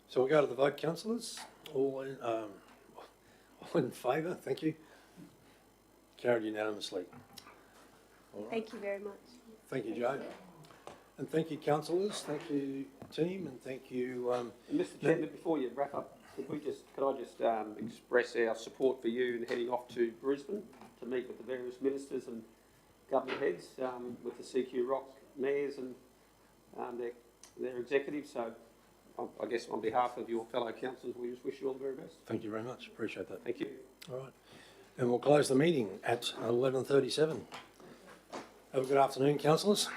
So we'll go to the vote, councillors. All in favour? Thank you. Carried unanimously. All right. Thank you very much. Thank you, Joe. And thank you, councillors. Thank you, team, and thank you. Mr Chairman, before you wrap up, could I just express our support for you in heading off to Brisbane to meet with the various ministers and government heads, with the CQ Rock mayors and their executives. So I guess on behalf of your fellow councillors, we just wish you all the very best. Thank you very much. Appreciate that. Thank you. All right. And we'll close the meeting at 11:37. Have a good afternoon, councillors.